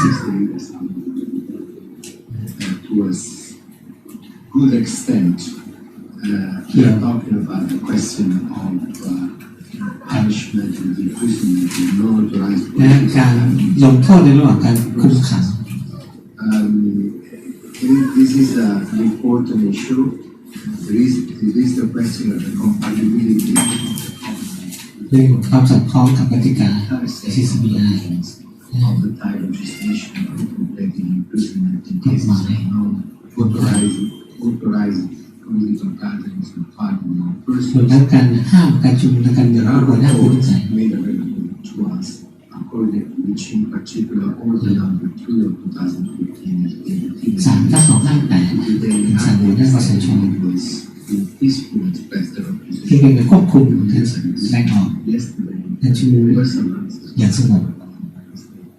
[SPEAKER 6] to a good extent we are talking about the question of punishment and imprisonment and no authorized
[SPEAKER 2] และการลงโทษในระหว่างการคุมขัง
[SPEAKER 6] This is an important issue. There is the question of the compatibility
[SPEAKER 2] เรื่องความสอดคล้องกับกติกา ICCPR
[SPEAKER 6] of the Thai legislation contemplating imprisonment in cases of non-authorized political gatherings and pardon of
[SPEAKER 2] รวม
[SPEAKER 6] persons.
[SPEAKER 2] ทั้งการห้ามการชุมนุมทางการเมือง
[SPEAKER 6] There
[SPEAKER 2] ของ
[SPEAKER 6] are
[SPEAKER 2] หัวหน้าผู้ต้องหา
[SPEAKER 6] reports made available to us, according to which in particular order number 2 of 2015 has been repeated.
[SPEAKER 2] 3/258
[SPEAKER 6] Today,
[SPEAKER 2] สั่งหัวหน้าคสช
[SPEAKER 6] was in peaceful express their
[SPEAKER 2] ที่
[SPEAKER 6] opposition.
[SPEAKER 2] เป็นการควบคุมการแสดงออก
[SPEAKER 6] Yesterday,
[SPEAKER 2] การชุมนุม
[SPEAKER 6] personal answers
[SPEAKER 2] อย่างสงบ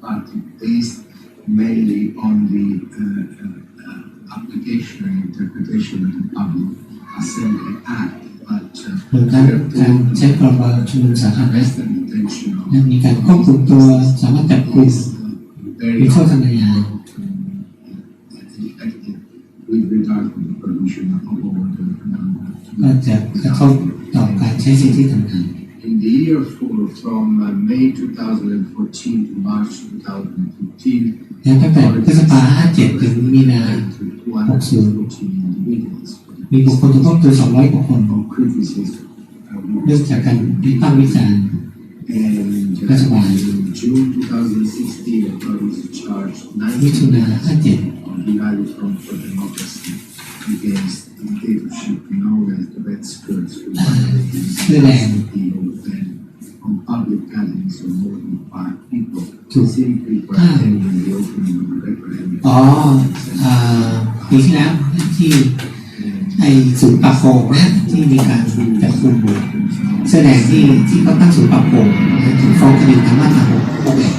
[SPEAKER 6] party based mainly on the application and interpretation of the Public Assembly Act, but
[SPEAKER 2] รวมทั้งการใช้พรบชุมนุมสาธารณะ
[SPEAKER 6] Western intention
[SPEAKER 2] และมีการควบคุมตัวสามารถจับกลุ่ม
[SPEAKER 6] very
[SPEAKER 2] มีโทษทางอาญา
[SPEAKER 6] effective with regard to the provision of order number
[SPEAKER 2] ก็จะกระทบต่อการใช้สิทธิต่าง
[SPEAKER 6] In the year from May 2014 to March 2015,
[SPEAKER 2] ๆและตั้งแต่พฤษภา57 ถึงมีนา
[SPEAKER 6] 214 individuals
[SPEAKER 2] มีบุคคลถูกต้องตัว200 กว่าคน
[SPEAKER 6] for criticism.
[SPEAKER 2] เรื่องจากการวิพากษ์วิจารณ์
[SPEAKER 6] And
[SPEAKER 2] That's why.
[SPEAKER 6] in June 2016, authorities charged
[SPEAKER 2] มิถุนา
[SPEAKER 6] 19
[SPEAKER 2] 57
[SPEAKER 6] of United Front for Democracy against dictatorship known as the Red Skirts, who violated
[SPEAKER 2] Good
[SPEAKER 6] the
[SPEAKER 2] name.
[SPEAKER 6] CPO ban from public gatherings of more than 5 people simply for attending the opening of the referendum.
[SPEAKER 2] อ๋อปีที่แล้วที่ไอ้ศูนย์ปรับโปร่งนะที่มีการจับกุมแสดงที่เขาตั้งศูนย์ปรับโปร่งถึงฟ้องคดีทางมาตรา6เลย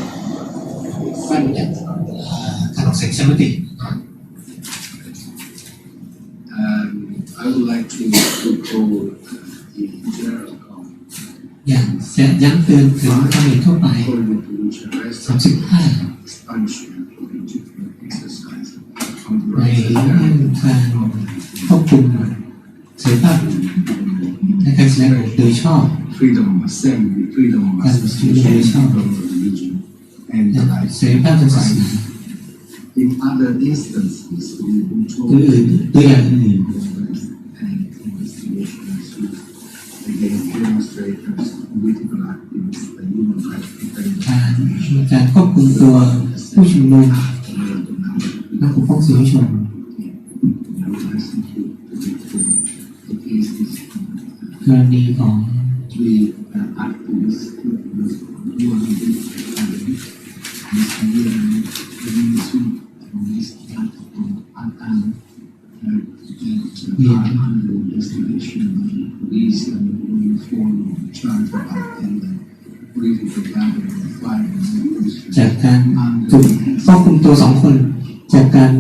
[SPEAKER 2] ว่าอย่างการออกเสียงประชามติ
[SPEAKER 6] I would like to call the general comment.
[SPEAKER 2] อย่างจะย้ำเตือนถึงความเห็นทั่วไป35
[SPEAKER 6] Expansion of legitimate exercise of
[SPEAKER 2] ใน
[SPEAKER 6] the
[SPEAKER 2] เรื่
[SPEAKER 6] rights
[SPEAKER 2] อง
[SPEAKER 6] of
[SPEAKER 2] การควบคุมเสรีภาพในการแสดงออกโดยชอบ
[SPEAKER 6] freedom of assembly, freedom of association, freedom of religion, and the right
[SPEAKER 2] เสรีภาพทางศาสนา
[SPEAKER 6] In other instances, we control
[SPEAKER 2] อื่นตัวอย่างอื่น
[SPEAKER 6] and investigations against demonstrators, political activists, and human rights defenders.
[SPEAKER 2] การควบคุมตัวผู้ชุมนุมนักปกป้องสิทธิชนกรณีของ
[SPEAKER 6] Three activists, human rights under investigation by police and informed charge of attending political gathering and firing
[SPEAKER 2] จากการถูกควบคุมตัว2 คนจากการ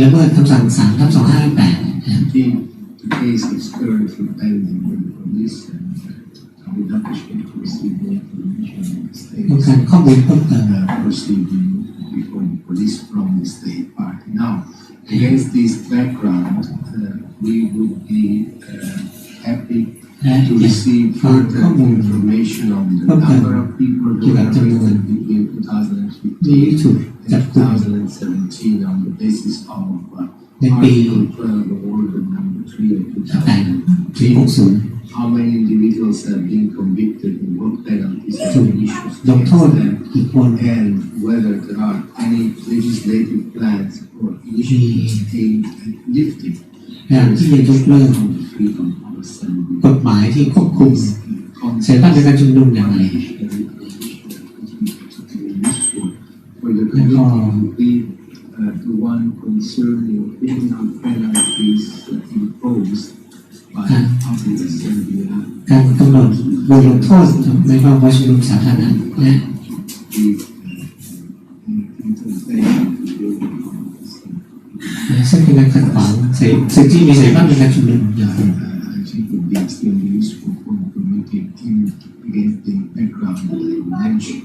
[SPEAKER 2] ละเมิดคำสั่ง3/2558
[SPEAKER 6] The case is currently pending with the police and I would appreciate to receive the information of the state
[SPEAKER 2] ต้องการข้อมูลเพิ่มเติม
[SPEAKER 6] proceeding before the police from the state party. Now, against this background, we would be happy to receive further information on the number of people who were arrested between 2015 and 2017 on the basis of Article 12 of Order Number 3 of 2018. How many individuals have been convicted and what penalties have been issued against them, and whether there are any legislative plans or initiatives aimed at lifting
[SPEAKER 2] ที่จะยกเลิก
[SPEAKER 6] freedom of assembly.
[SPEAKER 2] กฎหมายที่ควบคุมเสรีภาพในการชุมนุมอย่างไร
[SPEAKER 6] For the committee, the one concerning criminal penalties imposed by public assembly.
[SPEAKER 2] การกำหนดบทลงโทษในภาวะชุมนุมสาธารณะและซึ่งเป็นการขัดขวางสิ่งที่มีเสรีภาพในการชุมนุมอย่างไร
[SPEAKER 6] I think would be extremely useful for the committee against the background that I mentioned.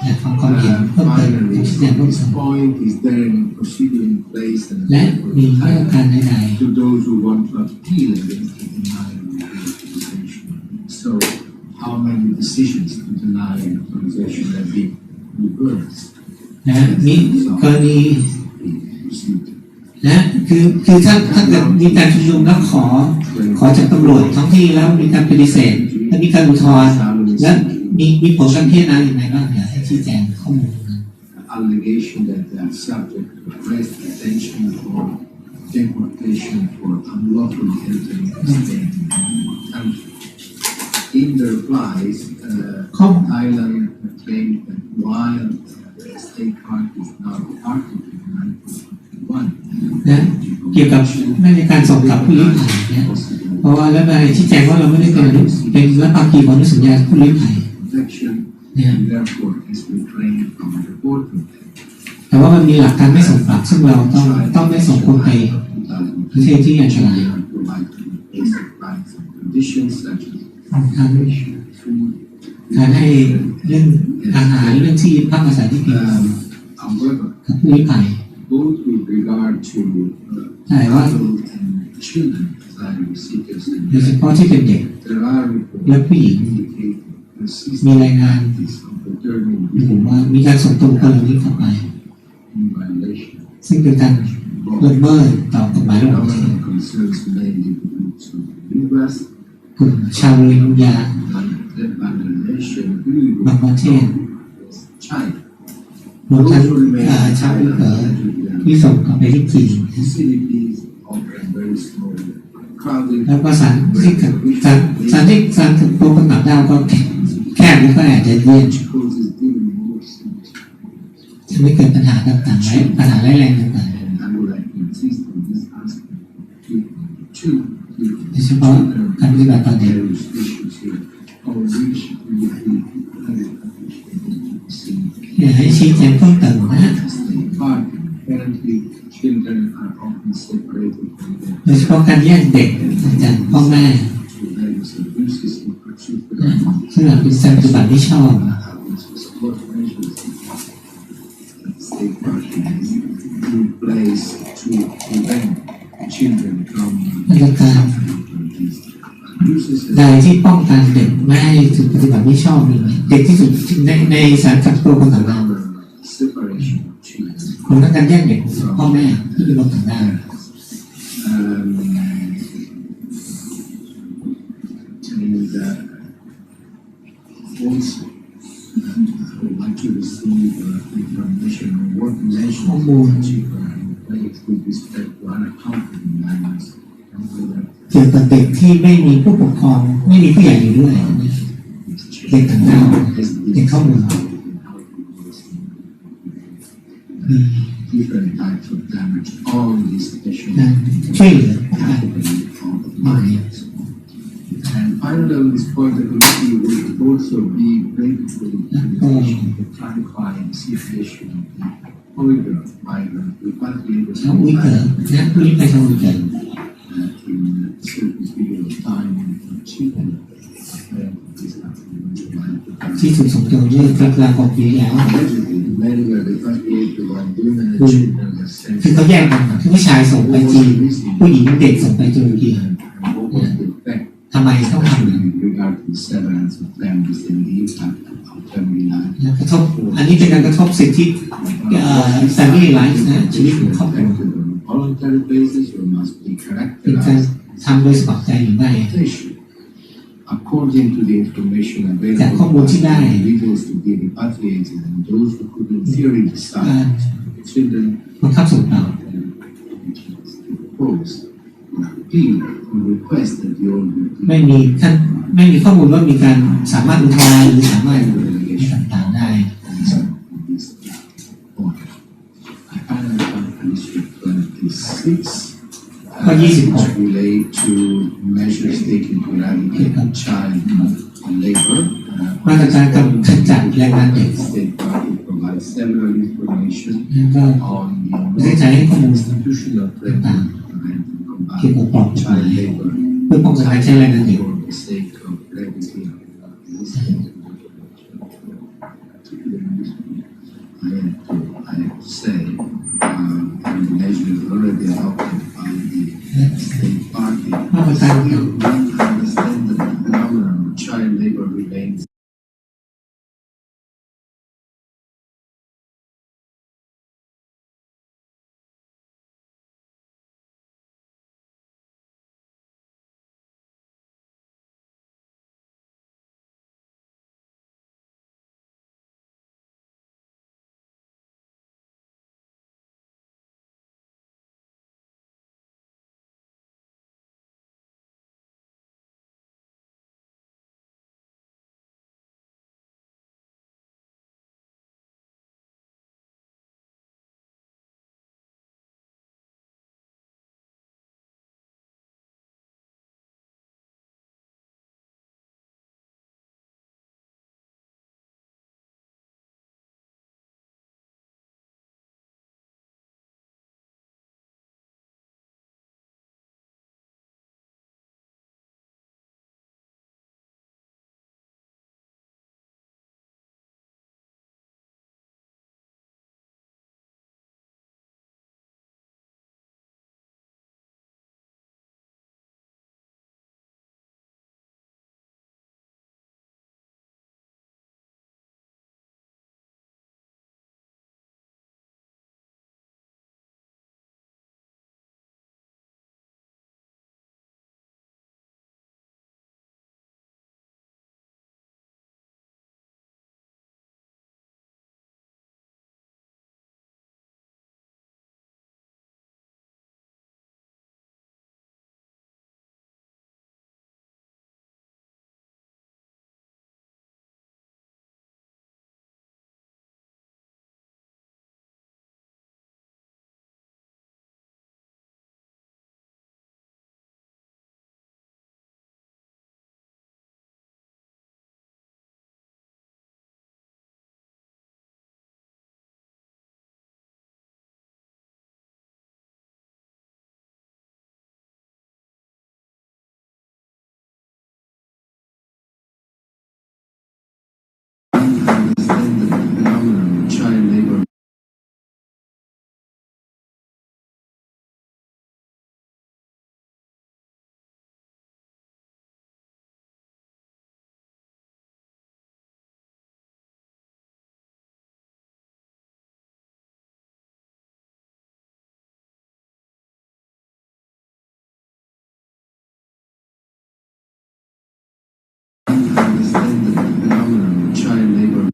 [SPEAKER 2] และทำความเห็นเพิ่มเติม
[SPEAKER 6] Finally,
[SPEAKER 2] ชี้แจง
[SPEAKER 6] at
[SPEAKER 2] เพิ่ม
[SPEAKER 6] this
[SPEAKER 2] เติม
[SPEAKER 6] point, is there any procedure in place and
[SPEAKER 2] และมีมาตรการใด
[SPEAKER 6] to those who want to appeal against the denial of authorization? So, how many decisions to deny authorization have been reversed?
[SPEAKER 2] ๆนะมีกรณีนะคือถ้าเกิดมีการชุมนุมแล้วขอจากตำรวจท้องที่แล้วมีการปฏิเสธและมีการอุทธรณ์และมีผลการพิจารณาอย่างไรบ้างอยากให้ชี้แจงข้อมูลนะ
[SPEAKER 6] Allegation that they are subject to arrest, detention, or deportation for unlawfully entering the state country. In the replies, Thailand claimed that while the state party is now part of the 1951,
[SPEAKER 2] นะเกี่ยวกับไม่ในการส่งกลับผู้ลี้ภัยเนี่ยเพราะว่าแล้วนายชี้แจงว่าเราไม่ได้เป็นรัฐภาคีของอนุสัญญาผู้ลี้ภัย
[SPEAKER 6] protection and therefore has refrained from reporting them.
[SPEAKER 2] แต่ว่ามันมีหลักการไม่ส่งกลับซึ่งเราต้องไม่ส่งคนไปประเทศที่อันตราย
[SPEAKER 6] Basic rights and conditions such as
[SPEAKER 2] การให้เรื่องอาหารเรื่องที่พักอาศัยที่ดี
[SPEAKER 6] however,
[SPEAKER 2] กับผู้ลี้ภัย
[SPEAKER 6] both with regard to adult and children asylum seekers
[SPEAKER 2] โดยเฉพาะที่เป็นเด็ก
[SPEAKER 6] there are reports
[SPEAKER 2] และผู้หญิง
[SPEAKER 6] indicate
[SPEAKER 2] มีรายงาน
[SPEAKER 6] practice of returning
[SPEAKER 2] ผมว่ามีการส่งตัวบุคคลเหล่านี้เข้าไป
[SPEAKER 6] in violation
[SPEAKER 2] ซึ่งเป็นการละเมิดต่อกฎหมายระหว่างประเทศ
[SPEAKER 6] concerns mainly the groups of Uyghurs,
[SPEAKER 2] กลุ่มชาวโรฮิงญา
[SPEAKER 6] Bangladesh,
[SPEAKER 2] บางประเทศ
[SPEAKER 6] China.
[SPEAKER 2] รวมทั้งชาวอุยเกอร์ที่ส่งกลับไปที่จีน
[SPEAKER 6] Facilities often very small, crowded.
[SPEAKER 2] แล้วก็สารที่ถูกตัวคนต่างด้าวก็แคบ แล้วก็อาจจะเยี่ยม
[SPEAKER 6] which causes even more serious
[SPEAKER 2] จะไม่เกิดปัญหาต่างๆปัญหาร้ายแรงต่าง
[SPEAKER 6] and I would like to insist on this aspect. To
[SPEAKER 2] ๆโดยเฉพาะการปฏิบัติต่อเด็ก
[SPEAKER 6] various issues here, on which we feel very appreciated.
[SPEAKER 2] อยากให้ชี้แจงเพิ่มเติมนะ
[SPEAKER 6] But apparently, children are often separated from
[SPEAKER 2] โดยเฉพาะการแยกเด็กจากพ่อแม่
[SPEAKER 6] to various abuses, in particular,
[SPEAKER 2] ซึ่งอาจเป็นการปฏิบัติที่ชอบ
[SPEAKER 6] what measures that state party has in place to prevent children from
[SPEAKER 2] มาตรการ
[SPEAKER 6] abuses
[SPEAKER 2] ใดที่ป้องกันเด็กไม่ให้ถูกปฏิบัติไม่ชอบมีไหมเด็กที่สุดในสารกักตัวคนต่างดาว
[SPEAKER 6] separation of children.
[SPEAKER 2] ผมต้องการแยกเด็กจากพ่อแม่ที่เป็นคนต่างดาว
[SPEAKER 6] And also, I would like to receive information on what measures are in place with respect to unaccompanied minors and whether
[SPEAKER 2] เกี่ยวกับเด็กที่ไม่มีผู้ปกครองไม่มีผู้ใหญ่อยู่ด้วยเด็กต่างดาวเด็กเข้าเมือง
[SPEAKER 6] different types of damage on this special
[SPEAKER 2] ช่วยเหลือ
[SPEAKER 6] category of minors. And finally, on this point, the committee will also be grateful to clarify the situation of the Uyghur migrant repatriated
[SPEAKER 2] ชาวอุยเกอร์และผู้ลี้ภัยชาวอุยเกอร์
[SPEAKER 6] in a certain period of time, in particular, this happened
[SPEAKER 2] ที่ถูกส่งตัวเมื่อกลางของปีแล้ว
[SPEAKER 6] allegedly, many were repatriated when women and children were sent
[SPEAKER 2] คือเขาแยกกันคือผู้ชายส่งไปจีนผู้หญิงเด็กส่งไปตุรกี
[SPEAKER 6] and what was the effect
[SPEAKER 2] ทำไมต้องทำอย่างนั้น
[SPEAKER 6] with regard to the severance of families and the impact of family life.
[SPEAKER 2] กระทบอันนี้เป็นการกระทบสิทธิfamily life นะชีวิตของครอบครัว
[SPEAKER 6] Conducted on a voluntary basis or must be
[SPEAKER 2] เป็นการ
[SPEAKER 6] characterized
[SPEAKER 2] ทำโดยสมัครใจหรือไม่
[SPEAKER 6] according to the information
[SPEAKER 2] จากข้อมูล
[SPEAKER 6] available
[SPEAKER 2] ที่ได้
[SPEAKER 6] by individuals to be repatriated and those who could in theory decide children
[SPEAKER 2] บังคับส่งต่อ
[SPEAKER 6] propose or appeal or request that the order
[SPEAKER 2] ไม่มีข้อมูลว่ามีการสามารถอุทธรณ์หรือสามารถต่างๆได้
[SPEAKER 6] this order. I finally found District 26
[SPEAKER 2] ข้อ 26
[SPEAKER 6] which relate to measures taken to eradicate child labor.
[SPEAKER 2] มาตรการกำจัดแรงงานเด็ก
[SPEAKER 6] State party provides several information
[SPEAKER 2] แล้วก็
[SPEAKER 6] on
[SPEAKER 2] ได้
[SPEAKER 6] the
[SPEAKER 2] ใช้ข้อมูล
[SPEAKER 6] institutional framework to prevent and
[SPEAKER 2] เกี่ยวกับกรอบ
[SPEAKER 6] combat child labor
[SPEAKER 2] เพื่อป้องกันการใช้แรงงานเด็ก
[SPEAKER 6] for the sake of brevity. I have to say, and the measures already adopted by the state party,
[SPEAKER 2] มาตรการ
[SPEAKER 6] still don't understand that the phenomenon of child labor remains understand the phenomenon of child labor. Understand the phenomenon of child labor.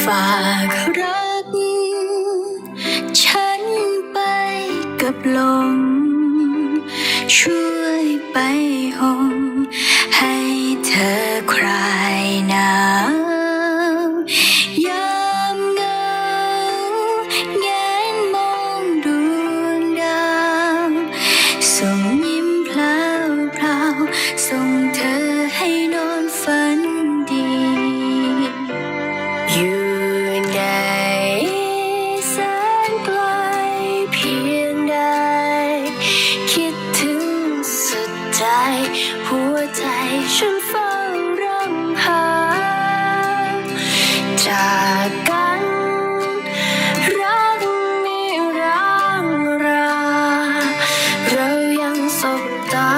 [SPEAKER 11] ฝากรักฉันไปกับลมช่วยไปห่มให้เธอคลายหนาวยามเหงาแงนมองดวงดาวส่งยิ้มพลาวพลาวส่งเธอให้นอนฝันดีอยู่ในแสนไกลเพียงใดคิดถึงสุดใจหัวใจฉันเฝ้ารำหาจากกันรักนิรันดร์เรายังสบตา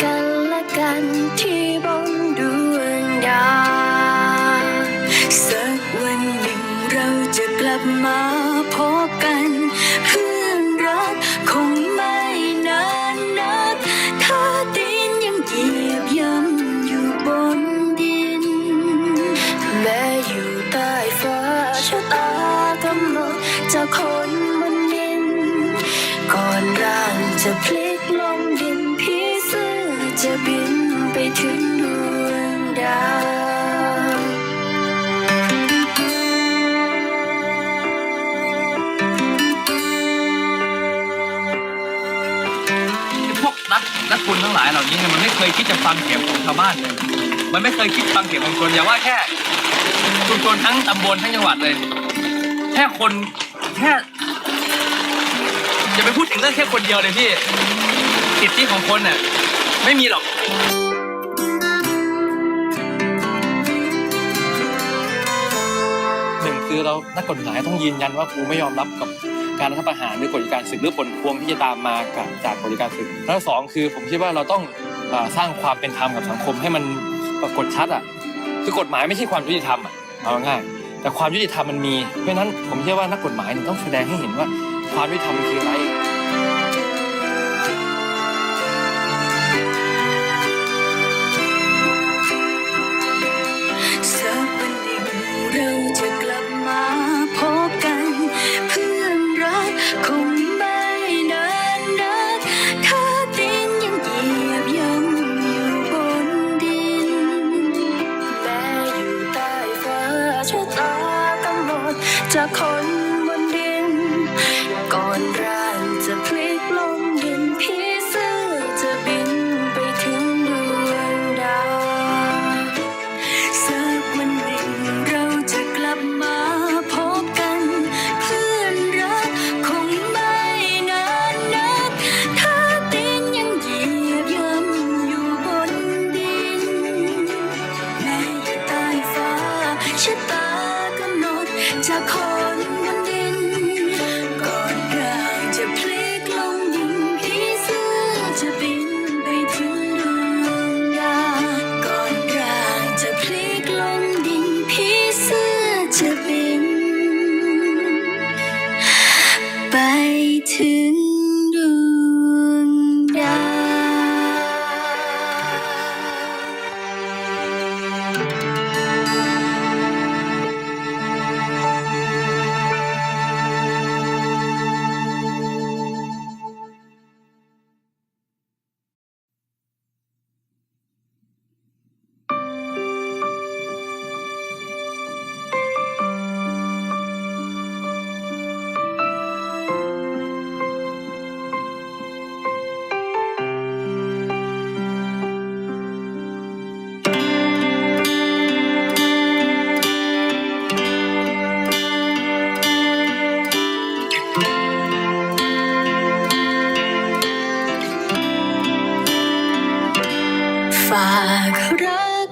[SPEAKER 11] กันและกันที่บนดวงดาวสักวันหนึ่งเราจะกลับมาพบกันเพื่อนรักคงไม่นานนักถ้าดินยังเหยียบย่ำอยู่บนดินแม้อยู่ใต้ฟ้าชะตากำหนดจากคนบนดินก่อนร่างจะพลิกลงดินผีเสื้อจะบินไปถึงดวงดาว
[SPEAKER 12] พวกนักบุญทั้งหลายเหล่านี้เนี่ยมันไม่เคยคิดจะฟังเสียงของชาวบ้านเลยมันไม่เคยคิดฟังเสียงของชนอย่าว่าแค่ชุมชนทั้งตำบลทั้งจังหวัดเลยแค่อย่าไปพูดถึงเรื่องแค่คนเดียวเลยพี่สิทธิของคนเนี่ยไม่มีหรอกหนึ่งคือเรานักกฎหมายต้องยืนยันว่ากูไม่ยอมรับกับการรัฐประหารหรือกฎการศึกหรือผลพวงที่จะตามมาจากกฎการศึกแล้วสองคือผมคิดว่าเราต้องสร้างความเป็นธรรมกับสังคมให้มันปรากฏชัดคือกฎหมายไม่ใช่ความยุติธรรมเอาง่ายแต่ความยุติธรรมมันมีเพราะฉะนั้นผมเชื่อว่านักกฎหมายต้องแสดงให้เห็นว่าความยุติธรรมคืออะไร
[SPEAKER 11] สักวันหนึ่งเราจะกลับมาพบกันเพื่อนรักคงไม่นานนักถ้าดินยังเหยียบย่ำอยู่บนดินแม้อยู่ใต้ฟ้าชะตากำหนดจากคนบนดินก่อนร่างจะ ถึงดวงดาวฝากรัก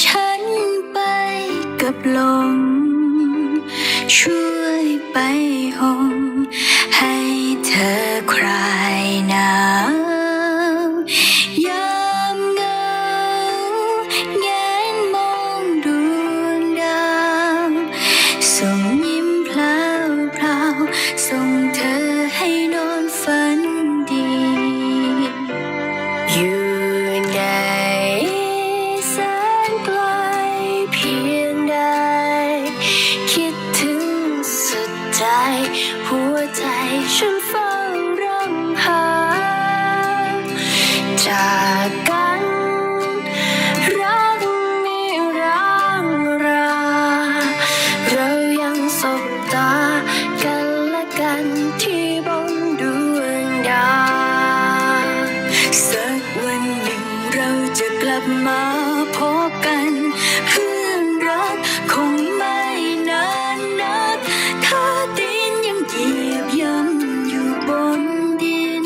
[SPEAKER 11] ฉันไปกับลมช่วยไปห่มให้เธอคลายหนาวยามเหงาแงนมองดวงดาวส่งยิ้มพลาวๆส่งเธอให้นอนฝันดีอยู่ในแสนไกลเพียงใดคิดถึงสุดใจหัวใจฉันเฝ้ารำหาจากกันรักนิรันดร์ราเรายังสบตากันและกันที่บนดวงดาวสักวันหนึ่งเราจะกลับมาพบกันเพื่อนรักคงไม่นานนักถ้าดินยังเหยียบย่ำอยู่บนดิน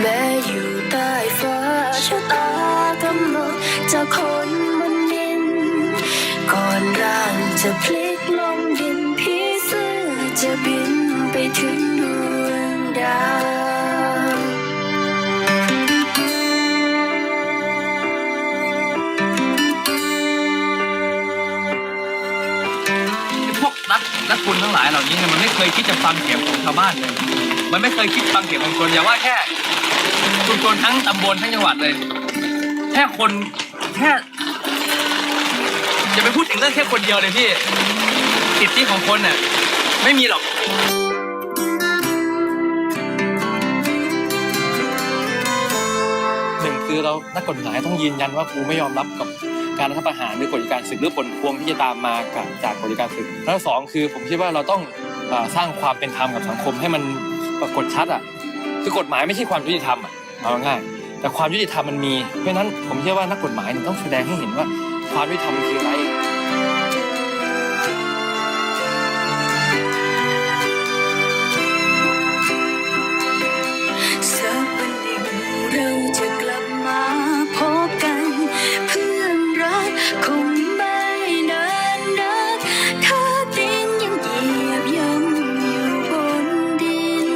[SPEAKER 11] แม้อยู่ใต้ฟ้าชะตากำหนดจากคนบนดินก่อนร่างจะพลิกลงดินผีเสื้อจะบินไปถึงดวงดาว
[SPEAKER 12] พวกนักบุญทั้งหลายเหล่านี้เนี่ยมันไม่เคยคิดจะฟังเสียงของชาวบ้านเลยมันไม่เคยคิดฟังเสียงของชุมชนอย่าว่าแค่ชุมชนทั้งตำบลทั้งจังหวัดเลยแค่จะไปพูดถึงเรื่องแค่คนเดียวเลยพี่สิทธิของคนน่ะไม่มีหรอกหนึ่งคือเรานักกฎหมายต้องยืนยันว่ากูไม่ยอมรับกับการรัฐประหารหรือกฎการศึกหรือผลพวงที่จะตามมาจากกฎการศึกแล้วสองคือผมคิดว่าเราต้องสร้างความเป็นธรรมกับสังคมให้มันปรากฏชัดอ่ะคือกฎหมายไม่ใช่ความยุติธรรมอ่ะเอาง่ายแต่ความยุติธรรมมันมีเพราะฉะนั้นผมเชื่อว่านักกฎหมายต้องแสดงให้เห็นว่าความยุติธรรมมันคืออะไร
[SPEAKER 11] สักวันหนึ่งเราจะกลับมาพบกันเพื่อนรักคงไม่นานนักถ้าดินยังเหยียบย่ำอยู่บนดิน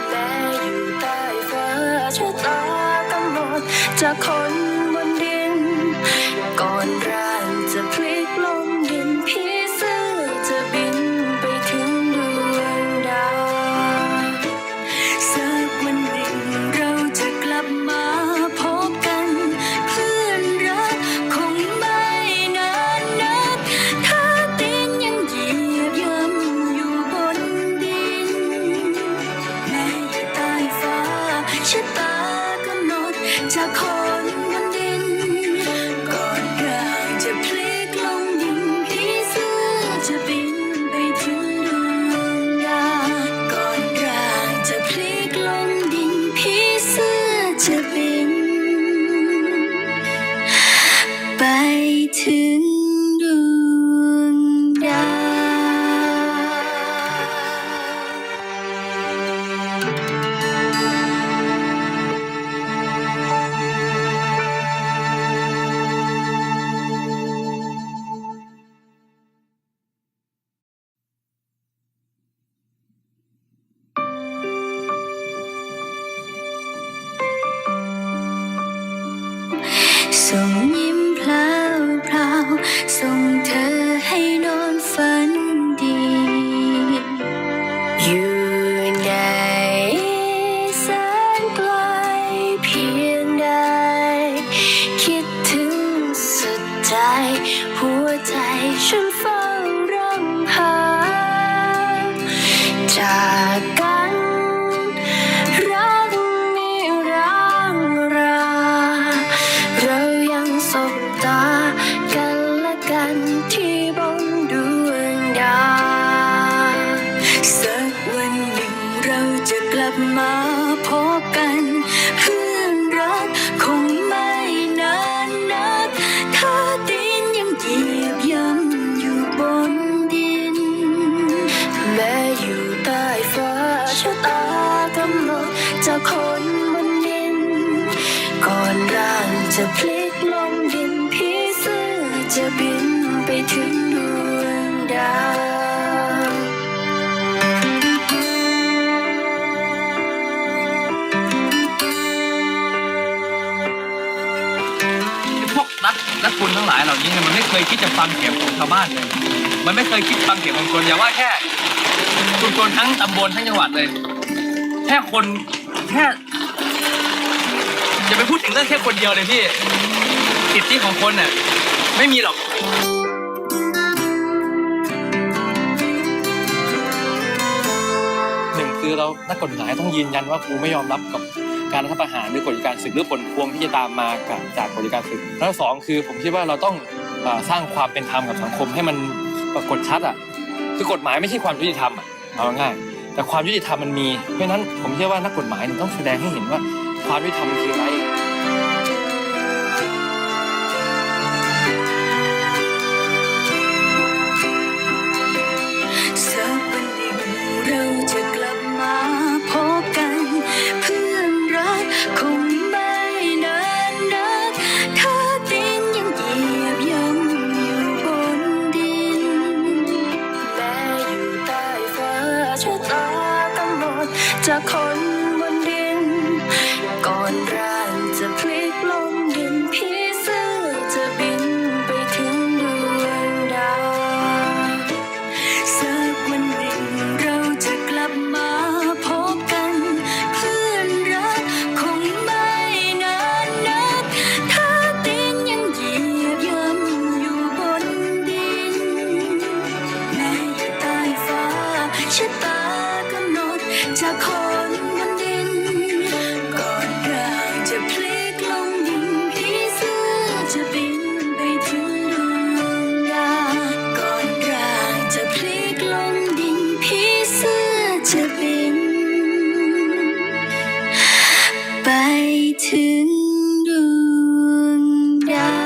[SPEAKER 11] แม้อยู่ใต้ฟ้าชะตากำหนดจากคนบนดินก่อนร่างจะ มาพบกันเพื่อนรักคงไม่นานนักถ้าดินยังเหยียบย่ำอยู่บนดินแม้อยู่ใต้ฟ้าชะตากำหนดจากคนบนดินก่อนร่างจะพลิกลงดินผีเสื้อจะบินไปถึงดวงดาว
[SPEAKER 12] พวกนักบุญทั้งหลายเหล่านี้เนี่ยมันไม่เคยคิดจะฟังเสียงของชาวบ้านเลยมันไม่เคยคิดฟังเสียงของชนอย่าว่าแค่ชุมชนทั้งตำบลทั้งจังหวัดเลยแค่อย่าไปพูดถึงเรื่องแค่คนเดียวเลยพี่สิทธิของคนน่ะไม่มีหรอกหนึ่งคือเรานักกฎหมายต้องยืนยันว่ากูไม่ยอมรับกับการรัฐประหารหรือกฎการศึกหรือผลพวงที่จะตามมาจากกฎการศึกแล้วสองคือผมคิดว่าเราต้องสร้างความเป็นธรรมกับสังคมให้มันปรากฏชัดอ่ะคือกฎหมายไม่ใช่ความยุติธรรมอ่ะเอาง่ายแต่ความยุติธรรมมันมีเพราะฉะนั้นผมเชื่อว่านักกฎหมายต้องแสดงให้เห็นว่าความยุติธรรมคืออะไร
[SPEAKER 11] สักวันหนึ่งเราจะกลับมาพบกันเพื่อนรักคงไม่นานนักถ้าดินยังเหยียบย่ำอยู่บนดินแม้อยู่ใต้ฟ้าชะตากำหนดจากคนบนดินก่อนร่างจะพลิกลงดินผีเสื้อจะบินไปถึงดวงดาวสักวันหนึ่งเราจะกลับมาพบกันเพื่อนรักคงไม่นานนักถ้าดินยังเหยียบย่ำอยู่บนดินแม้อยู่ใต้ฟ้าชะตากำหนดจากคนบนดินก่อนร่างจะพลิกลงดินผีเสื้อจะบินไปถึงดวงดาวก่อนร่างจะพลิกลงดินผีเสื้อจะบินไปถึงดวงดาว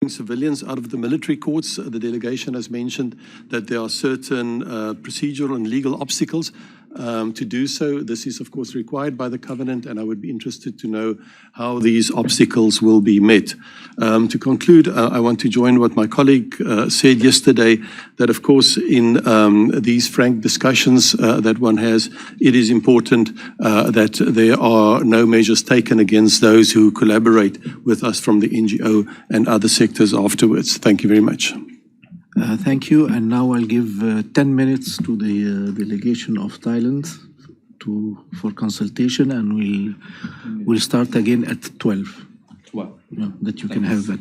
[SPEAKER 13] civilians out of the military courts. The delegation has mentioned that there are certain procedural and legal obstacles to do so. This is, of course, required by the covenant, and I would be interested to know how these obstacles will be met. To conclude, I want to join what my colleague said yesterday, that, of course, in these frank discussions that one has, it is important that there are no measures taken against those who collaborate with us from the NGO and other sectors afterwards. Thank you very much.
[SPEAKER 14] Thank you. And now I'll give 10 minutes to the delegation of Thailand for consultation, and we'll start again at 12. Yeah, that you can have that.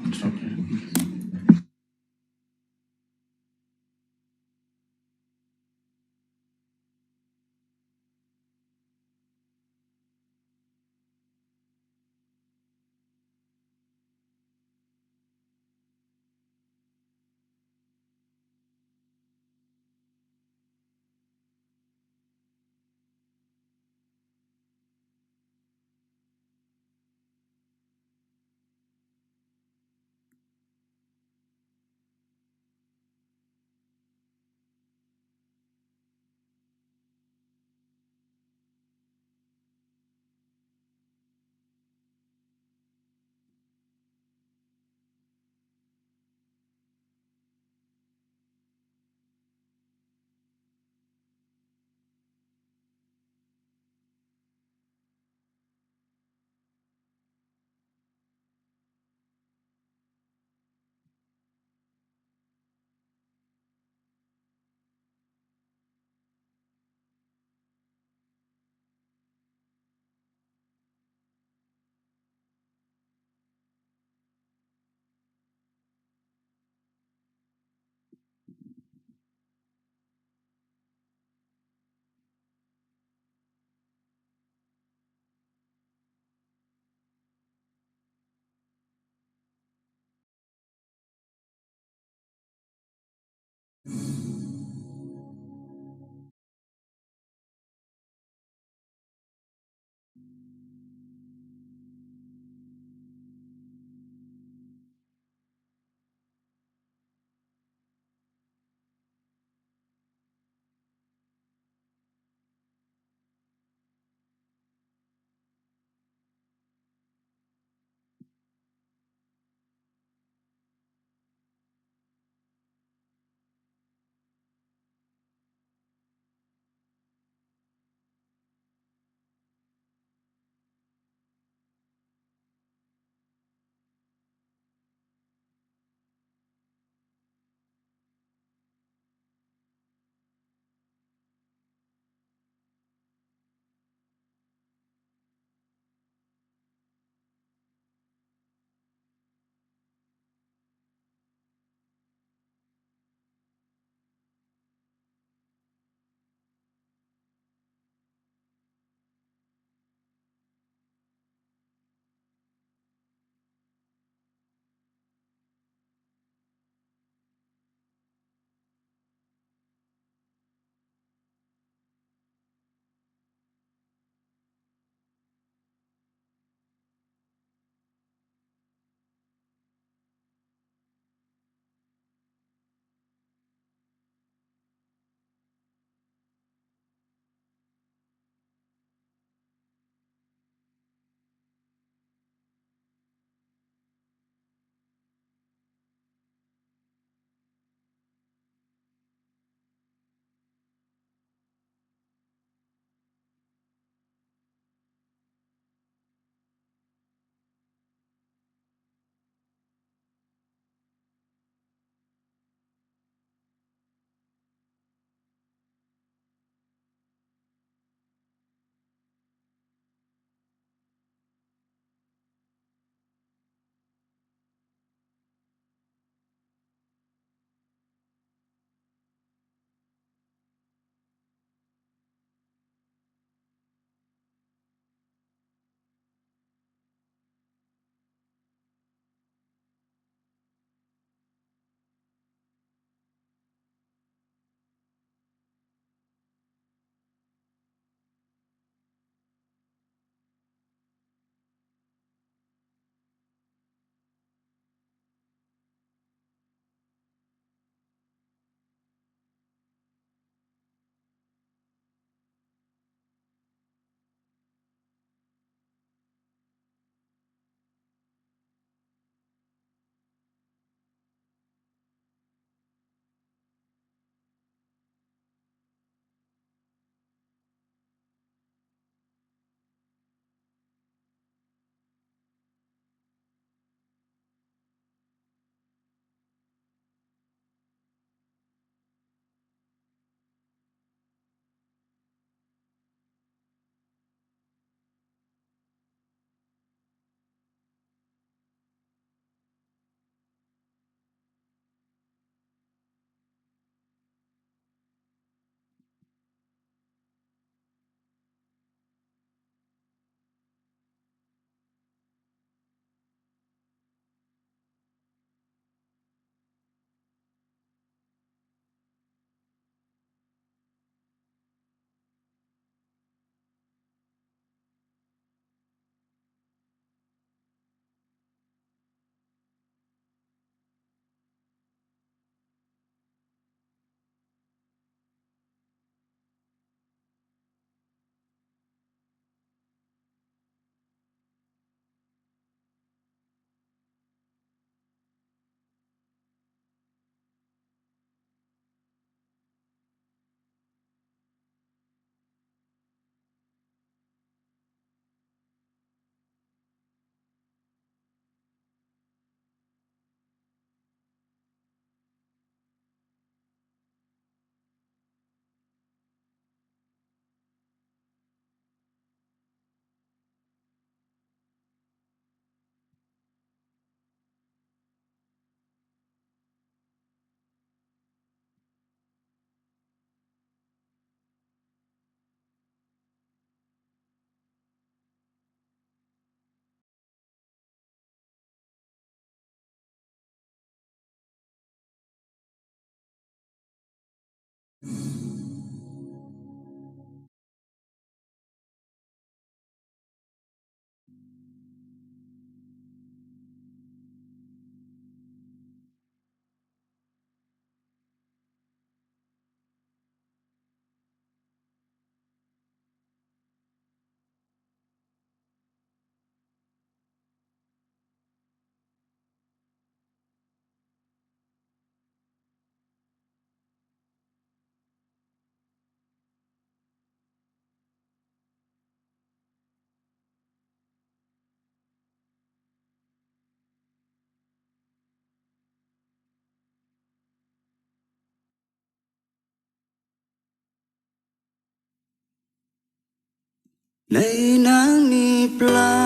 [SPEAKER 15] ในน้ำมีปลา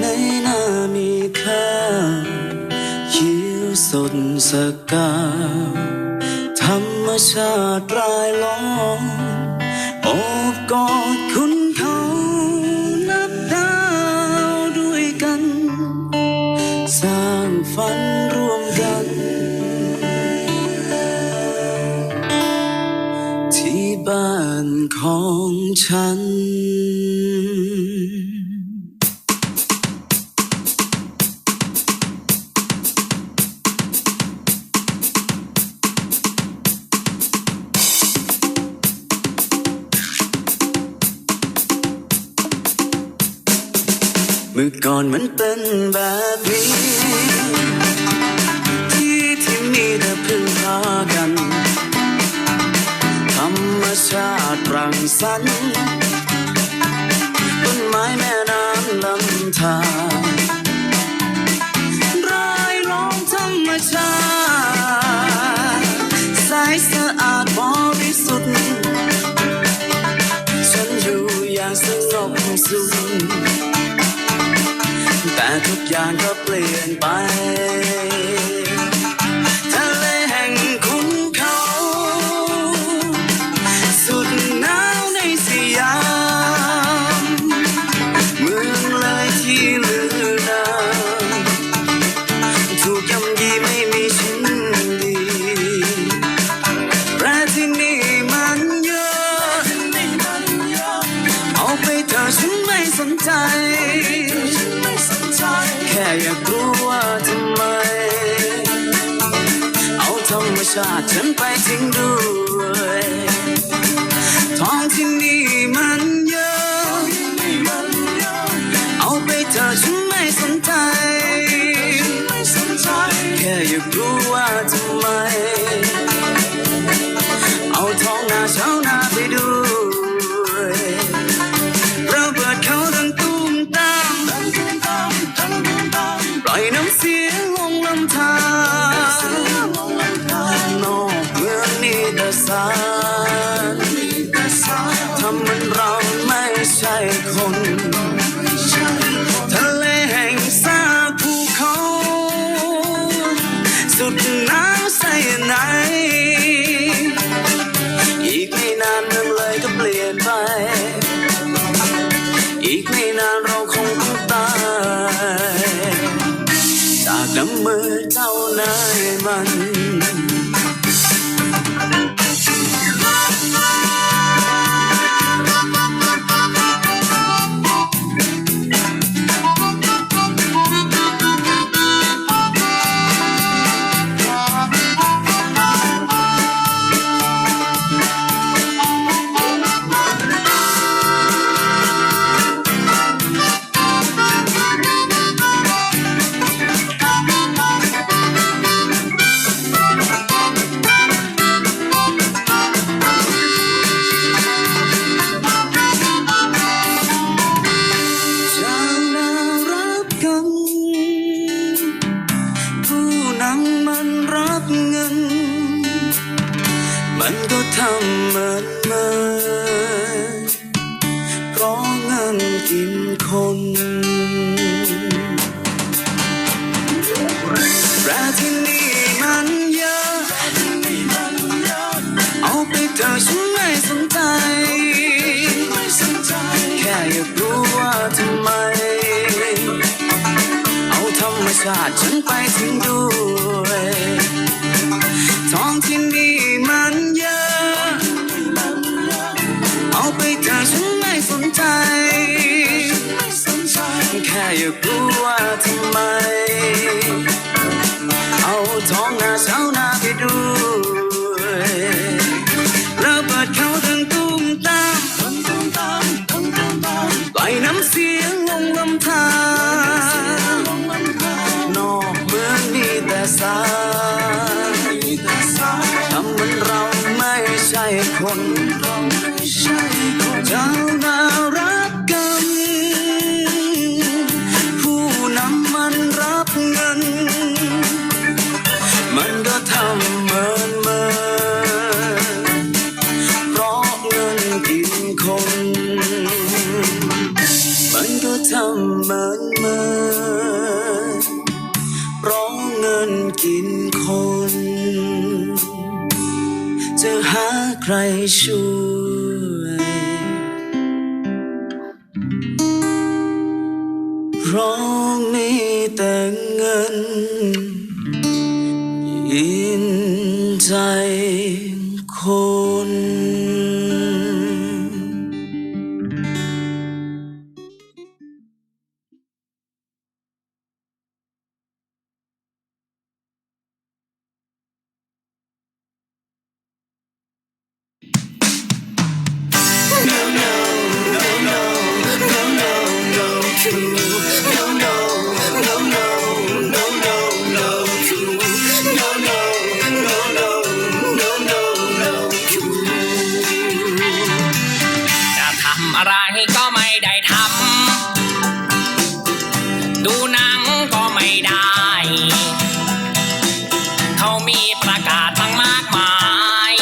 [SPEAKER 15] ในนามีข้าวเขียวสดสกาวธรรมชาติรายล้อมโอบกอดคุณเขานับดาวด้วยกันสร้างฝันร่วมกันที่บ้านของฉันเมื่อก่อนมันเป็นแบบนี้ที่มีแต่พึ่งพากันธรรมชาติรังสรรค์ต้นไม้แม่น้ำลำธารรายล้อมธรรมชาติใสสะอาดบริสุทธิ์ฉันอยู่อย่างสงบสุขแต่ทุกอย่างก็เปลี่ยนไปทะเลแห่งคุณเขาสุดหนาวในสยามเมืองเลยที่ลือนามถูกย่ำยีไม่มีชิ้นดีแต่ที่นี่มันเยอะเอาไปเถอะฉันไม่สนใจแค่อยากรู้ว่าทำไมเอาธรรมชาติฉันไปทิ้งด้วยท้องที่นี่มันเยอะเอาไปเถอะฉันไม่สนใจแค่อยากรู้ว่าทำไมเอาท้องนาชาวนาไปด้วยระเบิดเขาดังตุ้มตามปล่อยน้ำเสียงลงลำธารนอกเมืองนี่แต่สารทำมันเราไม่ใช่คนทะเลแห่งซากภูเขาสุดหนาวใส่ไหนอีกไม่นานเมืองเลยก็เปลี่ยนไปอีกไม่นานเราคงต้องตายจากน้ำมือเจ้านายมันมันก็ทำเหมือนเพราะเงินกินคนแต่ที่นี่มันเยอะเอาไปเถอะฉันไม่สนใจแค่อยากรู้ว่าทำไมเอาธรรมชาติฉันไปทิ้งด้วย ท้องที่นี่มันเยอะเอาไปเถอะฉันไม่สนใจแค่อยากรู้ว่าทำไมเอาท้องนาเช้านาไปด้วยเราเปิดเขาทั้งตุ้มตามปล่อยน้ำเสียงลงลำธารนอกเมืองมีแต่สายทำเหมือนเราไม่ใช่คนเจ้าน่ารักกันผู้นำมันรับเงินมันก็ทำเหมือนเพราะเงินกินคนมันก็ทำเหมือนเพราะเงินกินคนจะหาใครช่วยเพราะมีแต่เงินกินใจคน
[SPEAKER 16] จะทำอะไรก็ไม่ได้ทำดูหนังก็ไม่ได้เขามีประกาศตั้งมากมาย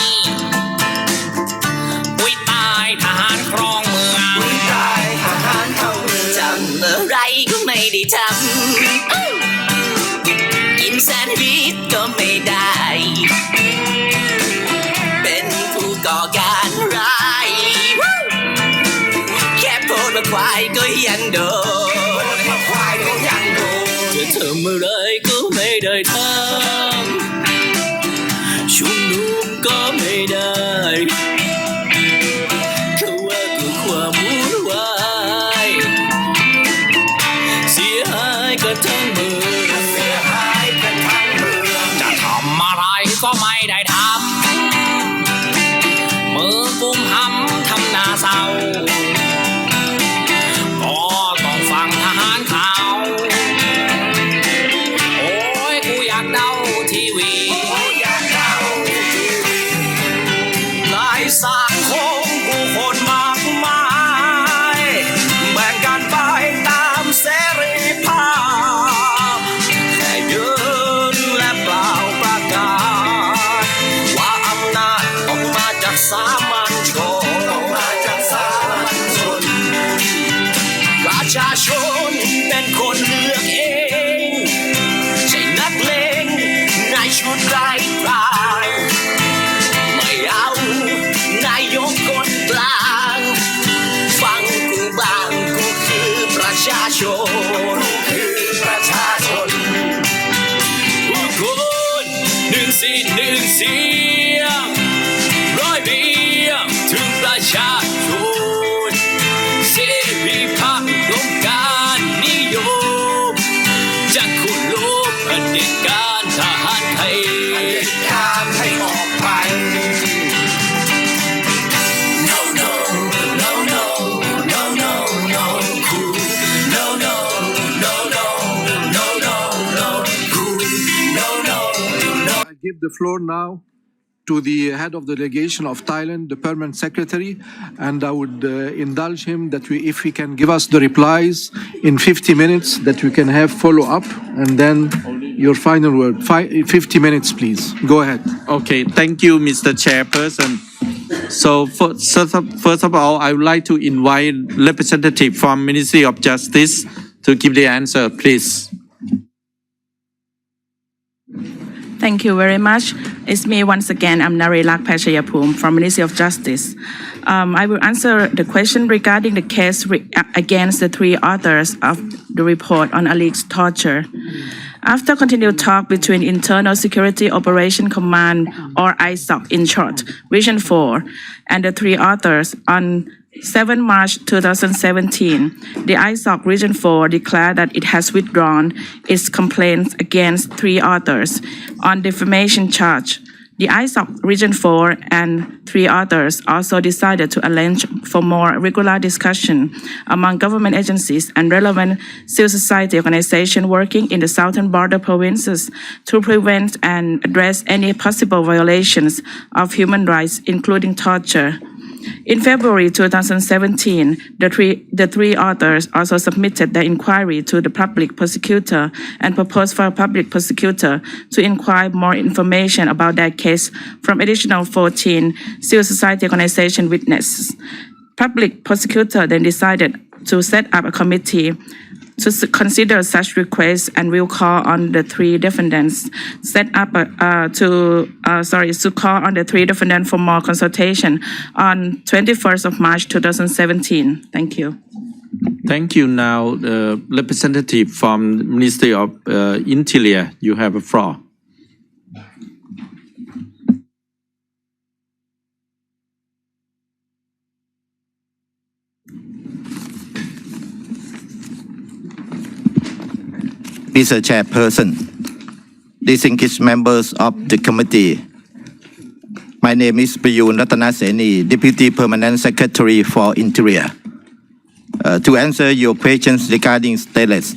[SPEAKER 16] อุ้ยตายทหารครองเมืองอุ้ยตายทหารเข้าเมืองจำอะไรก็ไม่ได้ทำกินแซนด์วิชก็ไม่ได้เป็นผู้ก่อการร้ายแค่โพดมาควายก็ยังโดนจะทำอะไรก็ไม่ได้ทำชุมนุมก็ไม่ได้เขาว่าก็ความวุ่นวายเสียหายกันทั้งเมืองจะทำอะไรก็ไม่ได้ทำมือกุมหำทำหน้าเศร้าก็ต้องฟังทหารข่าวโอ้ยกูอยากเดาทีวีหลายสังคมผู้คนมากมายแบ่งกันไปตามเสรีภาพแค่ยืนและเปล่าประกาศว่าอำนาจออกมาจากสามัญชนประชาชนเป็นคนเลือกเองใช่นักเลงในชุดไร้ปลายไม่เอานายกคนกลางฟังกูบ้างกูคือประชาชนผู้คนหนึ่งสิทธิ์หนึ่งเสียงร้อยเรียงถึงประชาชนเสรีภาพอุดมการณ์นิยมจะขุดลบเผด็จการทหารไทยให้ออกไป No no no no no no no cool no no no no no no no cool no no no
[SPEAKER 14] I give the floor now to the head of the delegation of Thailand, the permanent secretary, and I would indulge him that if he can give us the replies in 50 minutes, that we can have follow-up, and then your final word. 50 minutes, please. Go ahead.
[SPEAKER 17] Okay, thank you, Mr. Chairperson. So first of all, I would like to invite representative from Ministry of Justice to give the answer, please.
[SPEAKER 18] Thank you very much. It's me once again. I'm Narilak Pachayapum from Ministry of Justice. I will answer the question regarding the case against the three authors of the report on alleged torture. After continued talk between Internal Security Operation Command, or ISOC in short, Region 4, and the three authors on 7 March 2017, the ISOC Region 4 declared that it has withdrawn its complaints against three authors on defamation charge. The ISOC Region 4 and three others also decided to arrange for more regular discussion among government agencies and relevant civil society organizations working in the southern border provinces to prevent and address any possible violations of human rights, including torture. In February 2017, the three authors also submitted their inquiry to the public prosecutor and proposed for a public prosecutor to inquire more information about their case from additional 14 civil society organization witnesses. Public prosecutor then decided to set up a committee to consider such requests and will call on the three defendants to call on the three defendants for more consultation on 21st of March 2017. Thank you.
[SPEAKER 17] Thank you. Now, the representative from Ministry of Interior, you have a floor.
[SPEAKER 19] Mr. Chairperson, distinguished members of the committee, my name is Prayun Ratanaseni, Deputy Permanent Secretary for Interior. To answer your questions regarding status,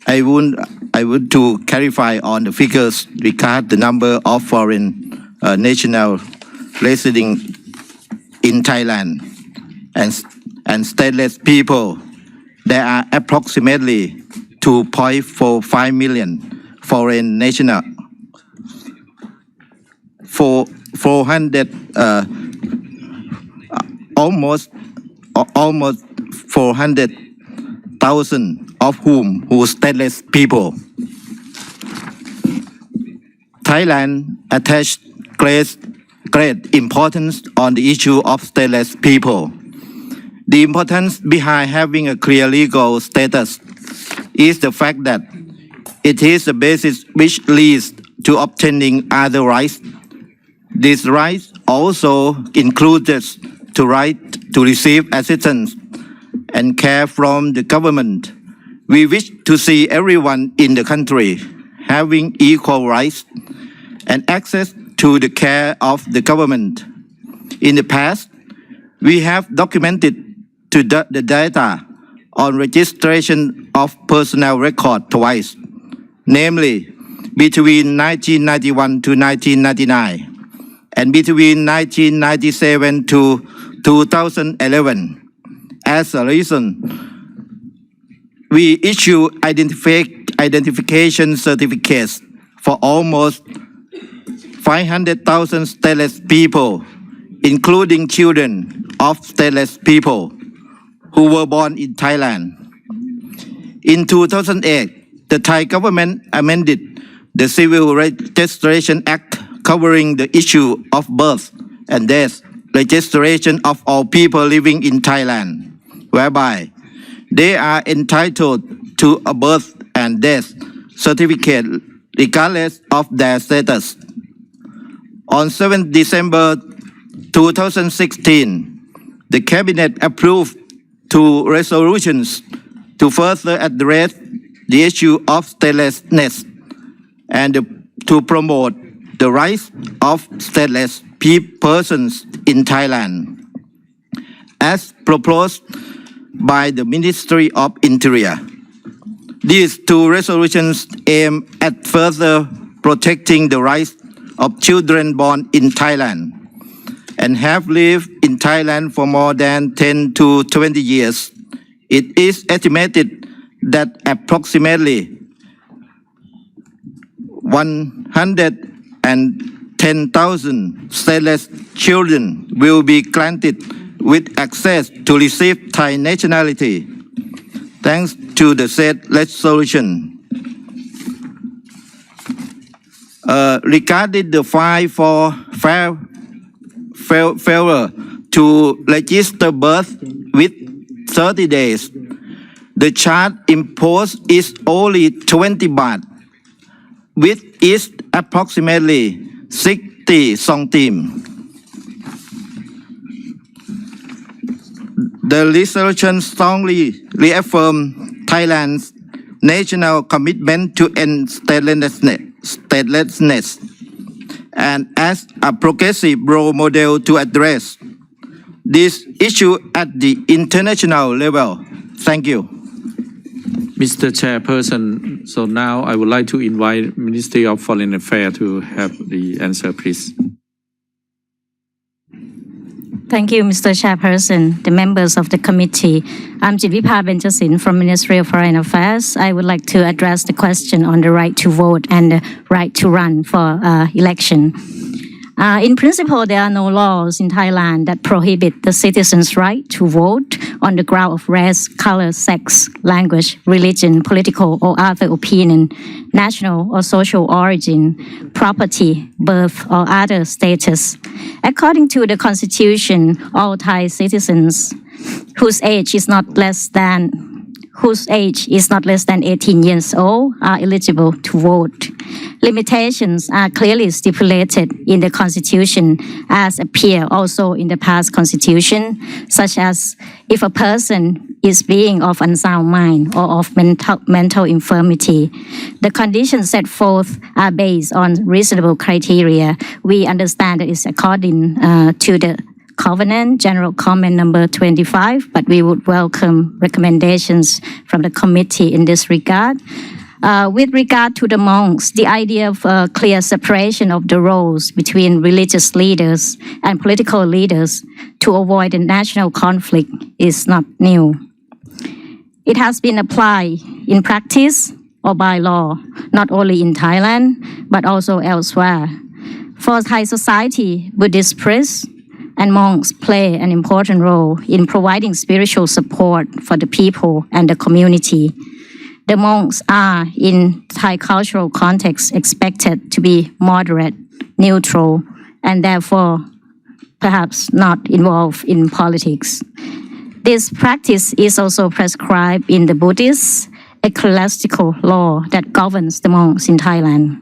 [SPEAKER 19] I would to clarify on the figures regarding the number of foreign national residing in Thailand and stateless people. There are approximately 2.45 million foreign national, almost 400,000 of whom stateless people. Thailand attached great importance on the issue of stateless people. The importance behind having a clear legal status is the fact that it is the basis which leads to obtaining other rights. These rights also include the right to receive assistance and care from the government. We wish to see everyone in the country having equal rights and access to the care of the government. In the past, we have documented to the data on registration of personnel record twice, namely between 1991 to 1999 and between 1997 to 2011. As a reason, we issue identification certificates for almost 500,000 stateless people, including children of stateless people who were born in Thailand. In 2008, the Thai government amended the Civil Registration Act covering the issue of birth and death registration of all people living in Thailand, whereby they are entitled to a birth and death certificate regardless of their status. On 7 December 2016, the Cabinet approved two resolutions to further address the issue of statelessness and to promote the rights of stateless persons in Thailand, as proposed by the Ministry of Interior. These two resolutions aim at further protecting the rights of children born in Thailand and have lived in Thailand for more than 10 to 20 years. It is estimated that approximately 110,000 stateless children will be granted with access to receive Thai nationality, thanks to the said resolution. Regarding the fine for failure to register birth with 30 days, The charge imposed is only 20 baht, which is approximately 60 centimes. The resolution strongly reaffirms Thailand's national commitment to end statelessness and as a progressive role model to address this issue at the international level. Thank you.
[SPEAKER 17] Mr. Chairperson, so now I would like to invite Ministry of Foreign Affairs to have the answer, please.
[SPEAKER 20] Thank you, Mr. Chairperson, the members of the committee. I'm Jitvipa Benjasin from Ministry of Foreign Affairs. I would like to address the question on the right to vote and the right to run for election. In principle, there are no laws in Thailand that prohibit the citizens' right to vote on the ground of race, color, sex, language, religion, political or other opinion, national or social origin, property, birth, or other status. According to the Constitution, all Thai citizens whose age is not less than 18 years old are eligible to vote. Limitations are clearly stipulated in the Constitution as appear also in the past Constitution, such as if a person is being of unsound mind or of mental infirmity. The conditions set forth are based on reasonable criteria. We understand that it's according to the Covenant, General Comment number 25, but we would welcome recommendations from the committee in this regard. With regard to the monks, the idea of a clear separation of the roles between religious leaders and political leaders to avoid a national conflict is not new. It has been applied in practice or by law, not only in Thailand, but also elsewhere. For Thai society, Buddhist priests and monks play an important role in providing spiritual support for the people and the community. The monks are, in Thai cultural context, expected to be moderate, neutral, and therefore perhaps not involved in politics. This practice is also prescribed in the Buddhist ecclesiastical law that governs the monks in Thailand.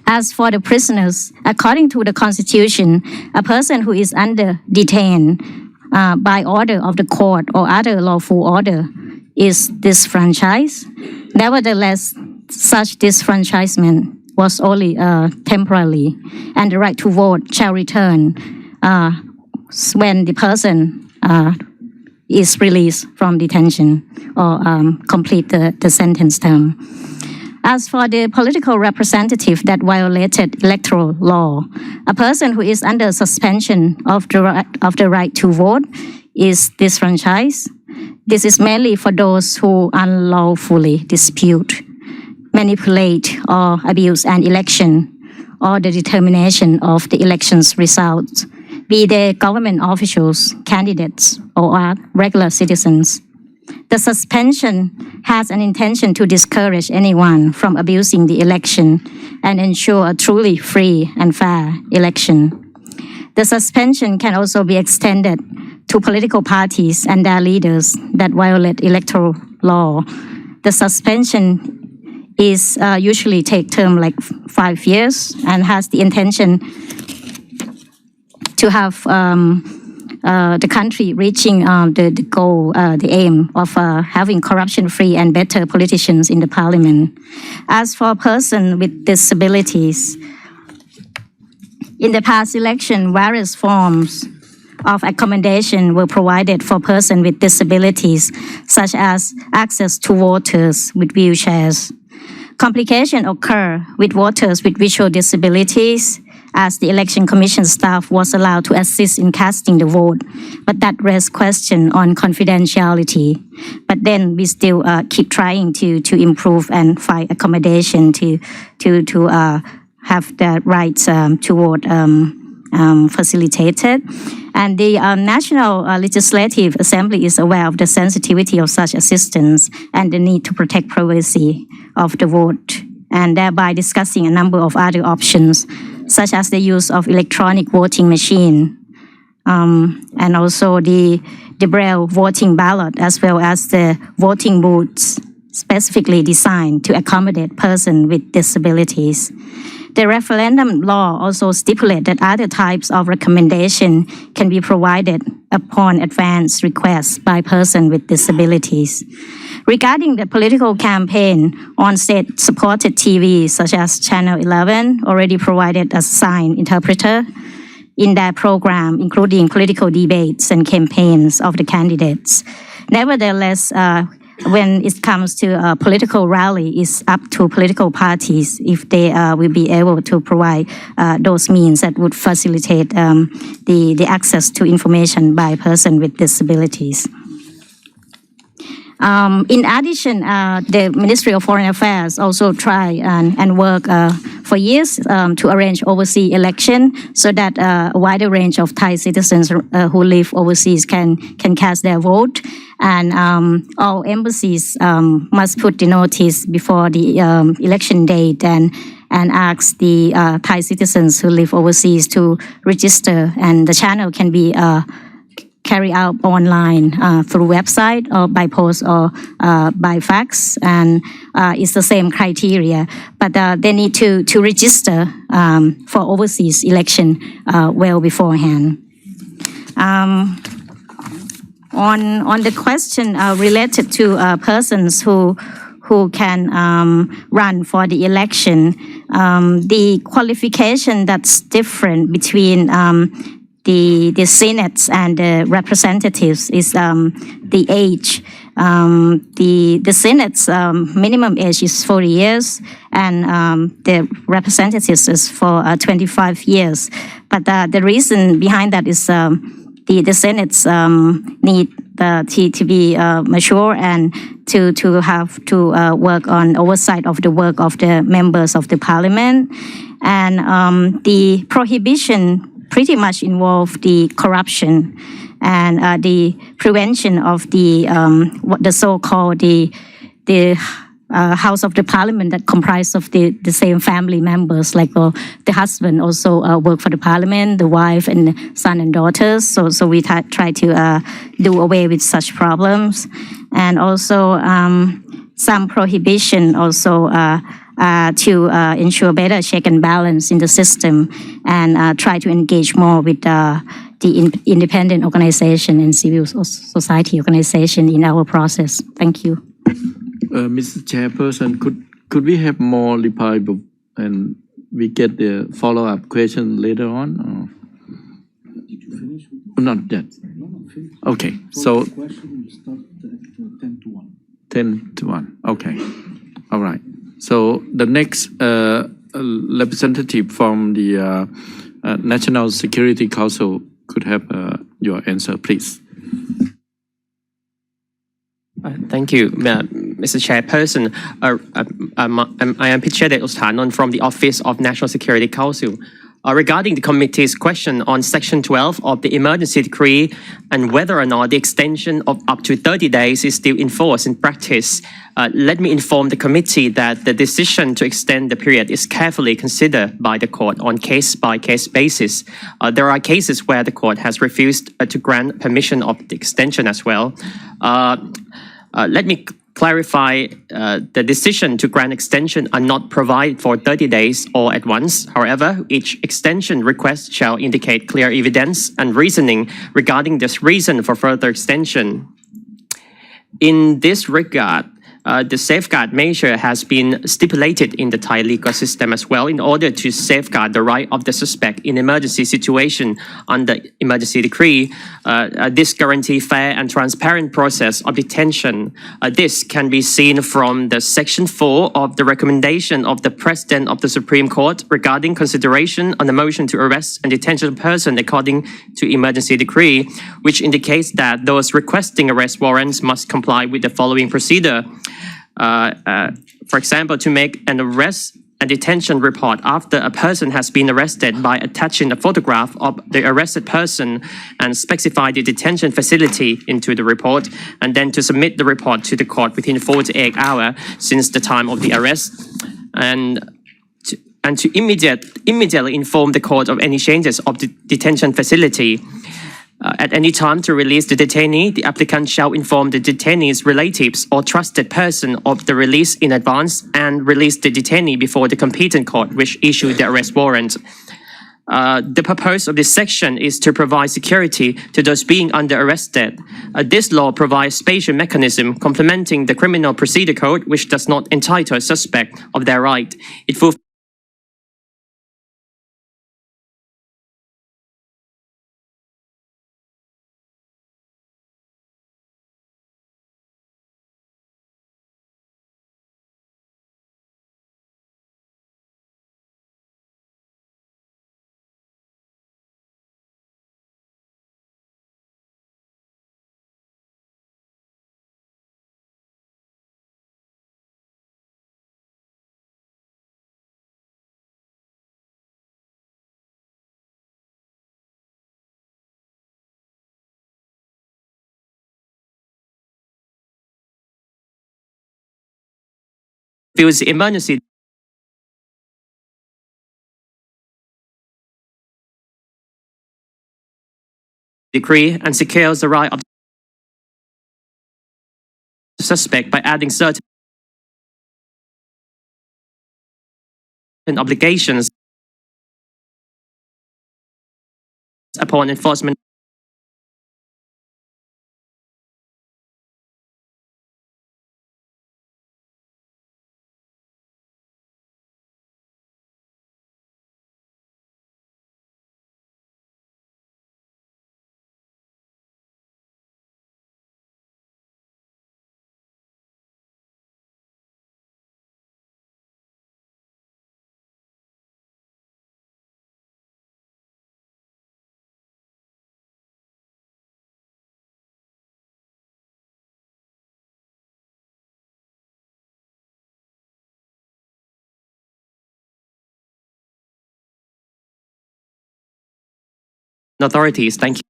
[SPEAKER 20] As for the prisoners, according to the Constitution, a person who is under detained by order of the court or other lawful order is disfranchised. Nevertheless, such disfranchisement was only temporarily, and the right to vote shall return when the person is released from detention or complete the sentence term. As for the political representative that violated electoral law, a person who is under suspension of the right to vote is disfranchised. This is mainly for those who unlawfully dispute, manipulate, or abuse an election or the determination of the election's results, be they government officials, candidates, or regular citizens. The suspension has an intention to discourage anyone from abusing the election and ensure a truly free and fair election. The suspension can also be extended to political parties and their leaders that violate electoral law. The suspension is usually take term like 5 years and has the intention to have the country reaching the goal, the aim of having corruption-free and better politicians in the parliament. As for persons with disabilities, in the past election, various forms of accommodation were provided for persons with disabilities, such as access to voters with wheelchairs. Complications occur with voters with visual disabilities, as the election commission staff was allowed to assist in casting the vote, but that raised question on confidentiality. But then we still keep trying to improve and find accommodation to have the rights to vote facilitated. And the National Legislative Assembly is aware of the sensitivity of such assistance and the need to protect privacy of the vote, and thereby discussing a number of other options, such as the use of electronic voting machine, and also the the Braille voting ballot as well as the voting booths specifically designed to accommodate persons with disabilities. The referendum law also stipulates that other types of recommendation can be provided upon advance requests by persons with disabilities. Regarding the political campaign, on state-supported TV such as Channel 11 already provided a sign interpreter in their program, including political debates and campaigns of the candidates. Nevertheless, when it comes to a political rally, it's up to political parties if they will be able to provide those means that would facilitate the access to information by persons with disabilities. In addition, the Ministry of Foreign Affairs also try and work for years to arrange overseas election so that a wider range of Thai citizens who live overseas can cast their vote. And all embassies must put the notice before the election date and ask the Thai citizens who live overseas to register. And the channel can be carry out online through website or by post or by fax, and it's the same criteria, but they need to register for overseas election well beforehand. On the question related to persons who can run for the election, the qualification that's different between the senates and the representatives is the age. The senate's minimum age is 40 years, and the representatives is for 25 years. But the reason behind that is the senates need to be mature and to have to work on oversight of the work of the members of the parliament, and the prohibition pretty much involve the corruption and the prevention of the what the so-called the House of the Parliament that comprise of the same family members, like the husband also work for the Parliament, the wife and son and daughters. So we try to do away with such problems, and also some prohibition also to ensure better check and balance in the system, and try to engage more with the independent organization and civil society organization in our process. Thank you.
[SPEAKER 17] Mr. Chairperson, could we have more reply and we get the follow-up question later on? Or? Did you finish? Not yet. Okay, so 10 to 1. Okay, all right. So the next representative from the National Security Council could have your answer, please.
[SPEAKER 21] Thank you, Mr. Chairperson. I am Pichede Ustanon from the Office of National Security Council. Regarding the committee's question on Section 12 of the Emergency Decree and whether or not the extension of up to 30 days is still in force in practice, let me inform the committee that the decision to extend the period is carefully considered by the court on case-by-case basis. There are cases where the court has refused to grant permission of the extension as well. Let me clarify, the decision to grant extension are not provided for 30 days or at once. However, each extension request shall indicate clear evidence and reasoning regarding this reason for further extension. In this regard, the safeguard measure has been stipulated in the Thai legal system as well in order to safeguard the right of the suspect in emergency situation under emergency decree. This guarantee fair and transparent process of detention. This can be seen from the Section 4 of the recommendation of the President of the Supreme Court regarding consideration on the motion to arrest and detention of a person according to emergency decree, which indicates that those requesting arrest warrants must comply with the following procedure. For example, to make an arrest and detention report after a person has been arrested by attaching a photograph of the arrested person and specify the detention facility into the report, and then to submit the report to the court within 48 hours since the time of the arrest, and to immediately inform the court of any changes of the detention facility. At any time to release the detainee, the applicant shall inform the detainee's relatives or trusted person of the release in advance and release the detainee before the competent court which issued the arrest warrant. The purpose of this section is to provide security to those being under arrested. This law provides spatial mechanism complementing the Criminal Procedure Code, which does not entitle a suspect of their right. It fulfills the emergency decree and secures the right of the suspect by adding certain obligations upon enforcement authorities. Thank you.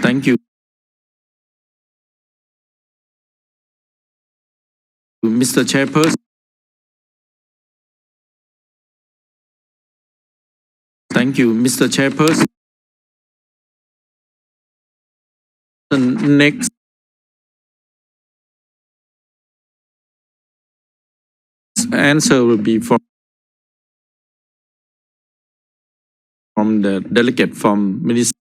[SPEAKER 17] Thank you, Mr. Chairperson. Thank you, Mr. Chairperson. The next answer will be from the delegate from Ministry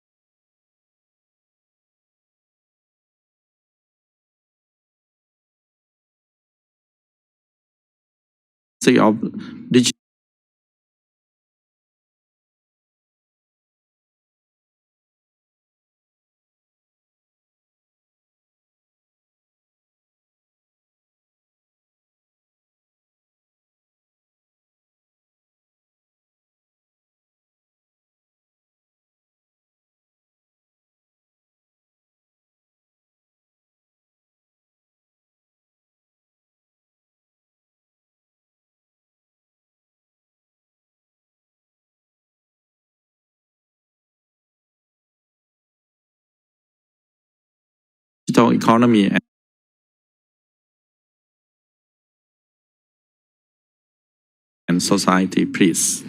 [SPEAKER 17] of Digital. Digital economy and society, please.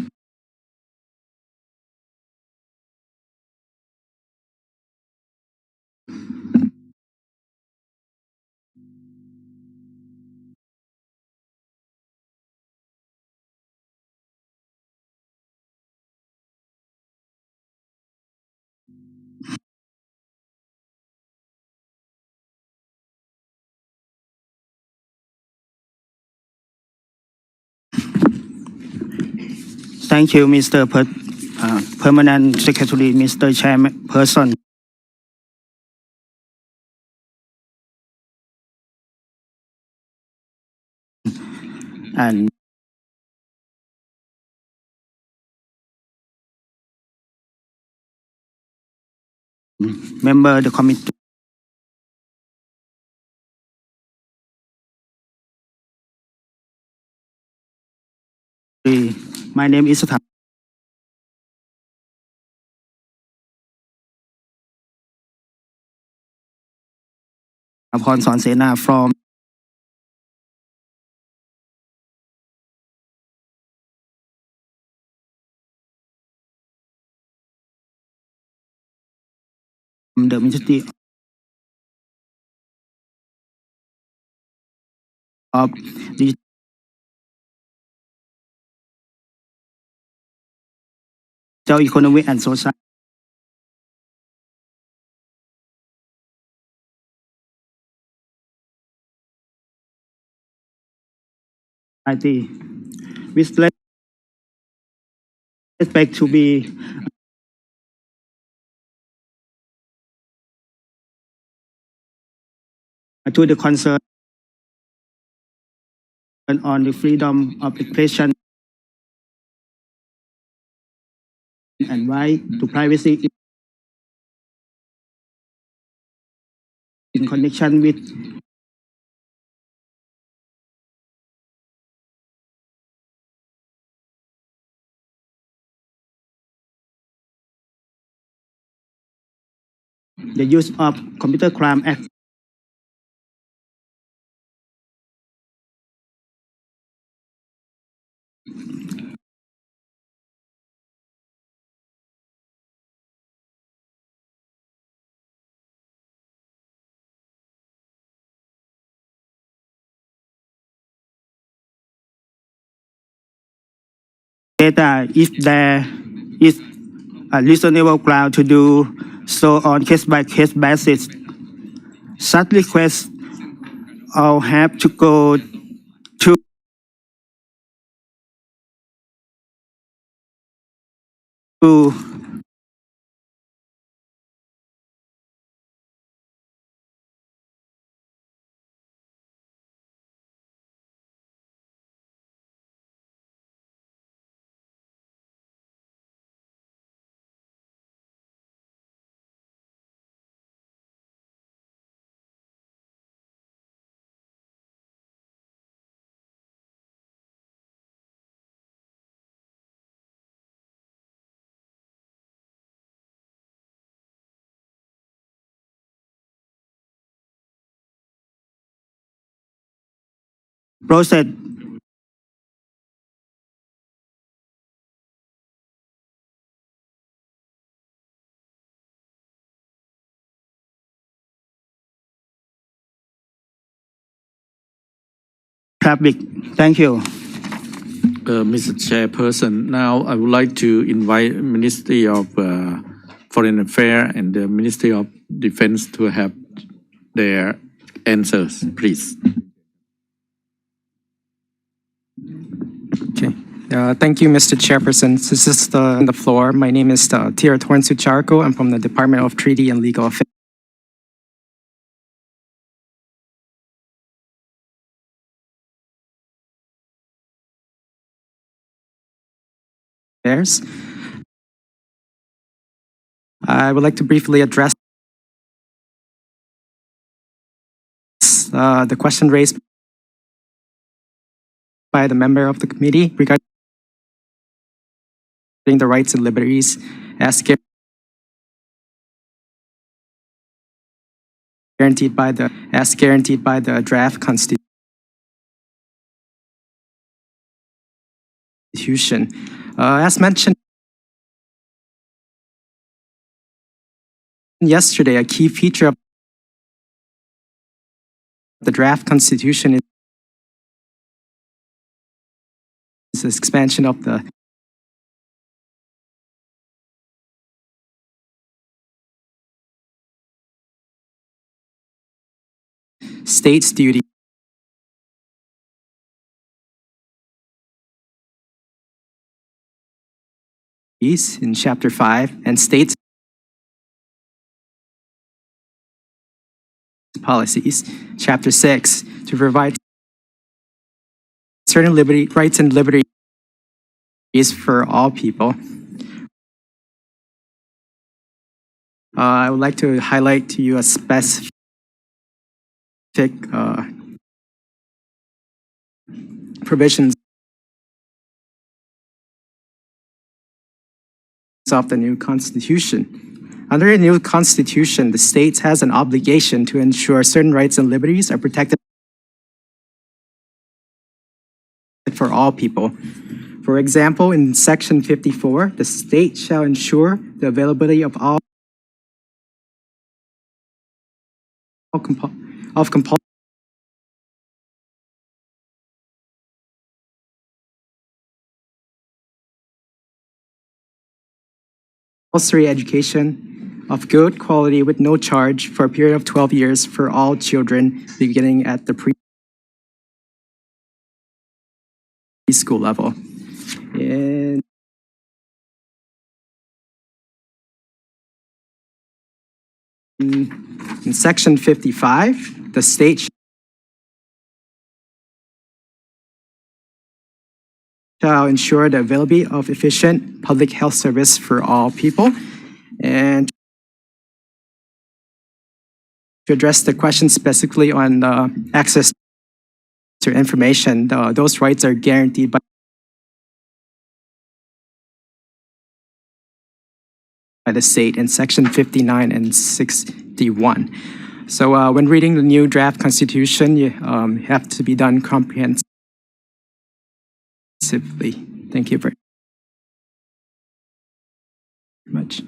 [SPEAKER 4] Thank you, Mr. Permanent Secretary, Mr. Chairperson. And member of the committee. My name is Pon Sonsena from the Ministry of Digital Economy and Society with respect to be to the concern on the freedom of expression and right to privacy in connection with the use of Computer Crime Act data if there is a reasonable ground to do so on case-by-case basis. Such requests all have to go to process public. Thank you.
[SPEAKER 17] Mr. Chairperson, now I would like to invite Ministry of Foreign Affairs and the Ministry of Defense to have their answers, please.
[SPEAKER 5] Okay. Thank you, Mr. Chairperson. This is on the floor. My name is Tia Torn Sucharko. I'm from the Department of Treaty and Legal Affairs. I would like to briefly address the question raised by the member of the committee regarding the rights and liberties as guaranteed by the draft constitution. As mentioned yesterday, a key feature of the draft constitution is the expansion of the state's duty in Chapter 5 and states policies, Chapter 6, to provide certain rights and liberties for all people. I would like to highlight to you a specific provisions of the new constitution. Under a new constitution, the state has an obligation to ensure certain rights and liberties are protected for all people. For example, in Section 54, the state shall ensure the availability of all compulsory education of good quality with no charge for a period of 12 years for all children beginning at the preschool level. In Section 55, the state shall ensure the availability of efficient public health service for all people. And to address the question specifically on access to information, those rights are guaranteed by the state in Section 59 and 61. So when reading the new draft constitution, you have to be done comprehensively. Thank you very much.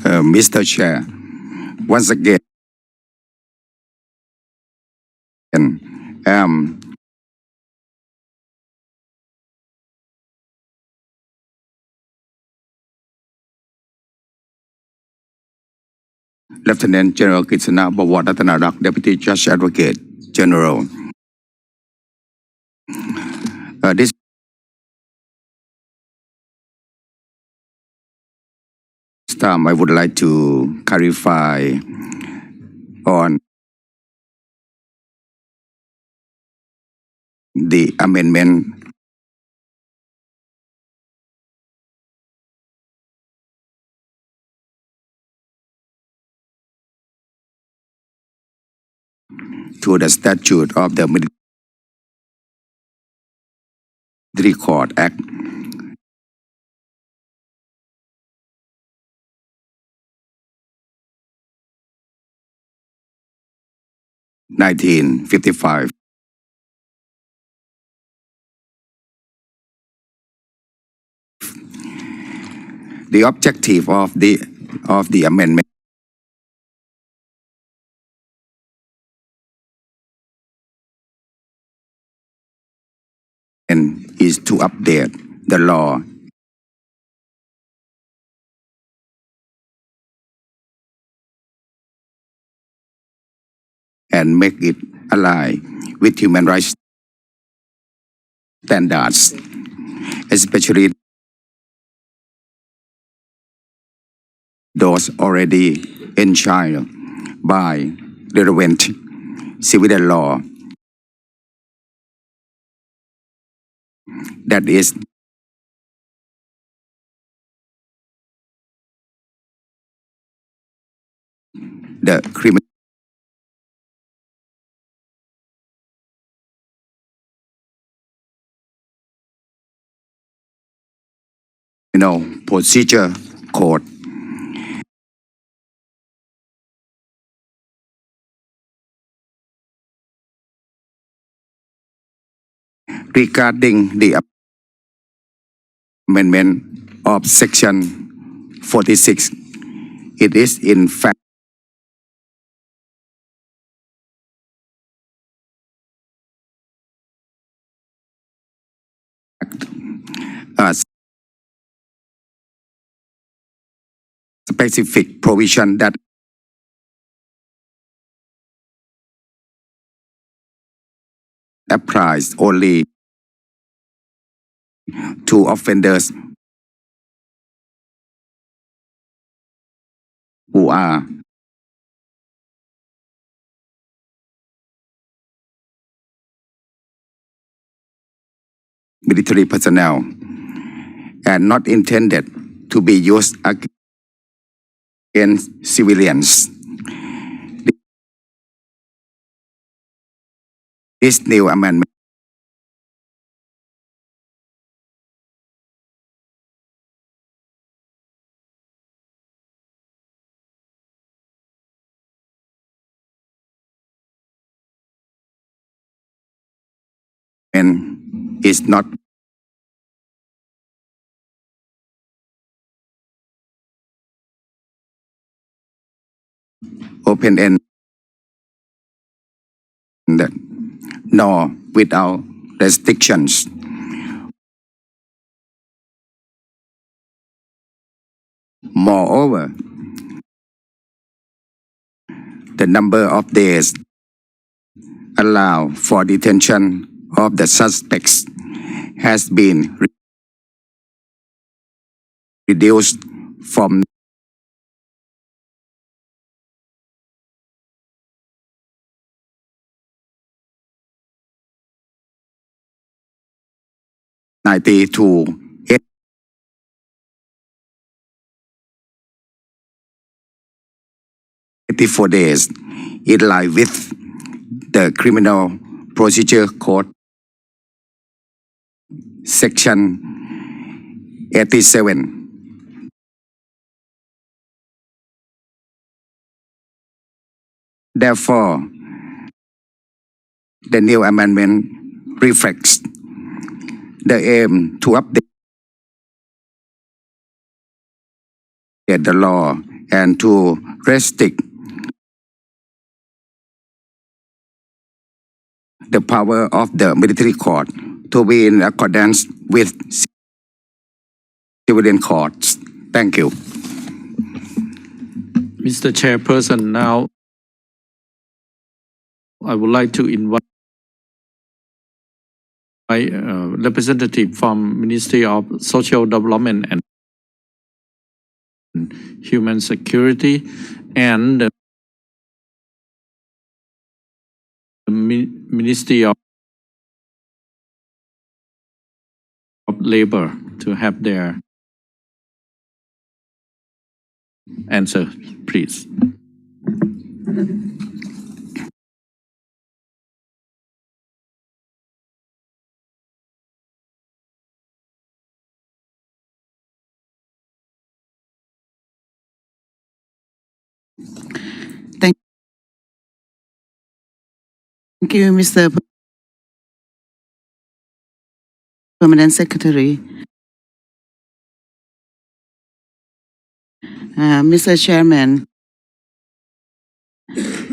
[SPEAKER 7] Mr. Chair, once again, Lieutenant General Krishna Bawat Deputy Judge Advocate General. This time I would like to clarify on the amendment to the statute of the Military Court Act. (1955). The objective of the amendment is to update the law and make it align with human rights standards, especially those already enshrined by relevant civilian law. That is the criminal procedure code. Regarding the amendment of Section 46, it is in fact a specific provision that applies only to offenders who are military personnel and not intended to be used against civilians. This new amendment is not open-ended nor without restrictions. Moreover, the number of days allowed for detention of the suspects has been reduced from 90 to 84 days, in line with the Criminal Procedure Code, Section 87. Therefore, the new amendment reflects the aim to update the law and to restrict the power of the military court to be in accordance with civilian courts. Thank you.
[SPEAKER 17] Mr. Chairperson, now I would like to invite representative from Ministry of Social Development and Human Security and the Ministry of Labor to have their answer, please.
[SPEAKER 8] Thank you, Mr. Permanent Secretary. Mr. Chairman,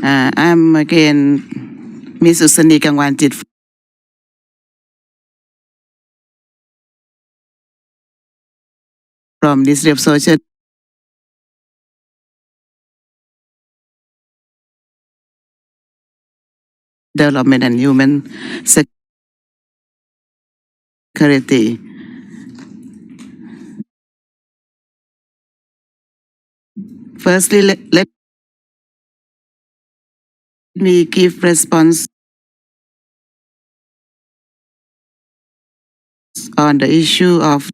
[SPEAKER 8] I'm again Ms. Usani Kangwanjit from Ministry of Social Development and Human Security. Firstly, let me give response on the issue of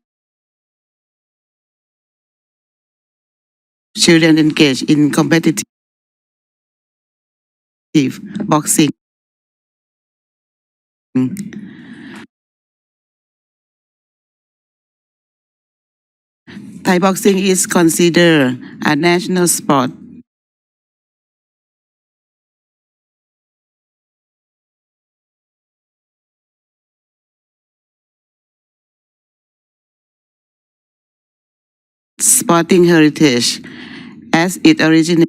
[SPEAKER 8] children engaged in competitive boxing. Thai boxing is considered a national sport. Sporting heritage as it originated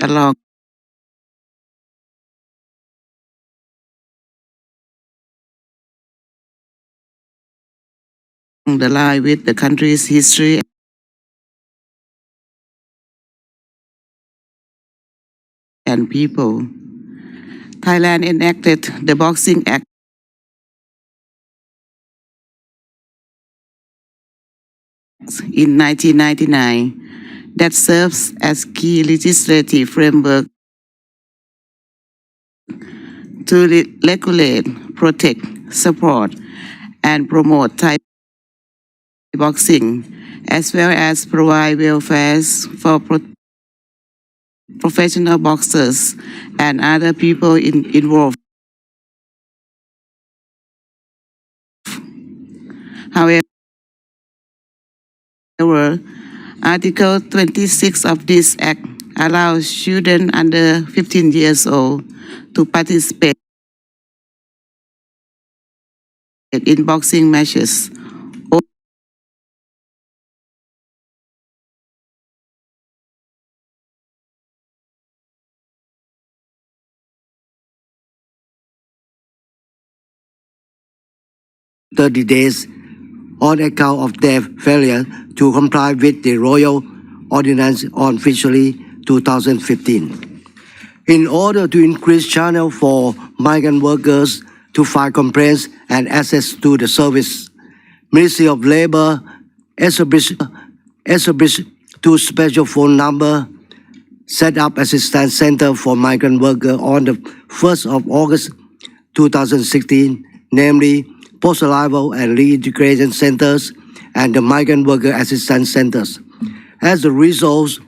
[SPEAKER 8] along the line with the country's history and people. Thailand enacted the Boxing Act in 1999 that serves as key legislative framework to regulate, protect, support, and promote Thai boxing, as well as provide welfare for professional boxers and other people involved. However, Article 26 of this Act allow children under 15 years old to participate in boxing matches.
[SPEAKER 3] Days on account of their failure to comply with the Royal Ordinance on Fishery 2015. In order to increase channel for migrant workers to file complaints and access to the service, Ministry of Labour established two special phone number, set up assistance center for migrant workers on the 1st of August 2016, namely post-arrival and reintegration centers and the migrant worker assistance centers. As a result,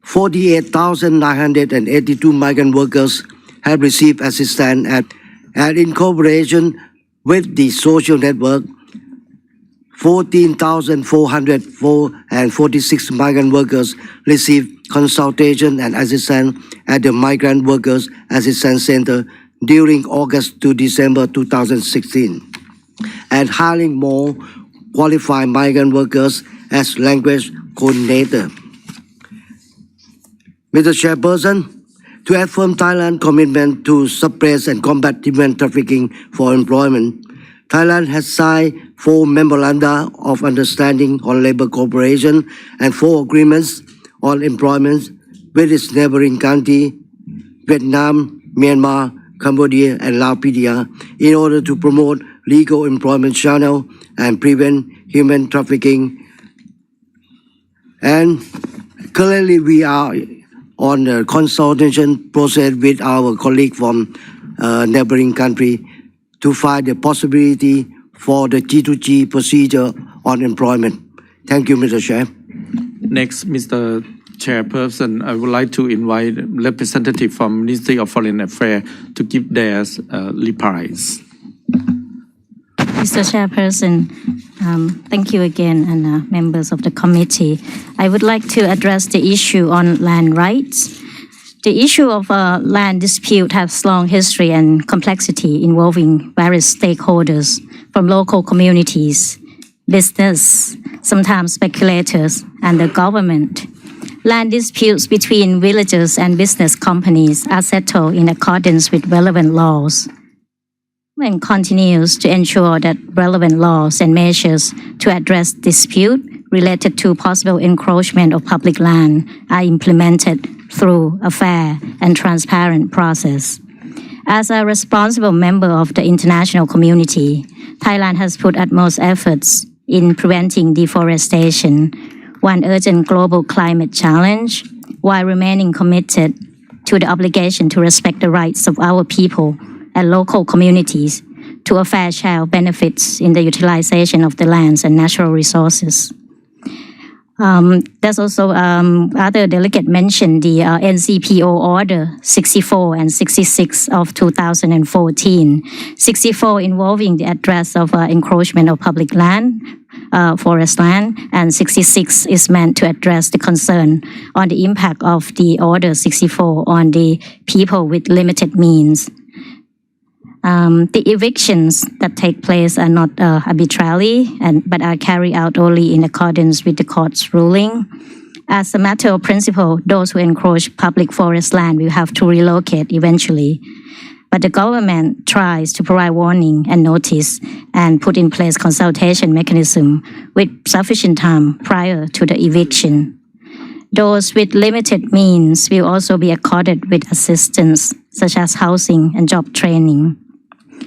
[SPEAKER 3] 48,982 migrant workers have received assistance and in cooperation with the social network, 14,446 migrant workers received consultation and assistance at the Migrant Workers Assistance Center during August to December 2016, and hiring more qualified migrant workers as language coordinator. Mr. Chairperson, to affirm Thailand's commitment to suppress and combat human trafficking for employment, Thailand has signed 4 memoranda of understanding on labor cooperation and 4 agreements on employment with its neighboring country, Vietnam, Myanmar, Cambodia, and Laos in order to promote legal employment channel and prevent human trafficking. And currently we are on a consultation process with our colleague from neighboring country to find the possibility for the G2G procedure on employment. Thank you, Mr. Chair.
[SPEAKER 17] Next, Mr. Chairperson, I would like to invite representative from Ministry of Foreign Affairs to give their replies.
[SPEAKER 20] Mr. Chairperson, thank you again, and members of the committee. I would like to address the issue on land rights. The issue of land dispute has long history and complexity involving various stakeholders from local communities, business, sometimes speculators, and the government. Land disputes between villagers and business companies are settled in accordance with relevant laws and continues to ensure that relevant laws and measures to address dispute related to possible encroachment of public land are implemented through a fair and transparent process. As a responsible member of the international community, Thailand has put utmost efforts in preventing deforestation, one urgent global climate challenge, while remaining committed to the obligation to respect the rights of our people and local communities to a fair share of benefits in the utilization of the lands and natural resources. There's also other delegate mentioned the NCPO Order 64 and 66 of 2014. 64 involving the address of encroachment of public land, forest land, and 66 is meant to address the concern on the impact of the Order 64 on the people with limited means. The evictions that take place are not arbitrary, but are carried out only in accordance with the court's ruling. As a matter of principle, those who encroach public forest land will have to relocate eventually. But the government tries to provide warning and notice and put in place consultation mechanism with sufficient time prior to the eviction. Those with limited means will also be accorded with assistance, such as housing and job training.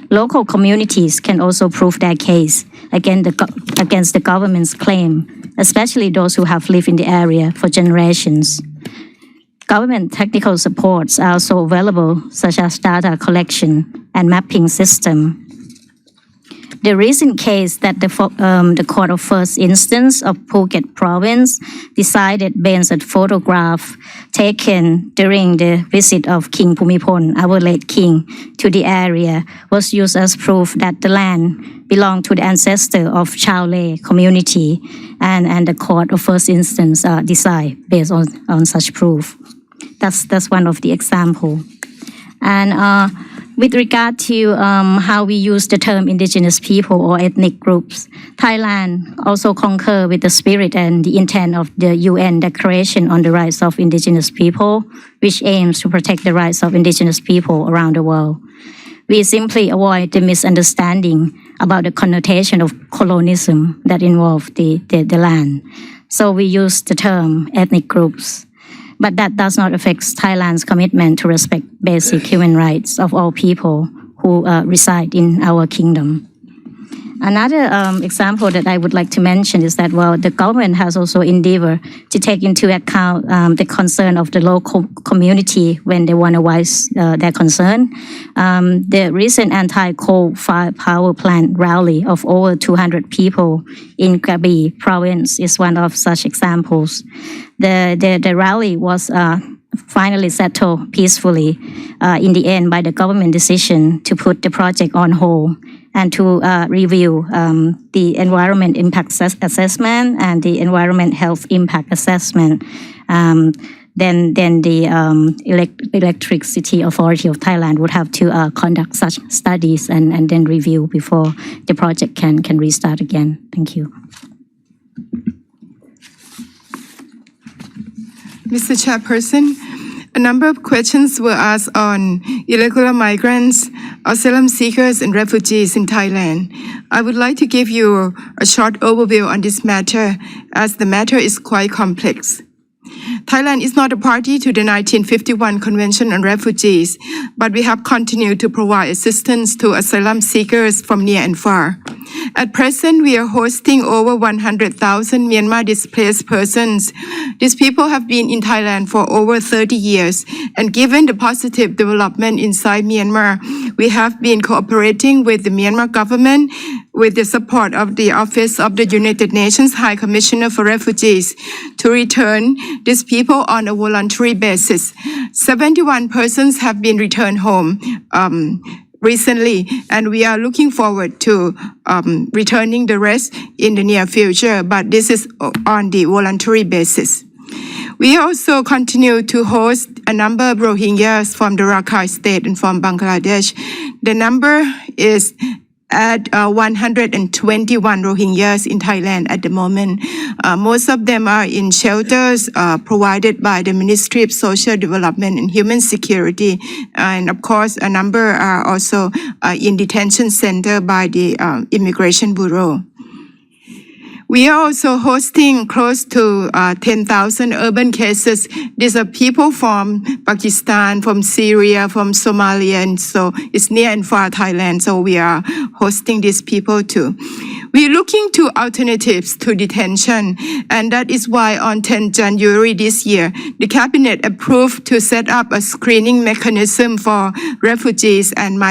[SPEAKER 20] Local communities can also prove their case against the government's claim, especially those who have lived in the area for generations. Government technical supports are also available, such as data collection and mapping system. The recent case that the Court of First Instance of Phuket Province decided based on photograph taken during the visit of King Bhumibol, our late king, to the area was used as proof that the land belonged to the ancestor of Chao Lay community, and the Court of First Instance decide based on such proof. That's one of the example. And with regard to how we use the term indigenous people or ethnic groups, Thailand also concur with the spirit and the intent of the UN Declaration on the Rights of Indigenous People, which aims to protect the rights of indigenous people around the world. We simply avoid the misunderstanding about the connotation of colonialism that involve the land. So we use the term ethnic groups. But that does not affect Thailand's commitment to respect basic human rights of all people who reside in our kingdom. Another example that I would like to mention is that, well, the government has also endeavored to take into account the concern of the local community when they want to voice their concern. The recent anti-coal power plant rally of over 200 people in Krabi province is one of such examples. The rally was finally settled peacefully in the end by the government decision to put the project on hold and to review the environment impact assessment and the environment health impact assessment. Then the Electricity Authority of Thailand would have to conduct such studies and then review before the project can restart again. Thank you.
[SPEAKER 9] Mr. Chairperson, a number of questions were asked on irregular migrants, asylum seekers, and refugees in Thailand. I would like to give you a short overview on this matter, as the matter is quite complex. Thailand is not a party to the 1951 Convention on Refugees, but we have continued to provide assistance to asylum seekers from near and far. At present, we are hosting over 100,000 Myanmar displaced persons. These people have been in Thailand for over 30 years, and given the positive development inside Myanmar, we have been cooperating with the Myanmar government with the support of the Office of the United Nations High Commissioner for Refugees to return these people on a voluntary basis. 71 persons have been returned home recently, and we are looking forward to returning the rest in the near future, but this is on the voluntary basis. We also continue to host a number of Rohingyas from the Rakhine State and from Bangladesh. The number is at 121 Rohingyas in Thailand at the moment. Most of them are in shelters provided by the Ministry of Social Development and Human Security. And of course, a number are also in detention center by the Immigration Bureau. We are also hosting close to 10,000 urban cases. These are people from Pakistan, from Syria, from Somalia, and so it's near and far Thailand. So we are hosting these people too. We're looking to alternatives to detention, and that is why on 10 January this year, the Cabinet approved to set up a screening mechanism for refugees and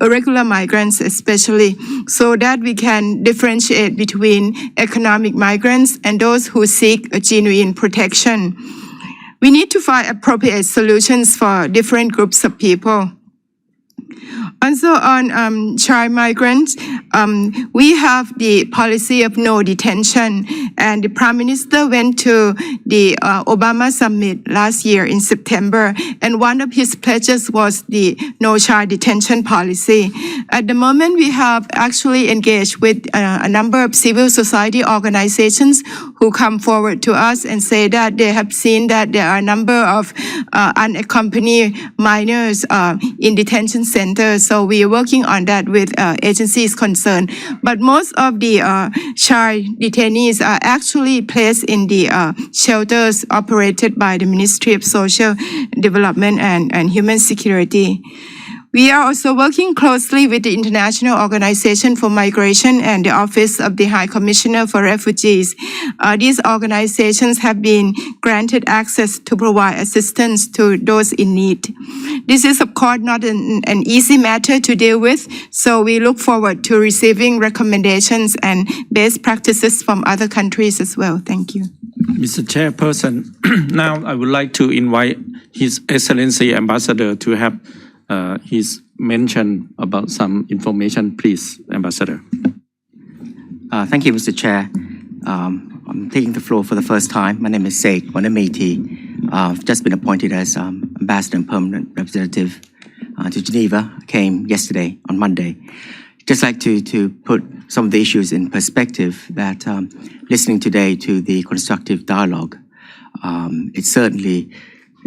[SPEAKER 9] irregular migrants especially, so that we can differentiate between economic migrants and those who seek a genuine protection. We need to find appropriate solutions for different groups of people. Also on child migrants, we have the policy of no detention, and the Prime Minister went to the Obama summit last year in September, and one of his pledges was the no child detention policy. At the moment, we have actually engaged with a number of civil society organizations who come forward to us and say that they have seen that there are a number of unaccompanied minors in detention centers. So we are working on that with agencies concerned. But most of the child detainees are actually placed in the shelters operated by the Ministry of Social Development and Human Security. We are also working closely with the International Organization for Migration and the Office of the High Commissioner for Refugees. These organizations have been granted access to provide assistance to those in need. This is, of course, not an easy matter to deal with, so we look forward to receiving recommendations and best practices from other countries as well. Thank you.
[SPEAKER 1] Mr. Chairperson, now I would like to invite His Excellency Ambassador to have his mention about some information, please, Ambassador.
[SPEAKER 22] Thank you, Mr. Chair. I'm taking the floor for the first time. My name is Sheikh Wanamiti. I've just been appointed as Ambassador and Permanent Representative to Geneva. I came yesterday on Monday. Just like to put some of the issues in perspective that listening today to the constructive dialogue, it certainly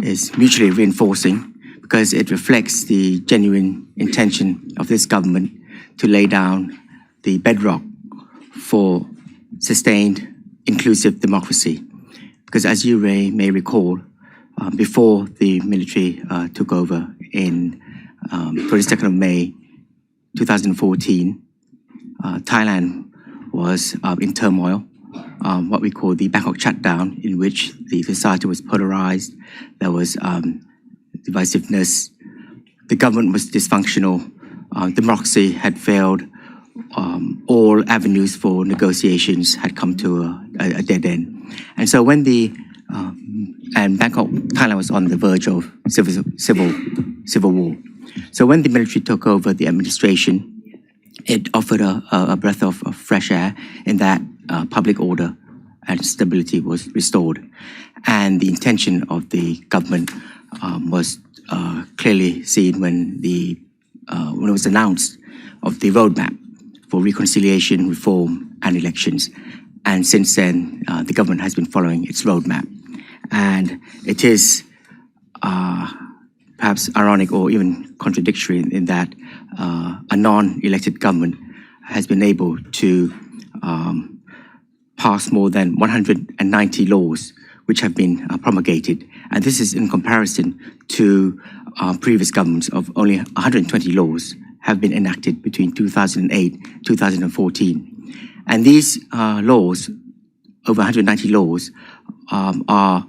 [SPEAKER 22] is mutually reinforcing because it reflects the genuine intention of this government to lay down the bedrock for sustained, inclusive democracy. Because as you may recall, before the military took over in 22nd of May 2014, Thailand was in turmoil, what we call the Bangkok shutdown, in which the society was polarized, there was divisiveness, the government was dysfunctional, democracy had failed, all avenues for negotiations had come to a dead end. And so when and Bangkok, Thailand was on the verge of civil war. So when the military took over the administration, it offered a breath of fresh air in that public order and stability was restored. And the intention of the government was clearly seen when it was announced of the roadmap for reconciliation, reform, and elections. And since then, the government has been following its roadmap. And it is perhaps ironic or even contradictory in that a non-elected government has been able to pass more than 190 laws which have been promulgated. And this is in comparison to previous governments of only 120 laws have been enacted between 2008 2014. And these laws, over 190 laws, are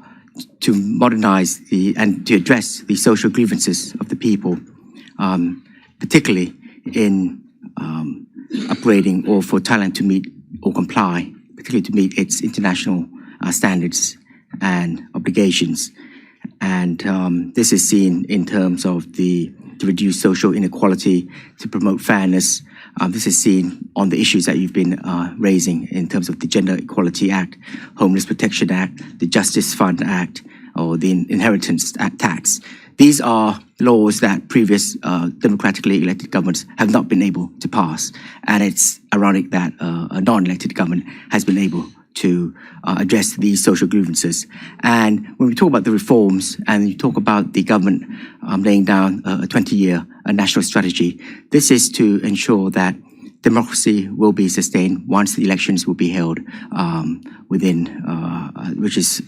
[SPEAKER 22] to modernize and to address the social grievances of the people, particularly in upgrading or for Thailand to meet or comply, particularly to meet its international standards and obligations. And this is seen in terms of to reduce social inequality, to promote fairness. This is seen on the issues that you've been raising in terms of the Gender Equality Act, Homeless Protection Act, the Justice Fund Act, or the Inheritance Tax. These are laws that previous democratically elected governments have not been able to pass. And it's ironic that a non-elected government has been able to address these social grievances. And when we talk about the reforms and you talk about the government laying down a 20-year national strategy, this is to ensure that democracy will be sustained once the elections will be held within, which is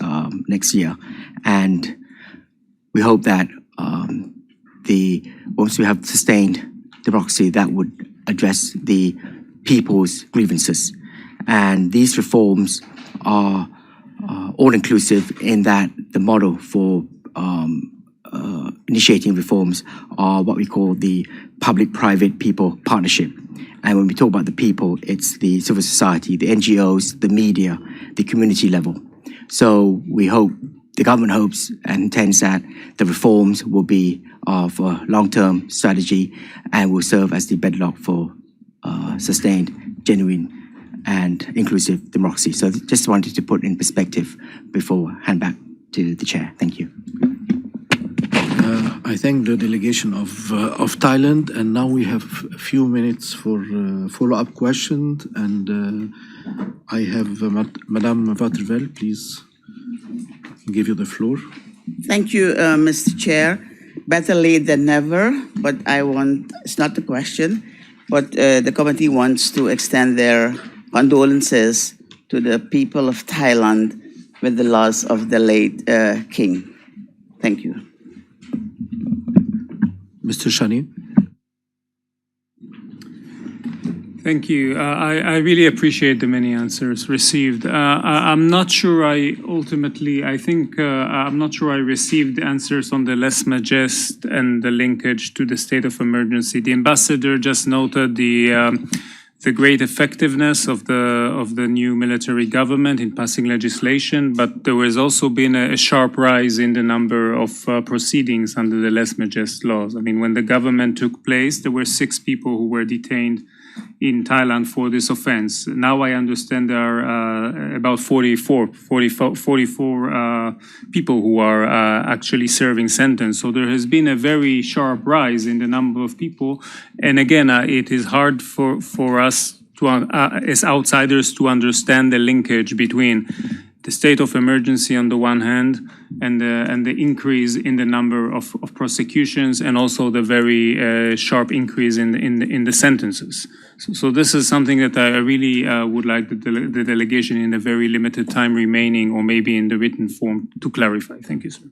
[SPEAKER 22] next year. And we hope that once we have sustained democracy, that would address the people's grievances. And these reforms are all-inclusive in that the model for initiating reforms are what we call the public-private people partnership. And when we talk about the people, it's the civil society, the NGOs, the media, the community level. So we hope, the government hopes and intends that the reforms will be of a long-term strategy and will serve as the bedrock for sustained, genuine, and inclusive democracy. So just wanted to put in perspective before I hand back to the chair. Thank you.
[SPEAKER 14] I thank the delegation of Thailand, and now we have a few minutes for follow-up questions. And I have Madame Waterveld, please give you the floor.
[SPEAKER 8] Thank you, Mr. Chair. Better late than never, but it's not the question, but the committee wants to extend their condolences to the people of Thailand with the loss of the late king. Thank you.
[SPEAKER 14] Mr. Shani.
[SPEAKER 2] Thank you. I really appreciate the many answers received. I'm not sure I'm not sure I received answers on the less majest and the linkage to the state of emergency. The ambassador just noted the great effectiveness of the new military government in passing legislation, but there has also been a sharp rise in the number of proceedings under the less majest laws. I mean, when the government took place, there were 6 people who were detained in Thailand for this offense. Now I understand there are about 44 people who are actually serving sentence. So there has been a very sharp rise in the number of people. And again, it is hard for us to, as outsiders to understand the linkage between the state of emergency on the one hand and the increase in the number of prosecutions and also the very sharp increase in the sentences. So this is something that I really would like the delegation in a very limited time remaining or maybe in the written form to clarify. Thank you, sir.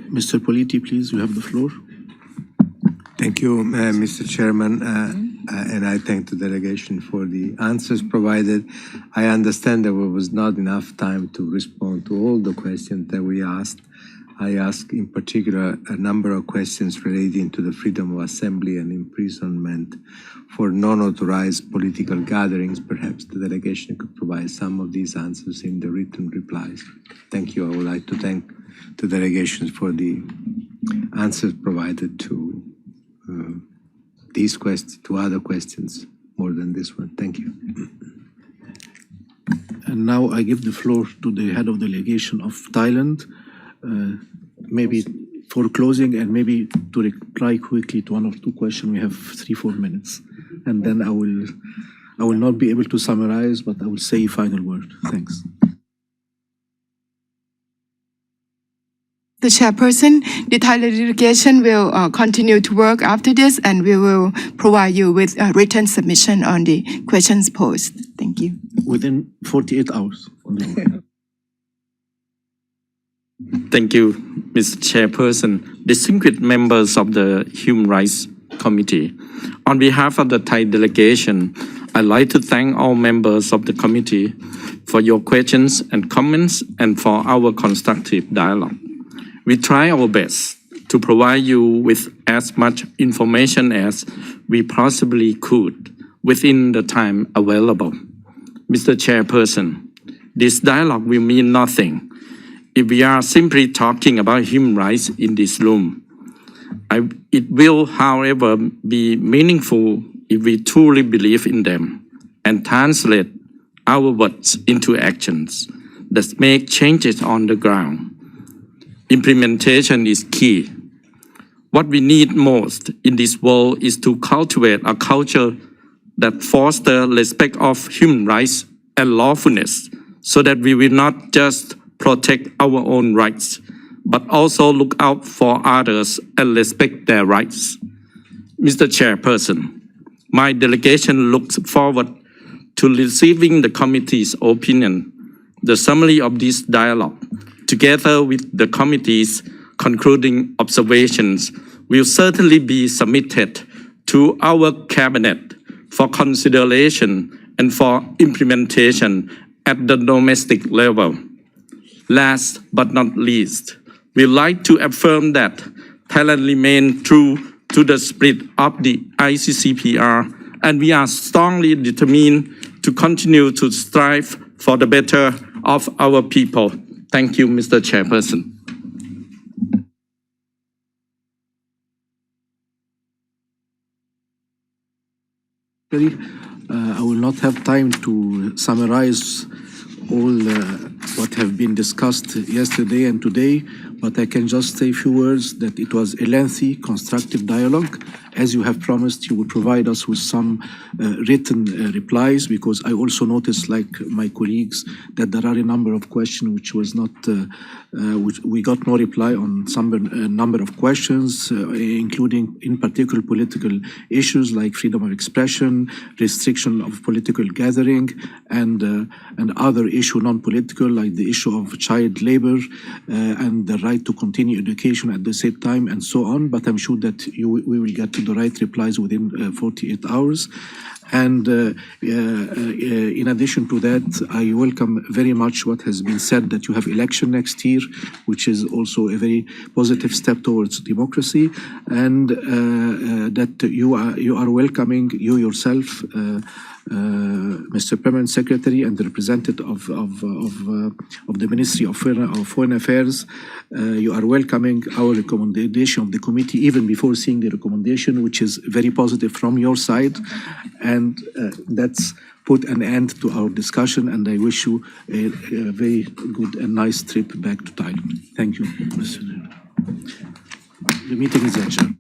[SPEAKER 14] Mr. Politi, please, you have the floor.
[SPEAKER 10] Thank you, Mr. Chairman, and I thank the delegation for the answers provided. I understand there was not enough time to respond to all the questions that we asked. I asked in particular a number of questions relating to the freedom of assembly and imprisonment for non-authorized political gatherings. Perhaps the delegation could provide some of these answers in the written replies. Thank you. I would like to thank the delegations for the answers provided to these questions, to other questions, more than this one. Thank you.
[SPEAKER 14] And now I give the floor to the head of delegation of Thailand, maybe for closing and maybe to reply quickly to 1 or 2 questions. We have 3-4 minutes, and then I will not be able to summarize, but I will say a final word. Thanks.
[SPEAKER 9] The chairperson, the Thailand delegation will continue to work after this, and we will provide you with a written submission on the questions posed. Thank you.
[SPEAKER 14] Within 48 hours.
[SPEAKER 1] Thank you, Mr. Chairperson. Distinguished members of the Human Rights Committee, on behalf of the Thai delegation, I'd like to thank all members of the committee for your questions and comments and for our constructive dialogue. We try our best to provide you with as much information as we possibly could within the time available. Mr. Chairperson, this dialogue will mean nothing if we are simply talking about human rights in this room. It will, however, be meaningful if we truly believe in them and translate our words into actions that make changes on the ground. Implementation is key. What we need most in this world is to cultivate a culture that fosters respect of human rights and lawfulness, so that we will not just protect our own rights, but also look out for others and respect their rights. Mr. Chairperson, my delegation looks forward to receiving the committee's opinion. The summary of this dialogue, together with the committee's concluding observations, will certainly be submitted to our cabinet for consideration and for implementation at the domestic level. Last but not least, we'd like to affirm that Thailand remains true to the spirit of the ICCPR, and we are strongly determined to continue to strive for the better of our people. Thank you, Mr. Chairperson.
[SPEAKER 14] I will not have time to summarize all what have been discussed yesterday and today, but I can just say a few words that it was a lengthy, constructive dialogue. As you have promised, you will provide us with some written replies, because I also noticed, like my colleagues, that there are a number of questions which was not, which we got no reply on some number of questions, including in particular political issues like freedom of expression, restriction of political gathering, and other issue non-political like the issue of child labor and the right to continue education at the same time and so on. But I'm sure that we will get to the right replies within 48 hours. And in addition to that, I welcome very much what has been said that you have election next year, which is also a very positive step towards democracy, and that you are welcoming, you yourself, Mr. Permanent Secretary and the representative of the Ministry of Foreign Affairs, you are welcoming our recommendation of the committee even before seeing the recommendation, which is very positive from your side, and that's put an end to our discussion. And I wish you a very good and nice trip back to Thailand. Thank you, Mr. The meeting is adjourned.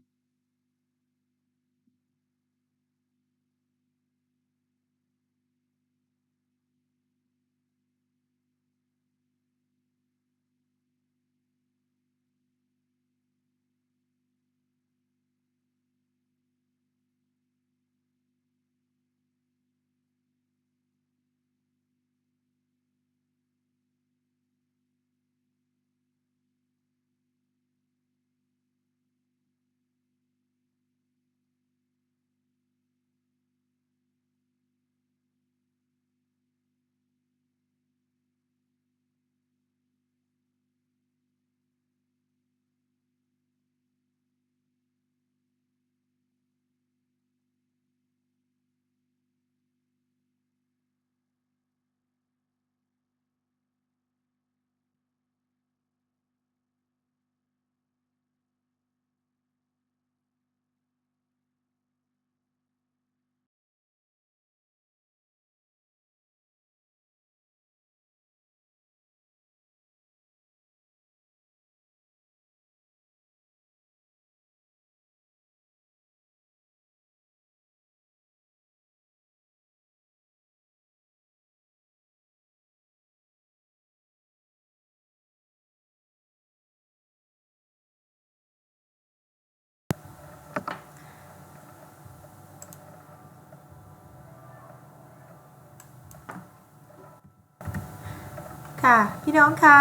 [SPEAKER 6] ค่ะพี่น้องคะ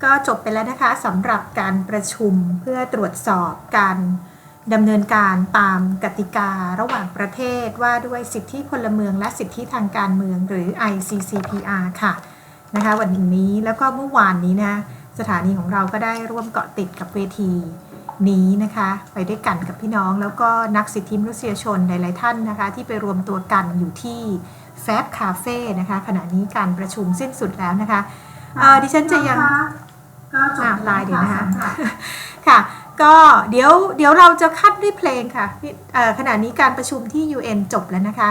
[SPEAKER 6] ก็จบไปแล้วนะคะสำหรับการประชุมเพื่อตรวจสอบการดำเนินการตามกติการะหว่างประเทศว่าด้วยสิทธิพลเมืองและสิทธิทางการเมืองหรือ ICCPR ค่ะนะคะวันนี้แล้วก็เมื่อวานนี้นะสถานีของเราก็ได้ร่วมเกาะติดกับเวทีนี้นะคะไปด้วยกันกับพี่น้องแล้วก็นักสิทธิมนุษยชนหลายๆท่านนะคะที่ไปรวมตัวกันอยู่ที่แฟบคาเฟ่นะคะขณะนี้การประชุมสิ้นสุดแล้วนะคะดิฉันจะยังไลน์เดี๋ยวนะคะค่ะก็เดี๋ยวเราจะคัดด้วยเพลงค่ะขณะนี้การประชุมที่ UN จบแล้วนะคะ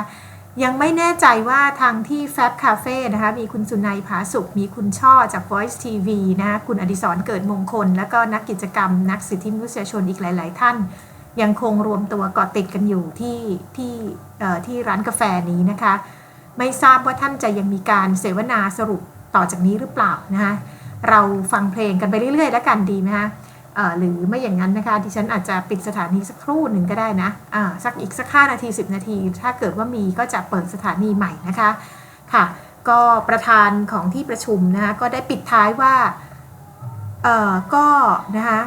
[SPEAKER 6] ยังไม่แน่ใจว่าทางที่แฟบคาเฟ่นะคะมีคุณสุนัยผาสุขมีคุณช่อจาก Voice TV นะคะคุณอดิศรเกิดมงคลแล้วก็นักกิจกรรมนักสิทธิมนุษยชนอีกหลายๆท่านยังคงรวมตัวเกาะติดกันอยู่ที่ร้านกาแฟนี้นะคะไม่ทราบว่าท่านจะยังมีการเสวนาสรุปต่อจากนี้หรือเปล่านะคะเราฟังเพลงกันไปเรื่อยๆแล้วกันดีไหมคะหรือไม่อย่างนั้นนะคะดิฉันอาจจะปิดสถานีสักครู่หนึ่งก็ได้นะสัก5 นาที10 นาทีถ้าเกิดว่ามีก็จะเปิดสถานีใหม่นะคะค่ะก็ประธานของที่ประชุมนะคะก็ได้ปิดท้ายว่าก็นะคะ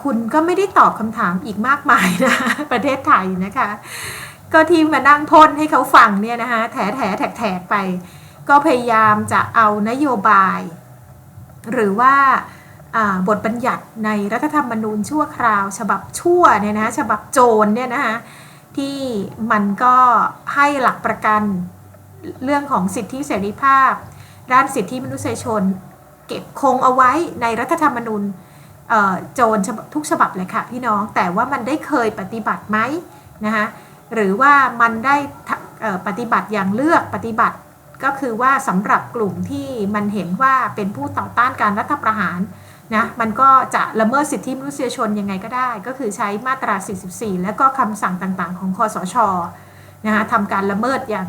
[SPEAKER 6] คุณก็ไม่ได้ตอบคำถามอีกมากมายนะประเทศไทยนะคะก็ที่มานั่งพ่นให้เขาฟังเนี่ยนะคะแถกไปก็พยายามจะเอานโยบายหรือว่าบทบัญญัติในรัฐธรรมนูญชั่วคราวฉบับชั่วเนี่ยนะฉบับโจรเนี่ยนะคะที่มันก็ให้หลักประกันเรื่องของสิทธิเสรีภาพด้านสิทธิมนุษยชนเก็บคงเอาไว้ในรัฐธรรมนูญโจรทุกฉบับเลยค่ะพี่น้องแต่ว่ามันได้เคยปฏิบัติไหมนะคะหรือว่ามันได้ปฏิบัติอย่างเลือกปฏิบัติก็คือว่าสำหรับกลุ่มที่มันเห็นว่าเป็นผู้ต่อต้านการรัฐประหารนะมันก็จะละเมิดสิทธิมนุษยชนยังไงก็ได้ก็คือใช้มาตรา44และก็คำสั่งต่างๆของคสช.นะคะทำการละเมิดอย่าง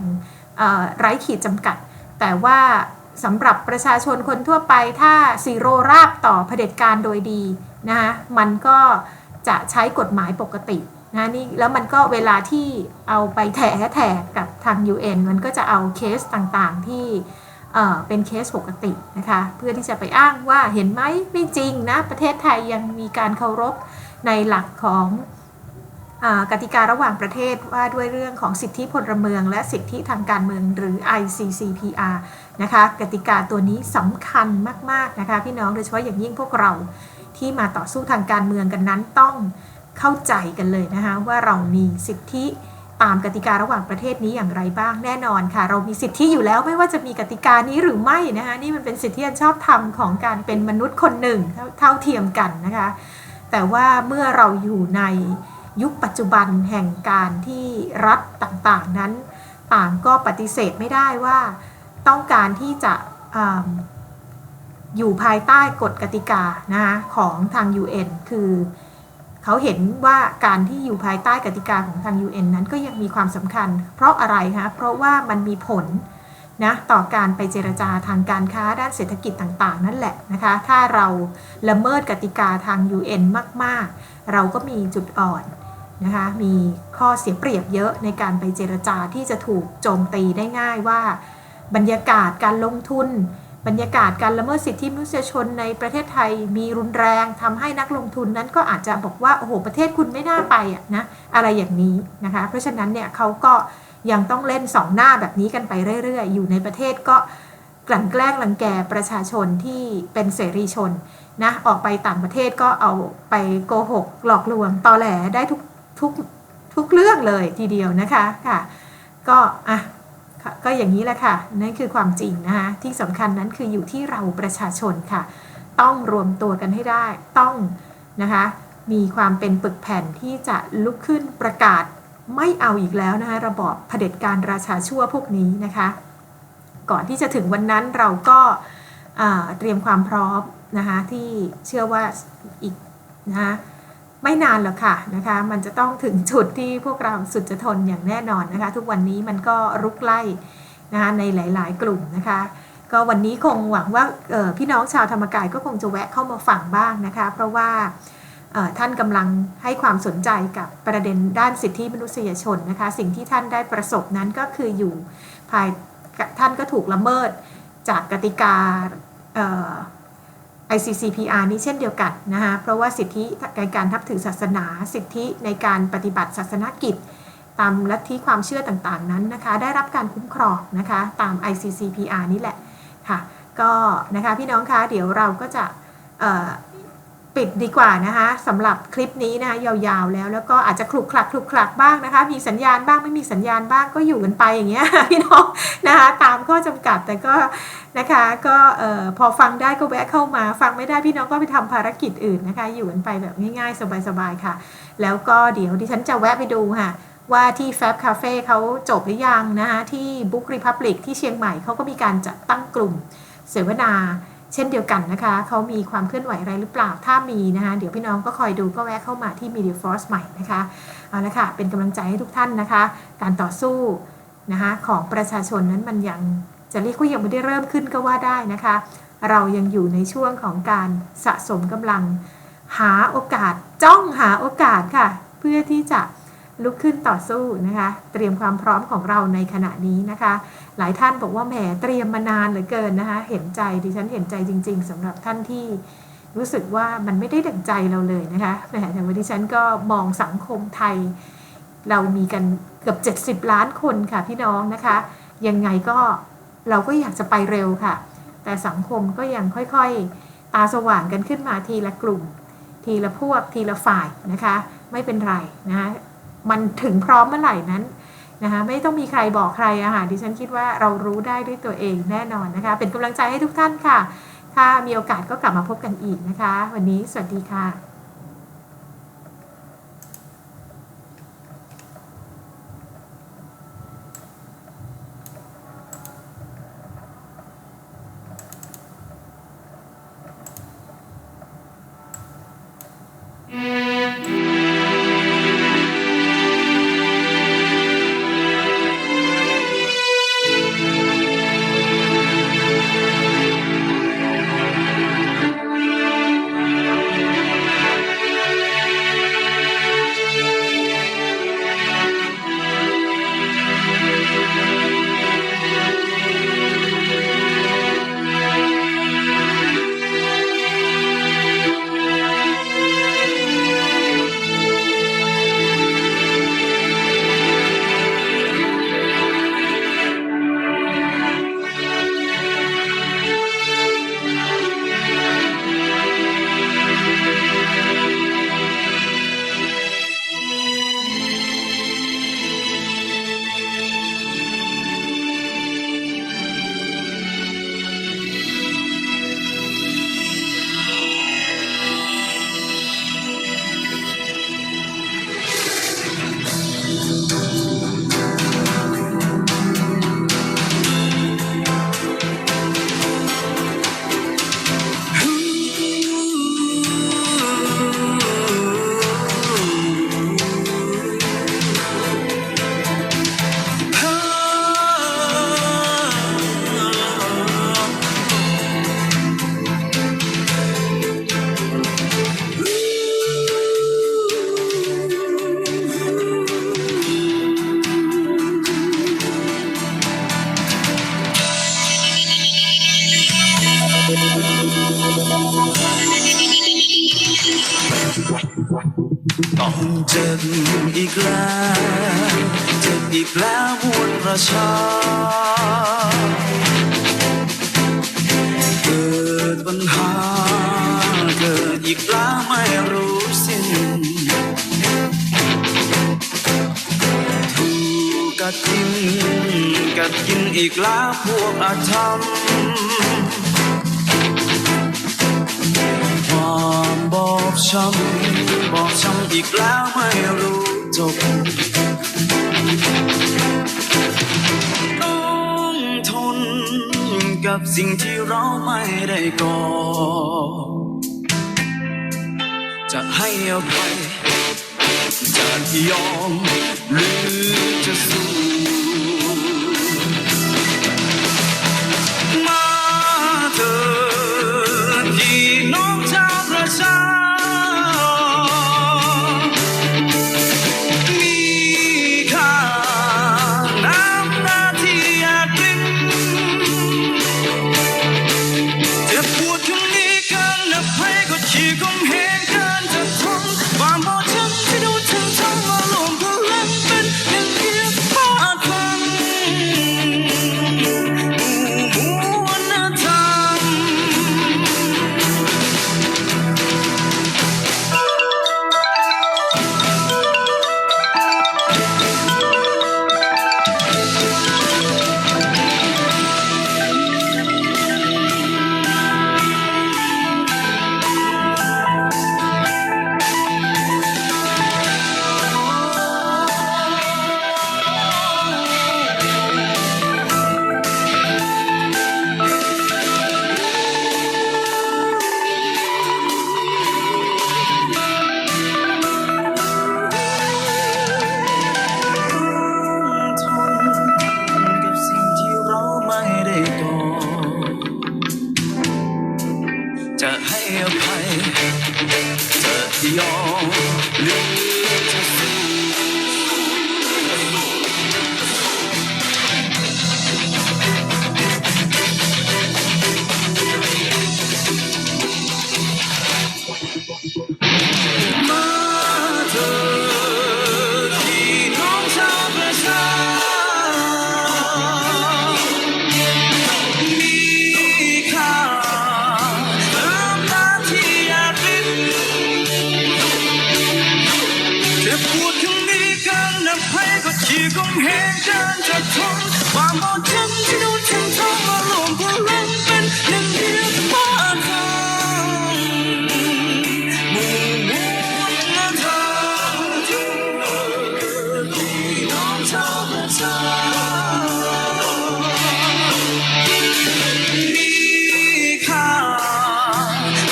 [SPEAKER 6] ไร้ขีดจำกัดแต่ว่าสำหรับประชาชนคนทั่วไปถ้าซีโร่ราบต่อเผด็จการโดยดีนะคะมันก็จะใช้กฎหมายปกตินะนี่แล้วมันก็เวลาที่เอาไปแถกับทาง UN มันก็จะเอาเคสต่างๆที่ เป็นเคสปกตินะคะเพื่อที่จะไปอ้างว่าเห็นไหมไม่จริงนะประเทศไทยยังมีการเคารพในหลักของกติการะหว่างประเทศว่าด้วยเรื่องของสิทธิพลเมืองและสิทธิทางการเมืองหรือ ICCPR นะคะกติกาตัวนี้สำคัญมากๆนะคะพี่น้องโดยเฉพาะอย่างยิ่งพวกเราที่มาต่อสู้ทางการเมืองกันนั้นต้องเข้าใจกันเลยนะคะว่าเรามีสิทธิตามกติการะหว่างประเทศนี้อย่างไรบ้างแน่นอนค่ะเรามีสิทธิอยู่แล้วไม่ว่าจะมีกติกานี้หรือไม่นะคะนี่มันเป็นสิทธิอันชอบธรรมของการเป็นมนุษย์คนหนึ่งเท่าเทียมกันนะคะแต่ว่าเมื่อเราอยู่ในยุคปัจจุบันแห่งการที่รัฐต่างๆนั้นต่างก็ปฏิเสธไม่ได้ว่าต้องการที่จะอยู่ภายใต้กฎกติกานะคะของทาง UN คือเขาเห็นว่าการที่อยู่ภายใต้กติกาของทาง UN นั้นก็ยังมีความสำคัญเพราะอะไรคะเพราะว่ามันมีผลนะต่อการไปเจรจาทางการค้าด้านเศรษฐกิจต่างๆนั่นแหละนะคะถ้าเราละเมิดกติกาทาง UN มากๆเราก็มีจุดอ่อนนะคะมีข้อเสียเปรียบเยอะในการไปเจรจาที่จะถูกโจมตีได้ง่ายว่าบรรยากาศการลงทุนบรรยากาศการละเมิดสิทธิมนุษยชนในประเทศไทยมีรุนแรงทำให้นักลงทุนนั้นก็อาจจะบอกว่าโอ้โหประเทศคุณไม่น่าไปอ่ะนะอะไรอย่างนี้นะคะเพราะฉะนั้นเนี่ยเขาก็ยังต้องเล่นสองหน้าแบบนี้กันไปเรื่อยๆอยู่ในประเทศก็กลั่นแกล้งรังแกประชาชนที่เป็นเสรีชนนะออกไปต่างประเทศก็เอาไปโกหกหลอกลวงตอแหลได้ทุกเรื่องเลยทีเดียวนะคะค่ะก็อย่างนี้แหละค่ะนั่นคือความจริงนะคะที่สำคัญนั้นคืออยู่ที่เราประชาชนค่ะต้องรวมตัวกันให้ได้ต้องนะคะมีความเป็นปึกแผ่นที่จะลุกขึ้นประกาศไม่เอาอีกแล้วนะคะระบอบเผด็จการราชาชั่วพวกนี้นะคะก่อนที่จะถึงวันนั้นเราก็เตรียมความพร้อมนะคะที่เชื่อว่าอีกนะคะไม่นานหรอกค่ะนะคะมันจะต้องถึงจุดที่พวกเราสุดจะทนอย่างแน่นอนนะคะทุกวันนี้มันก็รุกไล่นะคะในหลายๆกลุ่มนะคะก็วันนี้คงหวังว่าพี่น้องชาวธรรมกายก็คงจะแวะเข้ามาฟังบ้างนะคะเพราะว่าท่านกำลังให้ความสนใจกับประเด็นด้านสิทธิมนุษยชนนะคะสิ่งที่ท่านได้ประสบนั้นก็คืออยู่ภายท่านก็ถูกละเมิดจากกติกาICCPR นี้เช่นเดียวกันนะคะเพราะว่าสิทธิในการนับถือศาสนาสิทธิในการปฏิบัติศาสนกิจตามลัทธิความเชื่อต่างๆนั้นนะคะได้รับการคุ้มครองนะคะตาม ICCPR นี่แหละค่ะก็นะคะพี่น้องคะเดี๋ยวเราก็จะปิดดีกว่านะคะสำหรับคลิปนี้นะคะยาวๆแล้วก็อาจจะคลุกคลักบ้างนะคะมีสัญญาณบ้างไม่มีสัญญาณบ้างก็อยู่กันไปอย่างเงี้ยพี่น้องนะคะตามข้อจำกัดแต่ก็นะคะก็พอฟังได้ก็แวะเข้ามาฟังไม่ได้พี่น้องก็ไปทำภารกิจอื่นนะคะอยู่กันไปแบบง่ายๆสบายๆค่ะแล้วก็เดี๋ยวดิฉันจะแวะไปดูค่ะว่าที่แฟบคาเฟ่เขาจบหรือยังนะคะที่ Book Republic ที่เชียงใหม่เขาก็มีการจัดตั้งกลุ่มเสวนาเช่นเดียวกันนะคะเขามีความเคลื่อนไหวอะไรหรือเปล่าถ้ามีนะคะเดี๋ยวพี่น้องก็คอยดูก็แวะเข้ามาที่ Media Force ใหม่นะคะเอาละค่ะเป็นกำลังใจให้ทุกท่านนะคะการต่อสู้นะคะของประชาชนนั้นมันยังจะเรียกว่ายังไม่ได้เริ่มขึ้นก็ว่าได้นะคะเรายังอยู่ในช่วงของการสะสมกำลังหาโอกาสจ้องหาโอกาสค่ะเพื่อที่จะลุกขึ้นต่อสู้นะคะเตรียมความพร้อมของเราในขณะนี้นะคะหลายท่านบอกว่าแหมเตรียมมานานเหลือเกินนะคะเห็นใจดิฉันเห็นใจจริงๆสำหรับท่านที่รู้สึกว่ามันไม่ได้ดั่งใจเราเลยนะคะแหมแต่ว่าดิฉันก็มองสังคมไทยเรามีกันเกือบ70 ล้านคนค่ะพี่น้องนะคะยังไงก็เราก็อยากจะไปเร็วค่ะแต่สังคมก็ยังค่อยๆตาสว่างกันขึ้นมาทีละกลุ่มทีละพวกทีละฝ่ายนะคะไม่เป็นไรนะคะมันถึงพร้อมเมื่อไหร่นั้นนะคะไม่ต้องมีใครบอกใครอะค่ะดิฉันคิดว่าเรารู้ได้ด้วยตัวเองแน่นอนนะคะเป็นกำลังใจให้ทุกท่านค่ะถ้ามีโอกาสก็กลับมาพบกันอีกนะคะวันนี้สวัสดีค่ะ
[SPEAKER 15] ต้องเจ็บอีกแล้วเจ็บอีกแล้วมวลประชาเกิดปัญหาเกิดอีกแล้วไม่รู้สิ้นถูกกัดกินอีกแล้วพวกอาธรรมความบอบช้ำอีกแล้วไม่รู้จบต้องทนกับสิ่งที่เราไม่ได้ก่อจะให้อภัยจะยอมหรือจะสู้มาเถิดพี่น้องชาวประชามีค่าน้ำตาที่อยากกลิ้นเจ็บปวดทั้งนี้กันอภัยก็ฉีกคมเหงกันจะทนความบอบช้ำที่ดูทั้งทั้งมารวมพลังเป็นหนึ่งเดียวอาคลังมวลธรรมกับสิ่งที่เราไม่ได้ก่อจะให้อภัยจะยอมหรือจะสู้มาเถิดพี่น้องชาวประชามีค่าน้ำตาที่อยากรินเจ็บปวดทั้งนี้กันอภัยก็ฉีกคมเหงกันจะทนความบอบช้ำที่ดูทั้งทั้งมารวมพลังเป็นหนึ่งเดียวอาธรรมมวลธรรมพี่น้องชาวประชามีค่า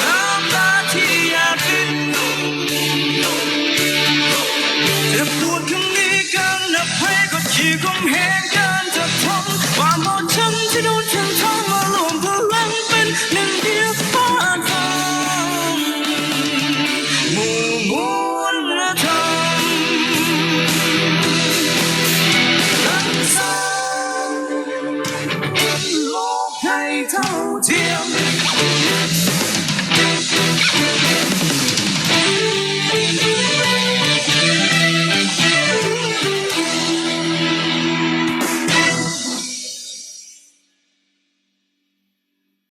[SPEAKER 15] น้ำตาที่อยากกลิ้นเจ็บปวดทั้งนี้กันอภัยก็ฉีกคมเหง